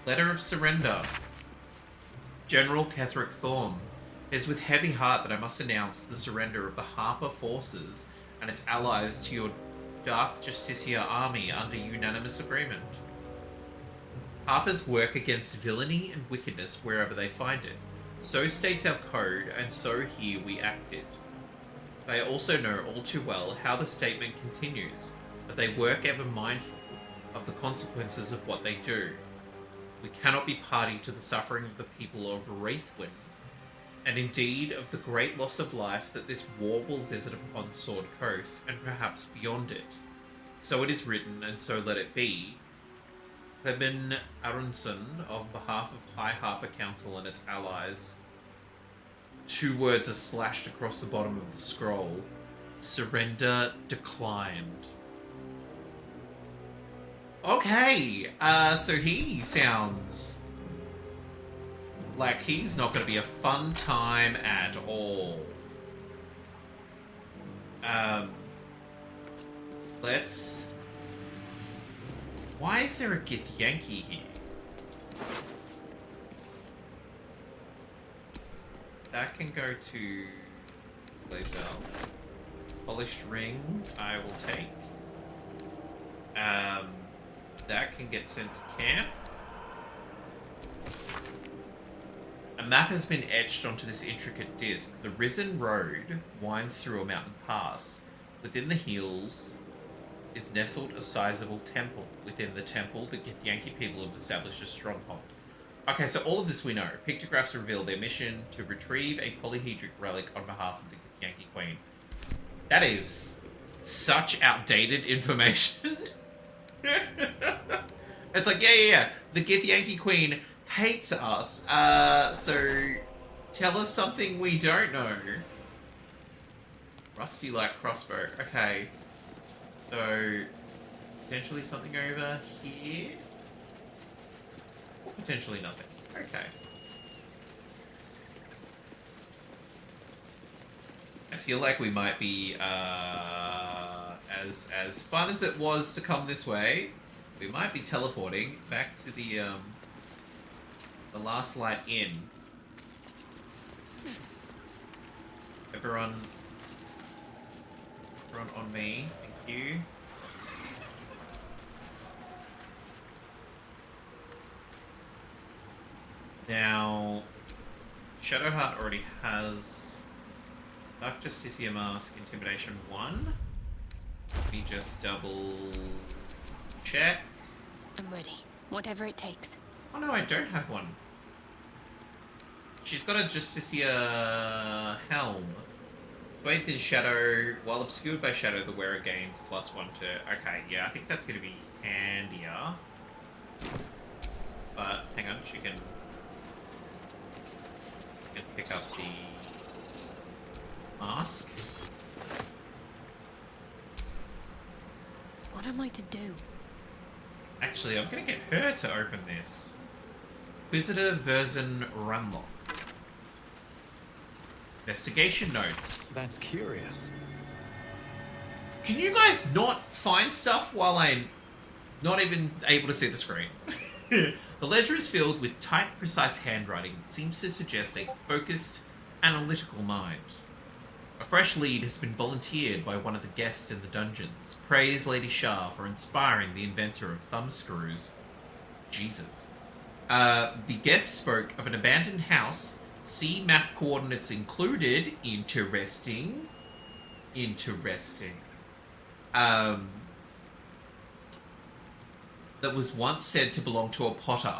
Letter of surrender. General Ketheric Thorm. It is with heavy heart that I must announce the surrender of the Harper forces and its allies to your Dark Justicia army under unanimous agreement. Harpers work against villainy and wickedness wherever they find it. So states our code, and so here we acted. They also know all too well how the statement continues, but they work ever mindful of the consequences of what they do. We cannot be party to the suffering of the people of Wraithwind, and indeed of the great loss of life that this war will visit upon Sword Coast, and perhaps beyond it. So it is written, and so let it be. Clebin Aronson, of behalf of High Harper Council and its allies. 2 words are slashed across the bottom of the scroll. Surrender declined. Okay, so he sounds like he's not going to be a fun time at all. Let's... Why is there a Githyanki here? That can go to Lazel. Polished ring, I will take. That can get sent to camp. A map has been etched onto this intricate disc. The Risen Road winds through a mountain pass. Within the hills is nestled a sizable temple. Within the temple, the Githyanki people have established a stronghold. Okay, so all of this we know. Pictographs reveal their mission to retrieve a polyhedric relic on behalf of the Githyanki Queen. That is such outdated information. It's like, yeah. The Githyanki Queen hates us. So tell us something we don't know. Rusty light crossbow. Okay. So Potentially something over here. Or potentially nothing. Okay. I feel like we might be, as fun as it was to come this way, we might be teleporting back to the Last Light Inn. Everyone on me. Thank you. Now, Shadowheart already has Dark Justicia Mask, Intimidation 1. Let me just double check. I'm ready. Whatever it takes. Oh no, I don't have one. She's got a Justicia helm. Swathed in shadow, while obscured by shadow, the wearer gains +1 to... Okay, yeah, I think that's going to be handier. But, hang on, she can pick up the mask. What am I to do? Actually, I'm going to get her to open this. Inquisitor Verzen Runlock. Investigation notes. That's curious. Can you guys not find stuff while I'm not even able to see the screen? The ledger is filled with tight, precise handwriting that seems to suggest a focused, analytical mind. A fresh lead has been volunteered by one of the guests in the dungeons. Praise Lady Shah for inspiring the inventor of thumbscrews. Jesus. The guest spoke of an abandoned house. See map coordinates included. Interesting. That was once said to belong to a potter.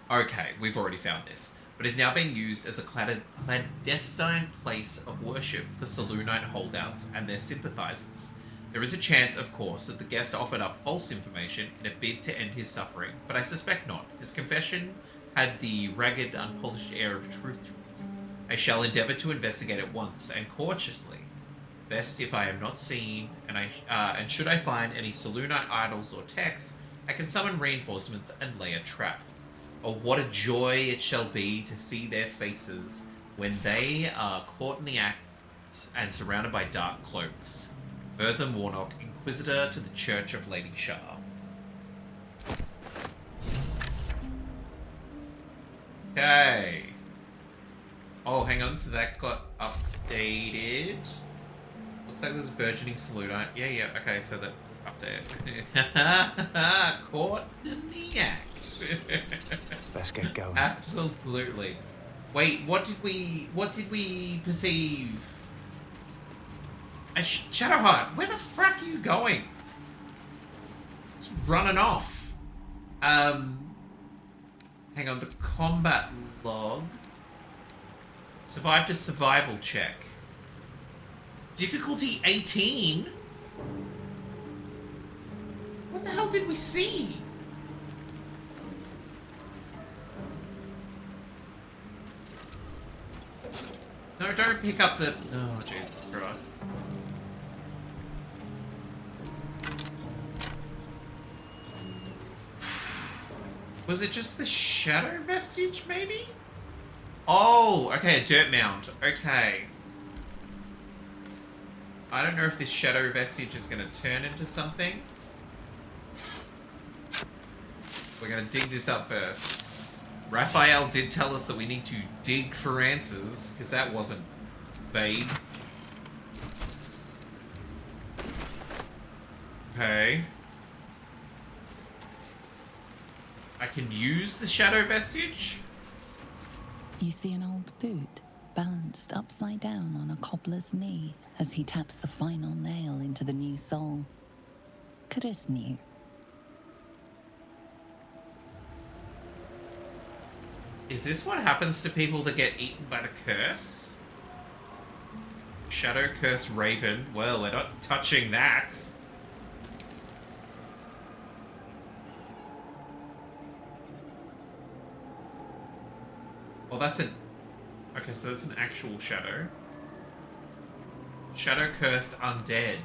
Okay, we've already found this. But is now being used as a clandestine place of worship for Selûnite holdouts and their sympathizers. There is a chance, of course, that the guest offered up false information in a bid to end his suffering, but I suspect not. His confession had the ragged, unpolished air of truth to it. I shall endeavour to investigate it once and cautiously. Best if I am not seen, and should I find any Selûnite idols or texts, I can summon reinforcements and lay a trap. Oh, what a joy it shall be to see their faces when they are caught in the act and surrounded by dark cloaks. Dwarven Warlock, Inquisitor to the Church of Lady Shah. Okay. Oh, hang on, so that got updated. Looks like there's a burgeoning Selûnite. Yeah, okay, so that updated. Caught in the act. Let's get going. Absolutely. Wait, what did we perceive? Shadowheart, where the frack are you going? It's running off. Hang on, the combat log. Survived a survival check. Difficulty 18? What the hell did we see? No, don't pick up the... Oh, Jesus Christ. Was it just the shadow vestige, maybe? Oh, okay, a dirt mound. Okay. I don't know if this shadow vestige is going to turn into something. We're going to dig this up first. Raphael did tell us that we need to dig for answers, because that wasn't vague. Okay. I can use the shadow vestige? You see an old boot balanced upside down on a cobbler's knee as he taps the final nail into the new sole. Chris knew. Is this what happens to people that get eaten by the curse? Shadow curse raven. Well, we're not touching that. Well, that's an... Okay, so that's an actual shadow. Shadow cursed undead.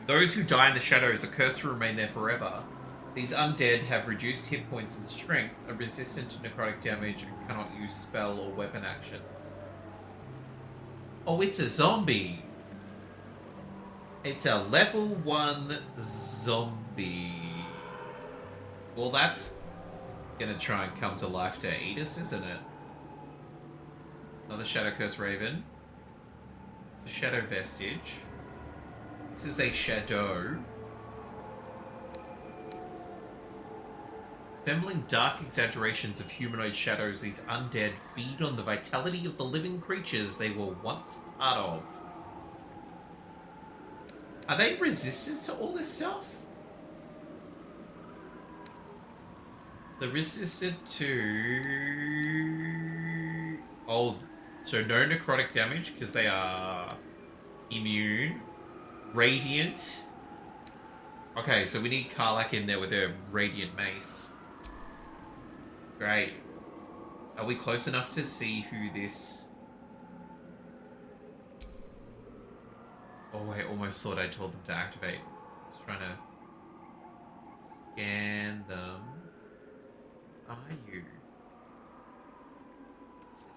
Those who die in the shadows are cursed to remain there forever. These undead have reduced hit points and strength, are resistant to necrotic damage, and cannot use spell or weapon actions. Oh, it's a zombie. It's a level 1 zombie. Well, that's gonna try and come to life to eat us, isn't it? Another Shadow Curse Raven. It's a Shadow Vestige. This is a Shadow. Resembling dark exaggerations of humanoid shadows, these undead feed on the vitality of the living creatures they were once part of. Are they resistant to all this stuff? They're resistant to... Oh, so no necrotic damage because they are immune. Radiant. Okay, so we need Karlach in there with her Radiant Mace. Great. Are we close enough to see who this... Oh, I almost thought I told them to activate. Just trying to scan them. Are you?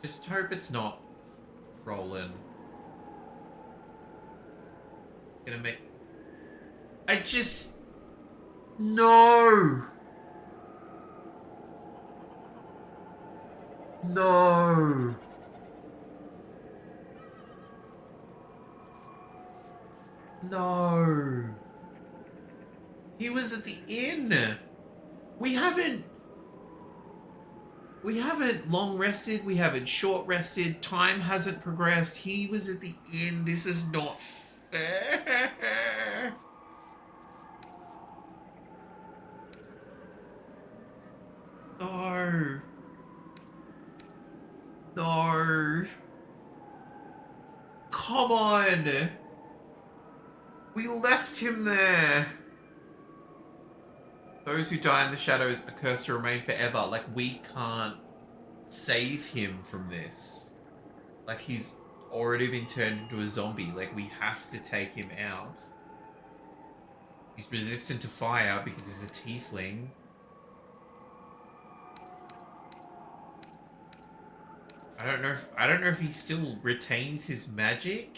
Just hope it's not Roland. It's gonna make... I just... No! No! No! He was at the inn! We haven't long rested, we haven't short rested, time hasn't progressed, he was at the inn, this is not fair! No! No! Come on! We left him there! Those who die in the shadows are cursed to remain forever. Like, we can't save him from this. Like, he's already been turned into a zombie. Like, we have to take him out. He's resistant to fire because he's a tiefling. I don't know if he still retains his magic.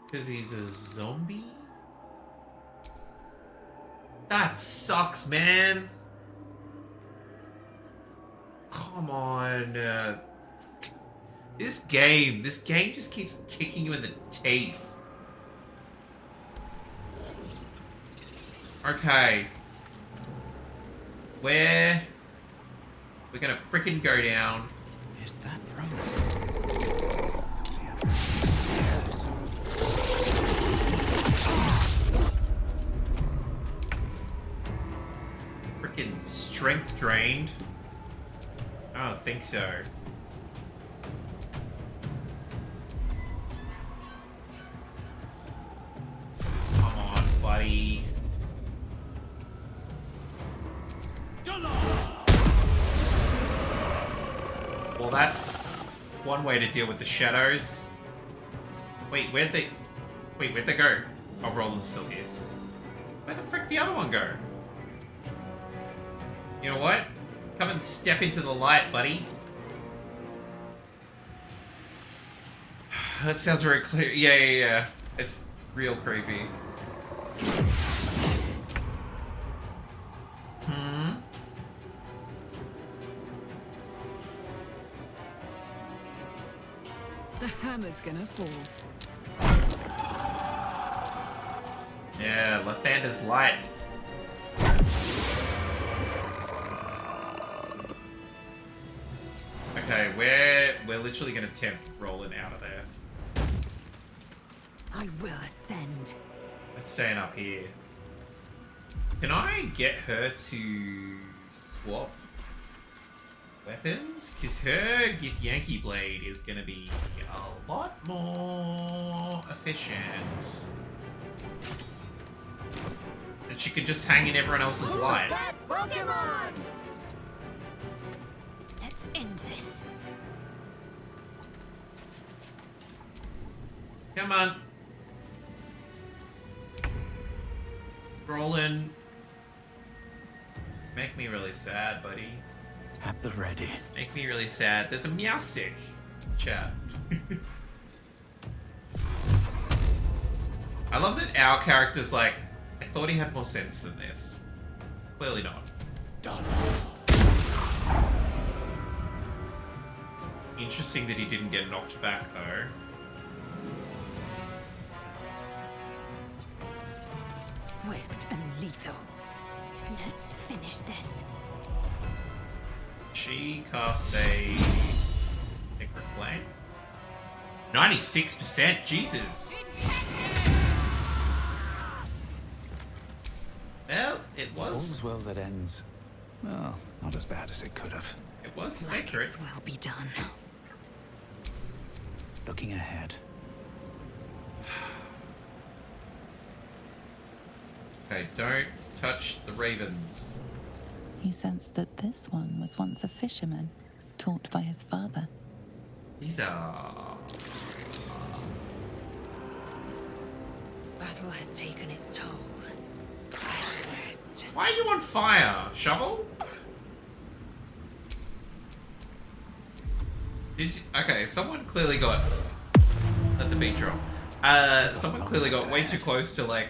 Because he's a zombie? That sucks, man. Come on. This game just keeps kicking you in the teeth. Okay. We're gonna frickin' go down. Is that right? Frickin' strength drained. I don't think so. Come on, buddy. Well, that's one way to deal with the shadows. Wait, where'd they go? Oh, Roland's still here. Where the frick did the other one go? You know what? Come and step into the light, buddy. That sounds very clear. Yeah. It's real creepy. The hammer's gonna fall. Yeah, Lathander's light. Okay, we're literally gonna tempt Roland out of there. I will ascend. Let's staying up here. Can I get her to swap weapons? Because her Githyanki blade is gonna be a lot more efficient. And she can just hang in everyone else's light. Pokemon! Let's end this. Come on. Roland, make me really sad, buddy. At the ready. Make me really sad. There's a meow stick. Chat. I love that our character's like, I thought he had more sense than this. Clearly not. Done. Interesting that he didn't get knocked back though. Swift and lethal. Let's finish this. She cast a Sacred Flame. 96%, Jesus. Well, it was. All's well that ends. Well, not as bad as it could have. It was Like sacred. it's well be done. Looking ahead. Okay, don't touch the ravens. You sensed that this one was once a fisherman, taught by his father. These are. Battle has taken its toll. I should rest. Why are you on fire, Shovel? Did you? Okay, someone clearly got. Let the beat drop. Someone clearly got way too close to like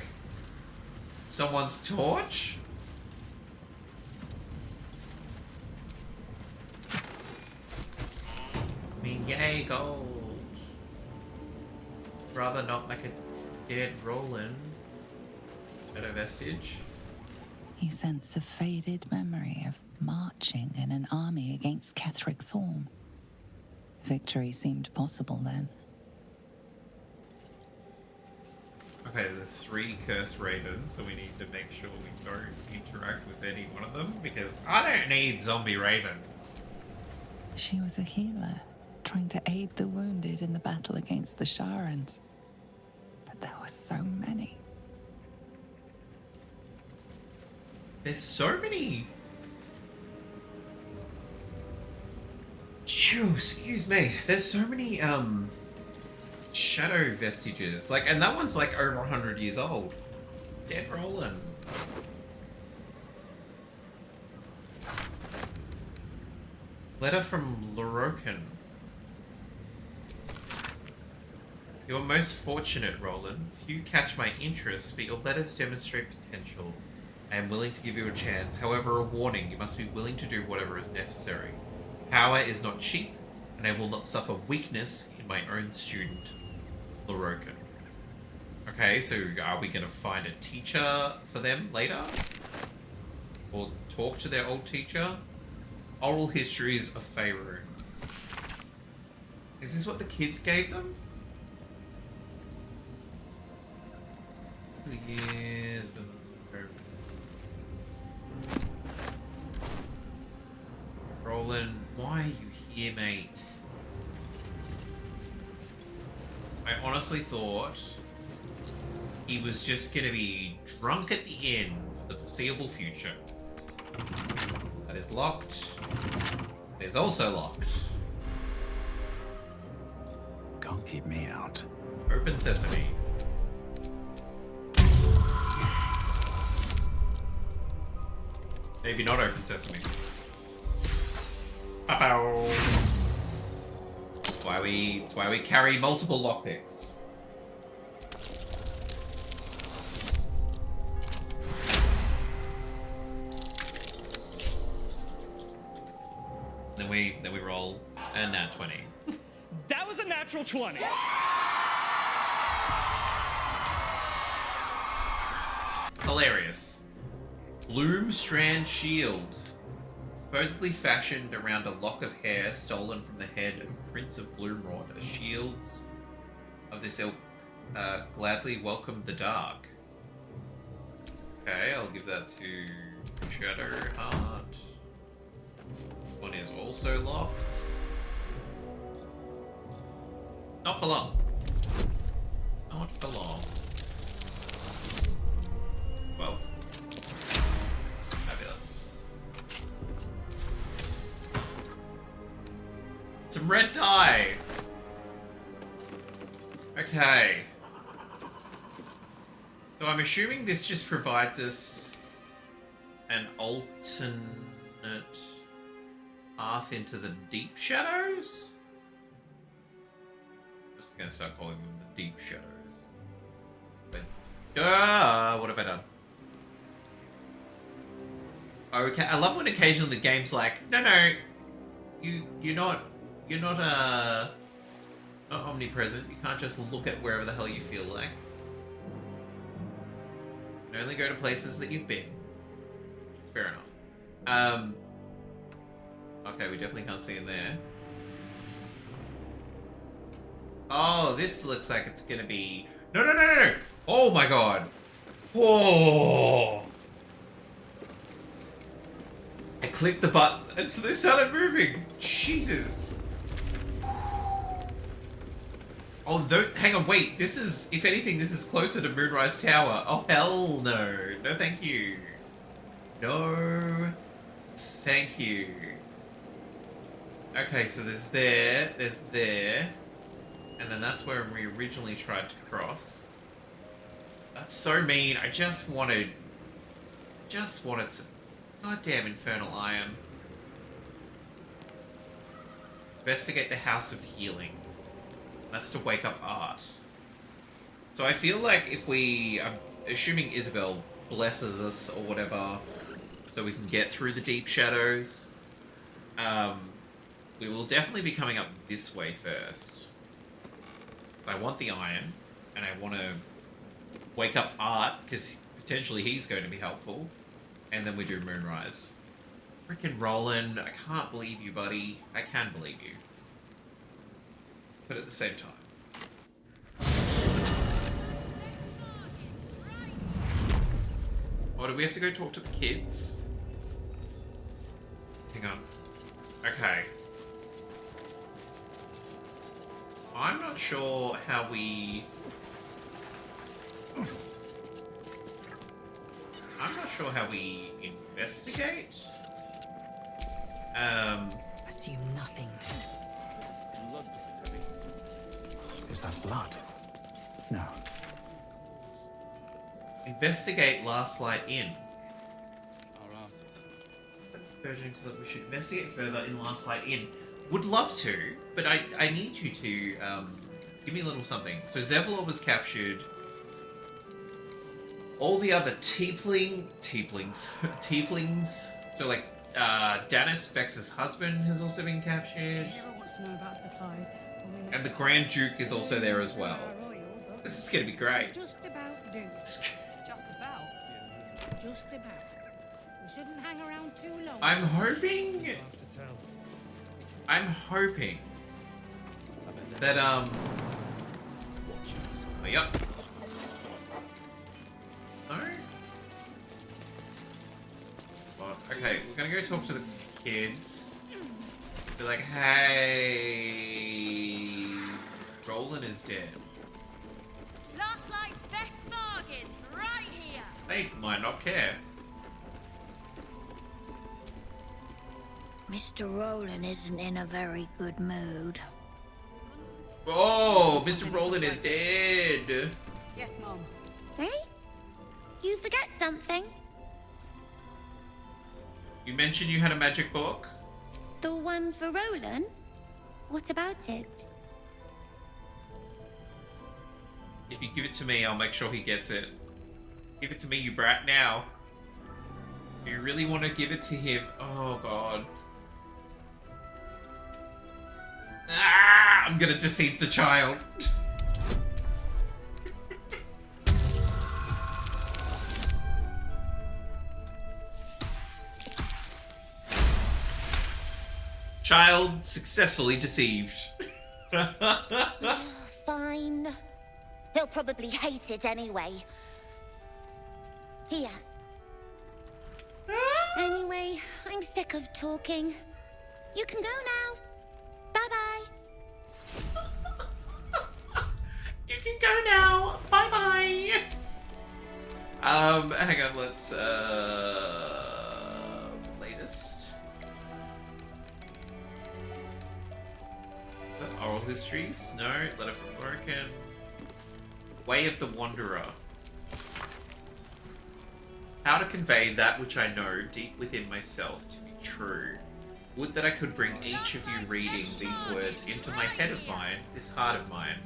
someone's torch. I mean, yay, gold. Rather not like a dead Roland. Shadow vestige. You sense a faded memory of marching in an army against Ketheric Thorm. Victory seemed possible then. Okay, there's 3 cursed ravens, so we need to make sure we don't interact with any one of them, because I don't need zombie ravens. She was a healer, trying to aid the wounded in the battle against the Sharans. But there were so many. There's so many... Phew, excuse me. There's so many, shadow vestiges. Like, and that one's like over 100 years old. Dead Roland. Letter from Lorokan. You're most fortunate, Roland. Few catch my interest, but your letters demonstrate potential. I am willing to give you a chance. However, a warning, you must be willing to do whatever is necessary. Power is not cheap, and I will not suffer weakness in my own student, Lorokan. Okay, so are we going to find a teacher for them later? Or talk to their old teacher? Oral histories of Faerun. Is this what the kids gave them? 2 years... Roland, why are you here, mate? I honestly thought he was just gonna be drunk at the inn for the foreseeable future. That is locked. It is also locked. Can't keep me out. Open sesame. Maybe not open sesame. Pow. That's why we carry multiple lockpicks. Then we roll a nat 20. That was a natural 20. Hilarious. Bloom Strand Shield. Supposedly fashioned around a lock of hair stolen from the head of Prince of Bloomrod. A shields of this ilk gladly welcome the dark. Okay, I'll give that to Shadowheart. One is also locked. Not for long. Not for long. 12. Fabulous. Some red dye. So So I'm assuming this just provides us an alternate path into the deep shadows? I'm just gonna start calling them the deep shadows. What have I done? Okay, I love when occasionally the game's like, no, you're not not omnipresent. You can't just look at wherever the hell you feel like. You can only go to places that you've been. Fair enough. Okay, we definitely can't see in there. Oh, this looks like it's gonna be... No. Oh my god. Whoa. I clicked the button and so they started moving. Jesus. Oh, hang on, wait. This is, if anything, this is closer to Moonrise Tower. Oh, hell no. No, thank you. No, thank you. Okay, so there's there, and then that's where we originally tried to cross. That's so mean. I just wanted some goddamn infernal iron. Investigate the House of Healing. That's to wake up Art. So I feel like if I'm assuming Isabel blesses us or whatever, so we can get through the deep shadows, we will definitely be coming up this way first. So I want the iron, and I want to wake up Art, because potentially he's going to be helpful, and then we do Moonrise. Frickin' Roland, I can't believe you, buddy. I can believe you. But at the same time. Oh, do we have to go talk to the kids? Hang on. Okay. I'm not sure how we... investigate. Assume nothing. Is that blood? No. Investigate Last Light Inn. Urging so that we should investigate further in Last Light Inn. Would love to, but I need you to give me a little something. So Zevlor was captured. All the other tieflings. So like Danis, Vex's husband, has also been captured. Everyone wants to know about supplies. And the Grand Duke is also there as well. This is gonna be great. Just about do. Just about? Just about. We shouldn't hang around too long. I'm hoping that oh, yep. No. Well, okay, we're gonna go talk to the kids. Be like, hey, Roland is dead. Last Light's best bargains, right here. They might not care. Mr. Roland isn't in a very good mood. Oh, Mr. Roland is dead. Yes, Mom. Hey? You forget something? You mentioned you had a magic book? The one for Roland? What about it? If you give it to me, I'll make sure he gets it. Give it to me, you brat, now. Do you really want to give it to him? Oh, God. Ah, I'm gonna deceive the child. Child successfully deceived. Fine. He'll probably hate it anyway. Here. Anyway, I'm sick of talking. You can go now. Bye-bye. You can go now. Bye-bye. Hang on, let's, latest. Oral histories? No. Letter from Broken. Way of the Wanderer. How to convey that which I know deep within myself to be true. Would that I could bring each of you reading these words into my head of mine, this heart of mine,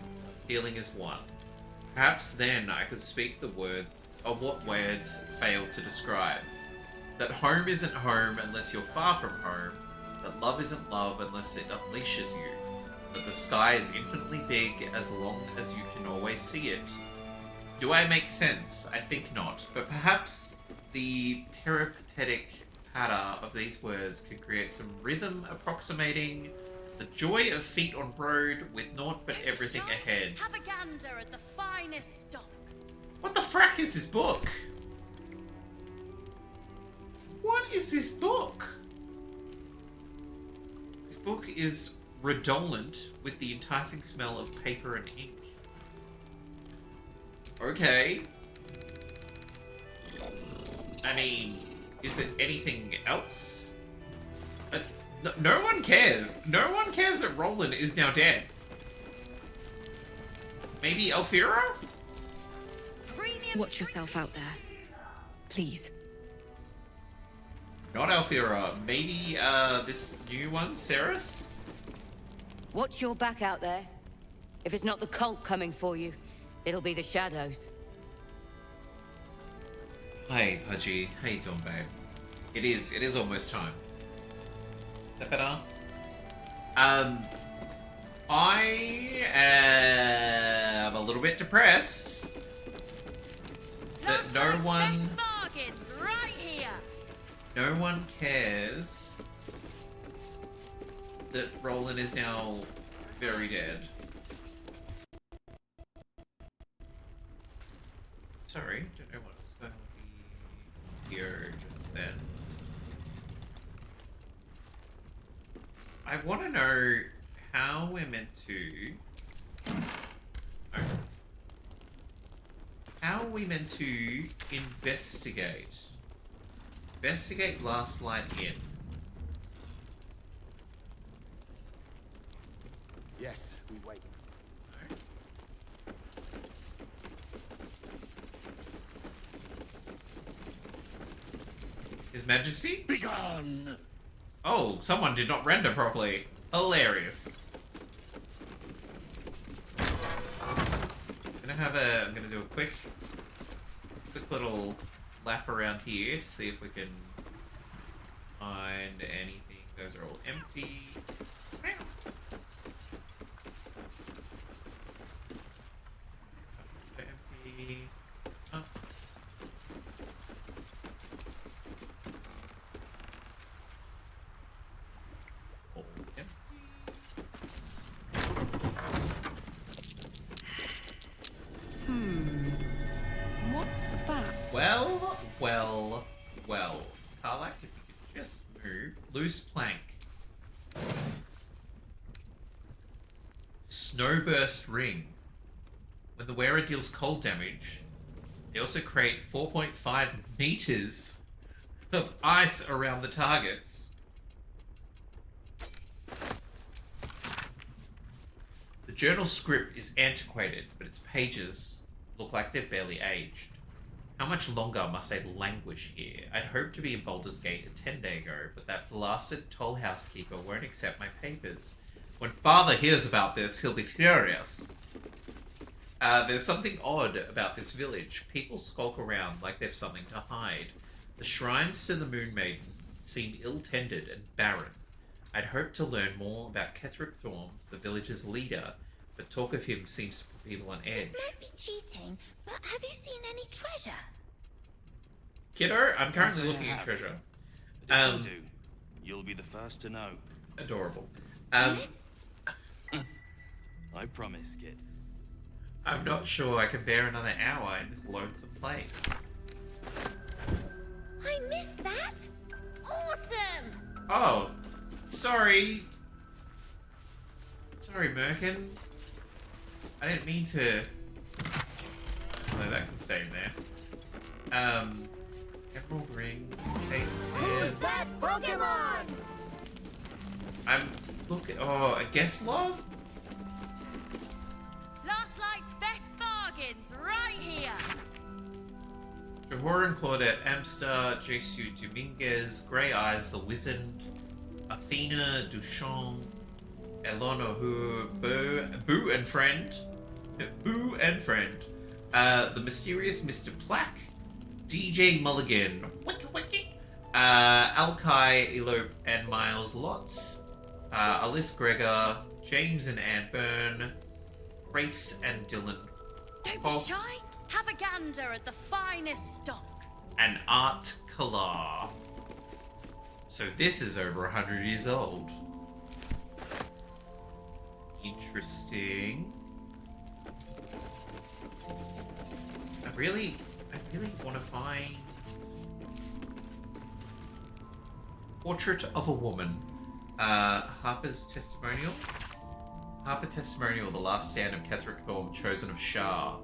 feeling as one. Perhaps then I could speak the word of what words fail to describe. That home isn't home unless you're far from home. That love isn't love unless it unleashes you. That the sky is infinitely big as long as you can always see it. Do I make sense? I think not. But perhaps the peripatetic patter of these words could create some rhythm approximating the joy of feet on road with naught but everything ahead. Have a gander at the finest stock. What the frack is this book? What is this book? This book is redolent with the enticing smell of paper and ink. Okay. I mean, is it anything else? No one cares. No one cares that Roland is now dead. Maybe Elfira? Watch yourself out there. Please. Not Elfira. Maybe this new one, Ceres? Watch your back out there. If it's not the cult coming for you, it'll be the shadows. Hey, Pudgy. How you doing, babe? It is almost time. Is that better? I am a little bit depressed that no one cares that Roland is now very dead. Sorry, don't know what was going on here just then. I want to know how we're meant to... Oh. How are we meant to investigate? Investigate last light in. Yes, we wait. His Majesty? Begone! Oh, someone did not render properly. Hilarious. I'm gonna do a quick little lap around here to see if we can find anything. Those are all empty. Empty. Oh. All empty. What's that? Well. Karlak, if you could just move. Loose plank. Snowburst ring. When the wearer deals cold damage, they also create 4.5 meters of ice around the targets. The journal script is antiquated, but its pages look like they've barely aged. How much longer must I languish here? I'd hoped to be in Baldur's Gate a 10-day ago, but that blasted toll housekeeper won't accept my papers. When Father hears about this, he'll be furious. There's something odd about this village. People skulk around like they've something to hide. The shrines to the Moon Maiden seem ill-tended and barren. I'd hoped to learn more about Ketheric Thorm, the village's leader, but talk of him seems to put people on edge. This might be cheating, but have you seen any treasure? Kiddo, I'm currently looking at treasure. If you do, you'll be the first to know. Adorable. I promise, kid. I'm not sure I can bear another hour in this lonesome place. I missed that! Awesome! Oh, sorry. Sorry, Merkin. I didn't mean to... No, that can stay in there. Emerald ring. Who's that Pokemon? I'm looking... Oh, a guest log? Last Light's best bargains right here. Jehoran, Claudette Amster, Jesu Dominguez, Grey Eyes, The Wizard, Athena, Duchamp, Elona Hu, Boo and Friend, Boo and Friend, The Mysterious Mr. Plack, DJ Mulligan, Alkai, Elope and Miles Lotz, Alice Gregor, James and Ann Byrne, Grace and Dylan. Don't be shy. Have a gander at the finest stock. And Art Kalar. So this is over 100 years old. Interesting. I really want to find Portrait of a Woman. Harper's Testimonial. Harper Testimonial, The Last Stand of Ketheric Thorm, Chosen of Shah.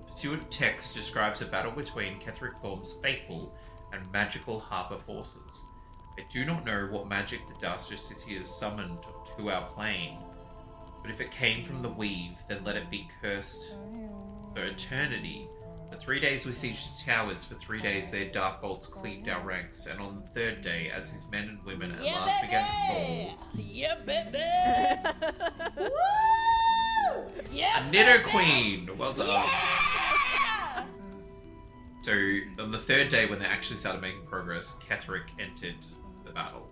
Pursuant text describes a battle between Ketheric Thorm's faithful and magical Harper forces. I do not know what magic the Darstricias summoned to our plane, but if it came from the Weave, then let it be cursed for eternity. For 3 days we sieged the towers, for 3 days their dark bolts cleaved our ranks, and on the third day, as his men and women at last began to fall... Yeah, baby! Woo! Yeah, A Nido Queen! Well done. So, on the third day, when they actually started making progress, Ketheric entered the battle.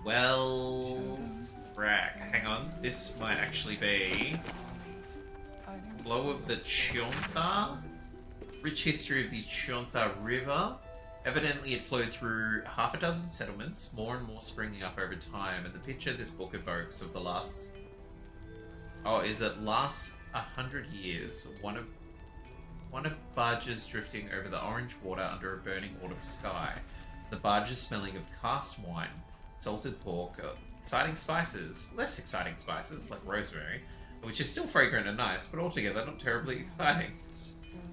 Well... Frack. Hang on. This might actually be... Flow of the Chiontha? Rich history of the Chiontha River. Evidently it flowed through half a dozen settlements, more and more springing up over time, and the picture this book evokes of the last... Oh, is it last 100 years? One of barges drifting over the orange water under a burning autumn sky. The barges smelling of cast wine, salted pork, exciting spices, less exciting spices like rosemary, which is still fragrant and nice, but altogether not terribly exciting.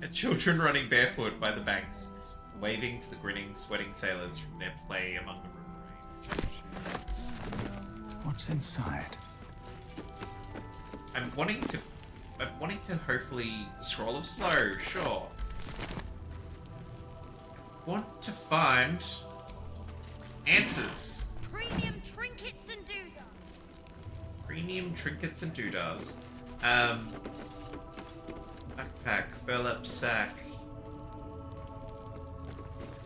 And children running barefoot by the banks, waving to the grinning, sweating sailors from their play among the river waves. What's inside? I'm wanting to hopefully scroll of slow, sure. Want to find answers. Premium trinkets and doodahs. Premium trinkets and doodahs. Backpack, burlap sack.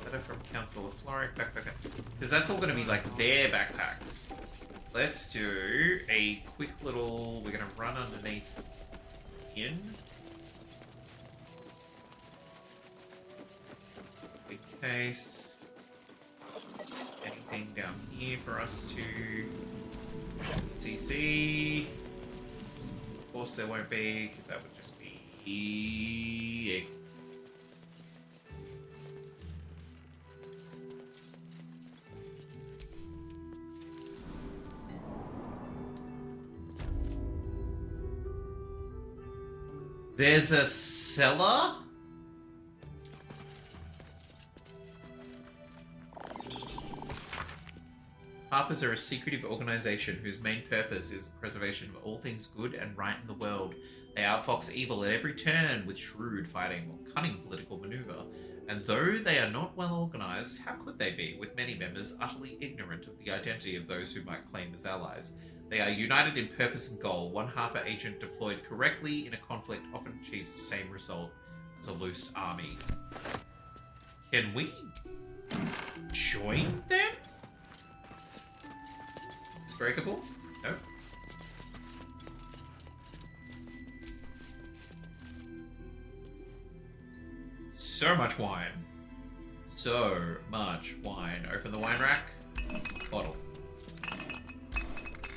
Letter from Council of Floric, backpack. Because that's all going to be like their backpacks. Let's do a quick little... We're going to run underneath in. In case. Anything down here for us to CC. Of course there won't be, because that would just be... There's a cellar? Harpers are a secretive organization whose main purpose is the preservation of all things good and right in the world. They outfox evil at every turn with shrewd fighting or cunning political maneuver. And though they are not well organized, how could they be, with many members utterly ignorant of the identity of those who might claim as allies? They are united in purpose and goal. One Harper agent deployed correctly in a conflict often achieves the same result as a loosed army. Can we join them? It's breakable? No. So much wine. So much wine. Open the wine rack. Bottle.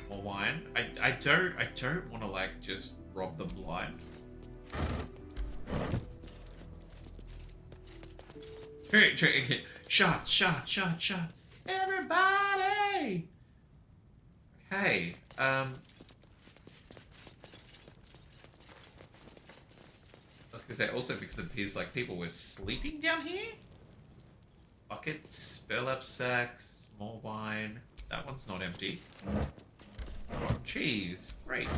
More wine. I don't want to like just rob them blind. Shots, shots, shots, shots. Everybody. Okay. I was gonna say also because it appears like people were sleeping down here. Buckets, burlap sacks, more wine. That one's not empty. Rotten cheese. Great.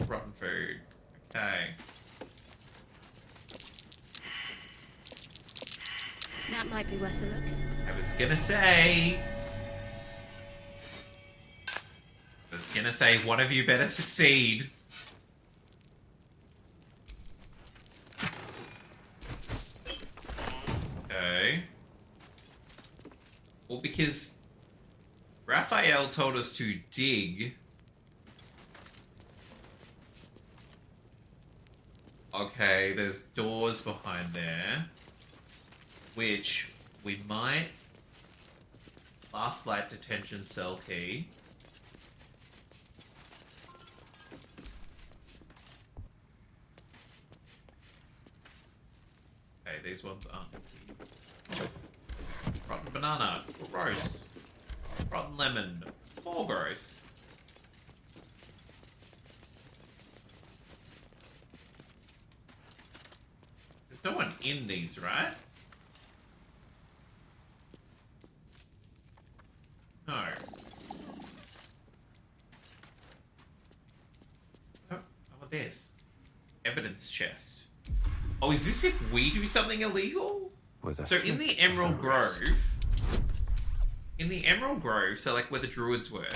Rotten food. Okay. Might be worth a look. I was gonna say, one of you better succeed. Okay. Well, because Raphael told us to dig. Okay, there's doors behind there, which we might last light detention cell key. Okay, these ones aren't key. Rotten banana, gross. Rotten lemon, more gross. There's no one in these, right? No. Oh, I want this. Evidence chest. Oh, is this if we do something illegal? So in the Emerald Grove... In the Emerald Grove, so like where the druids were...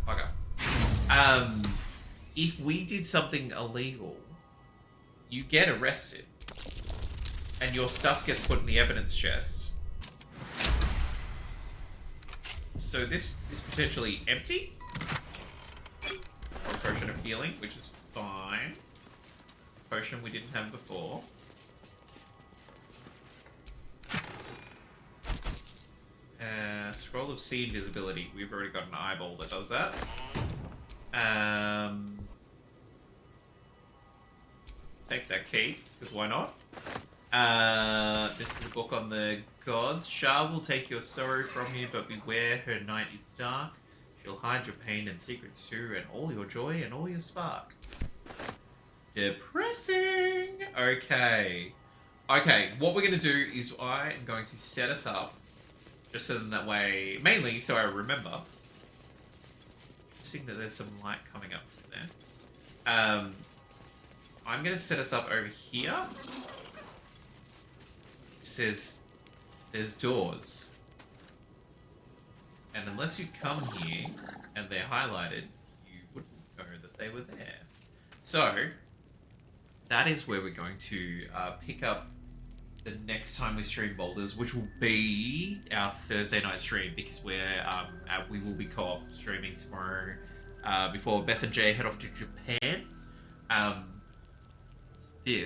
Okay. If we did something illegal, you get arrested. And your stuff gets put in the evidence chest. So this is potentially empty. A potion of healing, which is fine. Potion we didn't have before. Scroll of Sea Invisibility. We've already got an eyeball that does that. Take that key, because why not? This is a book on the gods. Shah will take your sorrow from you, but beware, her night is dark. She'll hide your pain and secrets too, and all your joy and all your spark. Depressing! Okay. Okay, what we're going to do is I am going to set us up, just so that way, mainly so I remember. Seeing that there's some light coming up from there. I'm going to set us up over here. It says there's doors. And unless you come here and they're highlighted, you wouldn't know that they were there. So, that is where we're going to pick up the next time we stream Boulders, which will be our Thursday night stream, because we will be co-op streaming tomorrow before Beth and Jay head off to Japan. This